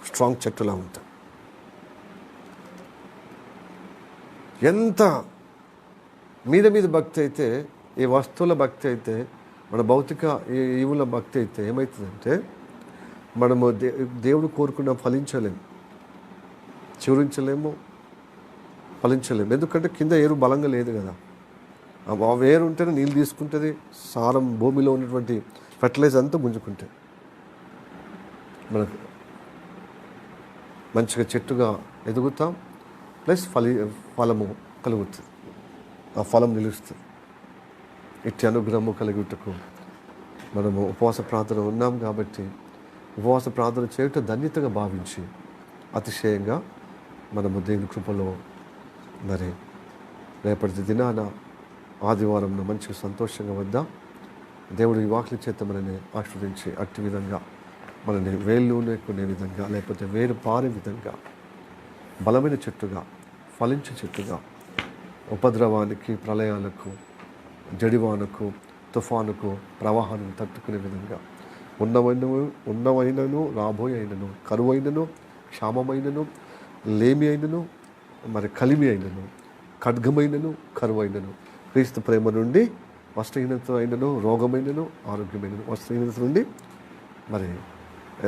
స్ట్రాంగ్ చెట్టులా ఉంటాం. ఎంత మీద భక్తి అయితే, ఈ వస్తువుల భక్తి అయితే, మన భౌతిక ఈవుల భక్తి అయితే ఏమవుతుందంటే, మనము దేవుడు కోరుకున్న ఫలించలేము, చివరించలేము, ఫలించలేము. ఎందుకంటే కింద ఏరు బలంగా లేదు కదా. ఆ వేరు ఉంటేనే నీళ్ళు తీసుకుంటుంది, సారం భూమిలో ఉన్నటువంటి ఫెర్టిలైజర్ అంతా గుంజుకుంటే మనకు మంచిగా చెట్టుగా ఎదుగుతాం. ప్లస్ ఫలము కలుగుతుంది, ఆ ఫలం నిలుస్తుంది. ఇట్టి అనుగ్రహము కలిగుటకు మనము ఉపవాస ప్రార్థన ఉన్నాం. కాబట్టి ఉపవాస ప్రార్థన చేయటం ధన్యతగా భావించి అతిశయంగా మనము దేవుని కృపలో మరి రేపటి దినాన ఆదివారం మంచిగా సంతోషంగా వద్దాం. దేవుడు ఈ వాక్య చేత మనని ఆశీర్వదించి అట్టి విధంగా మనని వేళ్ళూనే కొనే విధంగా, లేకపోతే వేరు పారే విధంగా బలమైన చెట్టుగా, ఫలించే చెట్టుగా, ఉపద్రవానికి, ప్రళయాలకు, జడివానకు, తుఫానుకు, ప్రవాహాన్ని తట్టుకునే విధంగా ఉన్నవైనను, రాబోయైనను, కరువైనను, క్షామమైనను, లేమి అయినను, మరి కలిమి అయినను, ఖడ్గమైనను, కరువైనను, క్రీస్తు ప్రేమ నుండి వస్త్రహీనత అయినను, రోగమైనను, ఆరోగ్యమైనను, వస్త్రహీనత నుండి మరి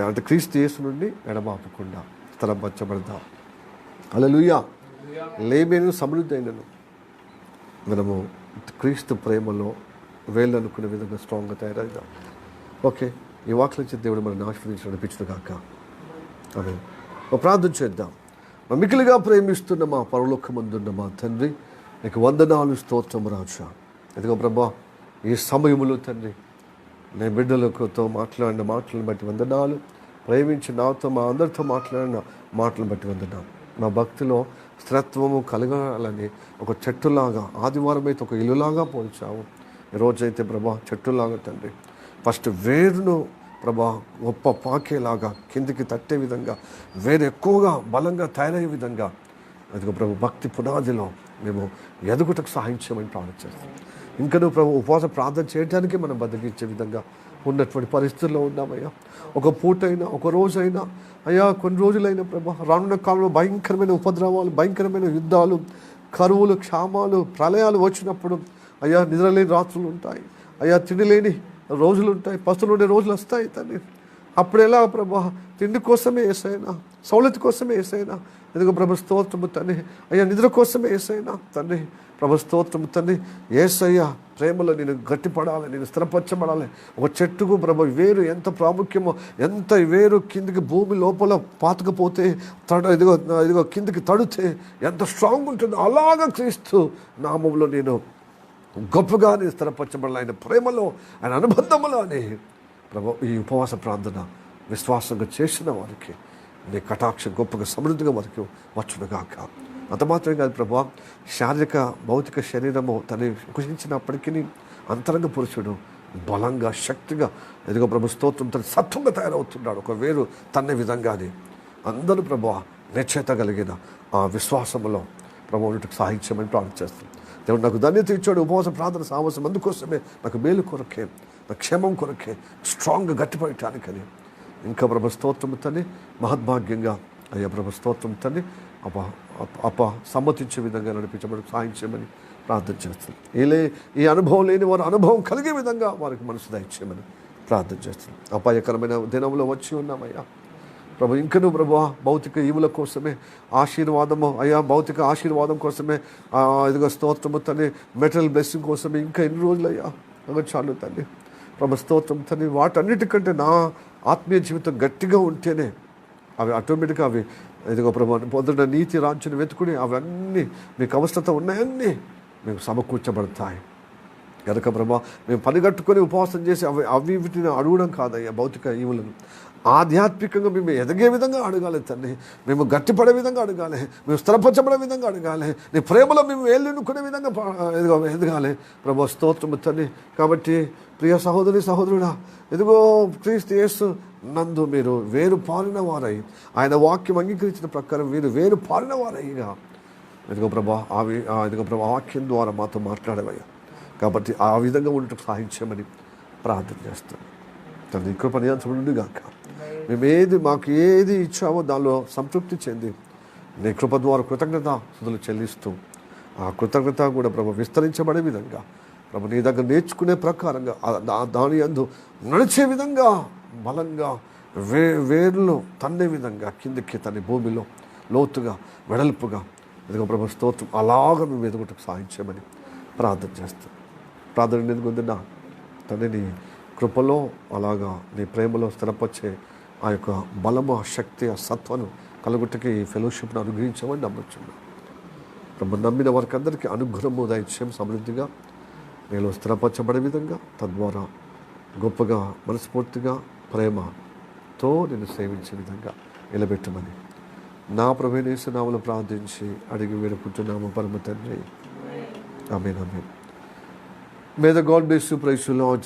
అంటే క్రీస్తు యేసు నుండి ఎడబాపకుండా స్థిరపరచబడదాం. హల్లెలూయా. లేబేను సమృద్ధి అయినను మనము క్రీస్తు ప్రేమలో వేళ్ళనుకునే విధంగా స్ట్రాంగ్గా తయారైదాం. ఓకే, ఈ వాక్యం నుంచి దేవుడు మనల్ని ఆశీర్వదించి నడిపించును గాక. ఆమె ప్రార్థన చేద్దాం. మిక్కిలిగా ప్రేమిస్తున్న మా పరలోకమందున్న మా తండ్రి, నీకు వందనాలు, స్తోత్రం రాజా. ఎదుగో ప్రభా, ఈ సమయంలో తండ్రి నేను బిడ్డలతో మాట్లాడిన మాటలను బట్టి వందనాలు. ప్రేమించి నాతో మా అందరితో మాట్లాడిన మాటలను బట్టి వందనాలు. మా భక్తిలో స్థిరత్వము కలగాలని ఒక చెట్టులాగా, ఆదివారం అయితే ఒక ఇల్లులాగా పోల్చావు. ఈరోజైతే ప్రభా చెట్టులాగా తండ్రి ఫస్ట్ వేరును ప్రభా గొప్ప పాకేలాగా కిందికి తట్టే విధంగా, వేరు ఎక్కువగా బలంగా తయారయ్యే విధంగా అదిగో ప్రభు భక్తి పునాదిలో మేము ఎదుగుటకు సహాయం చేయమని ప్రార్థిస్తాం. ఇంకా నువ్వు ప్రభు ఉపవాస ప్రార్థన చేయడానికి మనం బతికించే విధంగా ఉన్నటువంటి పరిస్థితుల్లో ఉన్నామయ్యా. ఒక పూటైనా, ఒక రోజైనా అయ్యా, కొన్ని రోజులైనా ప్రభా రానున్న కాలంలో భయంకరమైన ఉపద్రవాలు, భయంకరమైన యుద్ధాలు, కరువులు, క్షామాలు, ప్రళయాలు వచ్చినప్పుడు అయ్యా నిద్రలేని రాత్రులు ఉంటాయి అయ్యా, తిండి లేని రోజులు ఉంటాయి, పస్తులు ఉండే రోజులు వస్తాయి తండ్రి. అప్పుడు ఎలా ప్రభా తిండి కోసమే ఏసైనా, సౌలతి కోసమే ఏసైనా, ఎందుకు ప్రభు స్తోత్రము తండ్రి. అయ్యా నిద్ర కోసమే ఏసైనా తండ్రి, ప్రభు స్తోత్రము తండ్రి. ఏసయ్య ప్రేమలో నేను గట్టిపడాలి, నేను స్థిరపరచబడాలి. ఒక చెట్టుకు ప్రభు వేరు ఎంత ప్రాముఖ్యమో, ఎంత వేరు కిందికి భూమి లోపల పాతుకపోతే ఇదిగో కిందికి తడితే ఎంత స్ట్రాంగ్ ఉంటుందో, అలాగా క్రీస్తు నామంలో నేను గొప్పగా నేను స్థిరపరచబడాలి. ఆయన ప్రేమలో, ఆయన అనుబంధంలో అని ప్రభు ఈ ఉపవాస ప్రార్థన విశ్వాసంగా చేసిన వారికి నీ కటాక్ష గొప్పగా సమృద్ధిగా వారికి వచ్చునుగాక. అంత మాత్రమే కాదు ప్రభా, శారీరక భౌతిక శరీరము తను కుషించినప్పటికీ అంతరంగ పురుషుడు బలంగా, శక్తిగా ఎదుగో ప్రభు స్తోత్రం తను సత్వంగా తయారవుతున్నాడు. ఒక వేరు తన్నే విధంగానే అందరూ ప్రభు నిశ్చయత కలిగిన ఆ విశ్వాసంలో ప్రభు సహాయం చేయమని ప్రార్థిస్తాం. దేవుడు నాకు ధన్యత ఇచ్చాడు. ఉపవాస ప్రార్థన సాహసం అందుకోసమే, నాకు మేలు కొరకే, నా క్షేమం కొరకే, స్ట్రాంగ్గా గట్టిపడటానికని. ఇంకా ప్రభు స్తోత్రం తల్లి మహద్భాగ్యంగా అయ్యా ప్రభు స్తోత్రం తల్లి సమ్మతించే విధంగా నడిపించబడి సహాయం చేయమని ప్రార్థన చేస్తాం. ఈ అనుభవం లేని వారు అనుభవం కలిగే విధంగా వారికి మనసు దయచేయమని ప్రార్థన చేస్తాం. అపాయకరమైన దినంలో వచ్చి ఉన్నామయ్యా ప్రభు. ఇంకనూ ప్రభు భౌతిక ఈవుల కోసమే ఆశీర్వాదము అయ్యా, భౌతిక ఆశీర్వాదం కోసమే ఇదిగో స్తోత్రము తల్లి, మెటీరియల్ బ్లెస్సింగ్ కోసమే ఇంకా ఎన్ని రోజులయ్యా చాలు తల్లి ప్రభు స్తోత్రం తల్లి. వాటన్నిటికంటే నా ఆత్మీయ జీవితం గట్టిగా ఉంటేనే అవి ఆటోమేటిక్గా అవి ఇదిగో ప్రభు పొందిన నీతి రాజ్యాన్ని వెతుకుని అవన్నీ మీకు అవసరత ఉన్నాయన్నీ మీకు సమకూర్చబడతాయి కనుక ప్రభా మేము పనిగట్టుకొని ఉపవాసం చేసి అవి వీటిని అడగడం కాదయ్యా. భౌతిక ఈవులను ఆధ్యాత్మికంగా మేము ఎదిగే విధంగా అడగాలి తండ్రి, మేము గట్టిపడే విధంగా అడగాలి, మేము స్థిరపరచబడే విధంగా అడగాలి, నీ ప్రేమలో మేము వేళ్ళునుకునే విధంగా ఎదగాలి ప్రభు స్తోత్రము తండ్రి. కాబట్టి ప్రియ సహోదరి సహోదరుడా, ఎదుగో క్రీస్తు యేసు నందు మీరు వేరు పారిన వారై, ఆయన వాక్యం అంగీకరించిన ప్రకారం మీరు వేరు పారిన వారయ్యగా ఎదుగో ప్రభా ఎదుగో ప్రభా వాక్యం ద్వారా మాతో మాట్లాడేవయ్యా. కాబట్టి ఆ విధంగా ఉండటం సహాయించమని ప్రార్థన చేస్తాను తండ్రి. కృప నియంత్రణుడు గాక. మాకు ఏది ఇచ్చామో దానిలో సంతృప్తి చెంది నీ కృప ద్వారా కృతజ్ఞతాస్తుతులు చెల్లిస్తూ ఆ కృతజ్ఞత కూడా ప్రభు విస్తరించబడే విధంగా ప్రభు నీ దగ్గర నేర్చుకునే ప్రకారంగా దాని యందు నడిచే విధంగా బలంగా వేర్లు తన్నే విధంగా కిందికి తన భూమిలో లోతుగా వెడల్పుగా ఎదుగో ప్రభు స్తోత్రం అలాగ మేము ఎదుగుటకు సాధించమని ప్రార్థన చేస్తాం. ప్రార్థన ఎందుకుందినా తండ్రి నీ కృపలో అలాగా నీ ప్రేమలో స్థిరపరిచే ఆ యొక్క బలము, శక్తి, ఆ సత్వను కలుగుటకి ఈ ఫెలోషిప్ను అనుగ్రహించమని నమ్ముచున్నాం ప్రభు. నమ్మిన వారికి అందరికీ అనుగ్రహము దయచేయం సమృద్ధిగా నేను స్థిరపరచబడే విధంగా, తద్వారా గొప్పగా మనస్ఫూర్తిగా ప్రేమతో నేను సేవించే విధంగా నిలబెట్టమని నా ప్రభువైన యేసు నామములో ప్రార్థించి అడిగి వేడుకుంటున్నాము పరమ తండ్రి. ఆమేన్. May the God bless you. Praise you, Lord.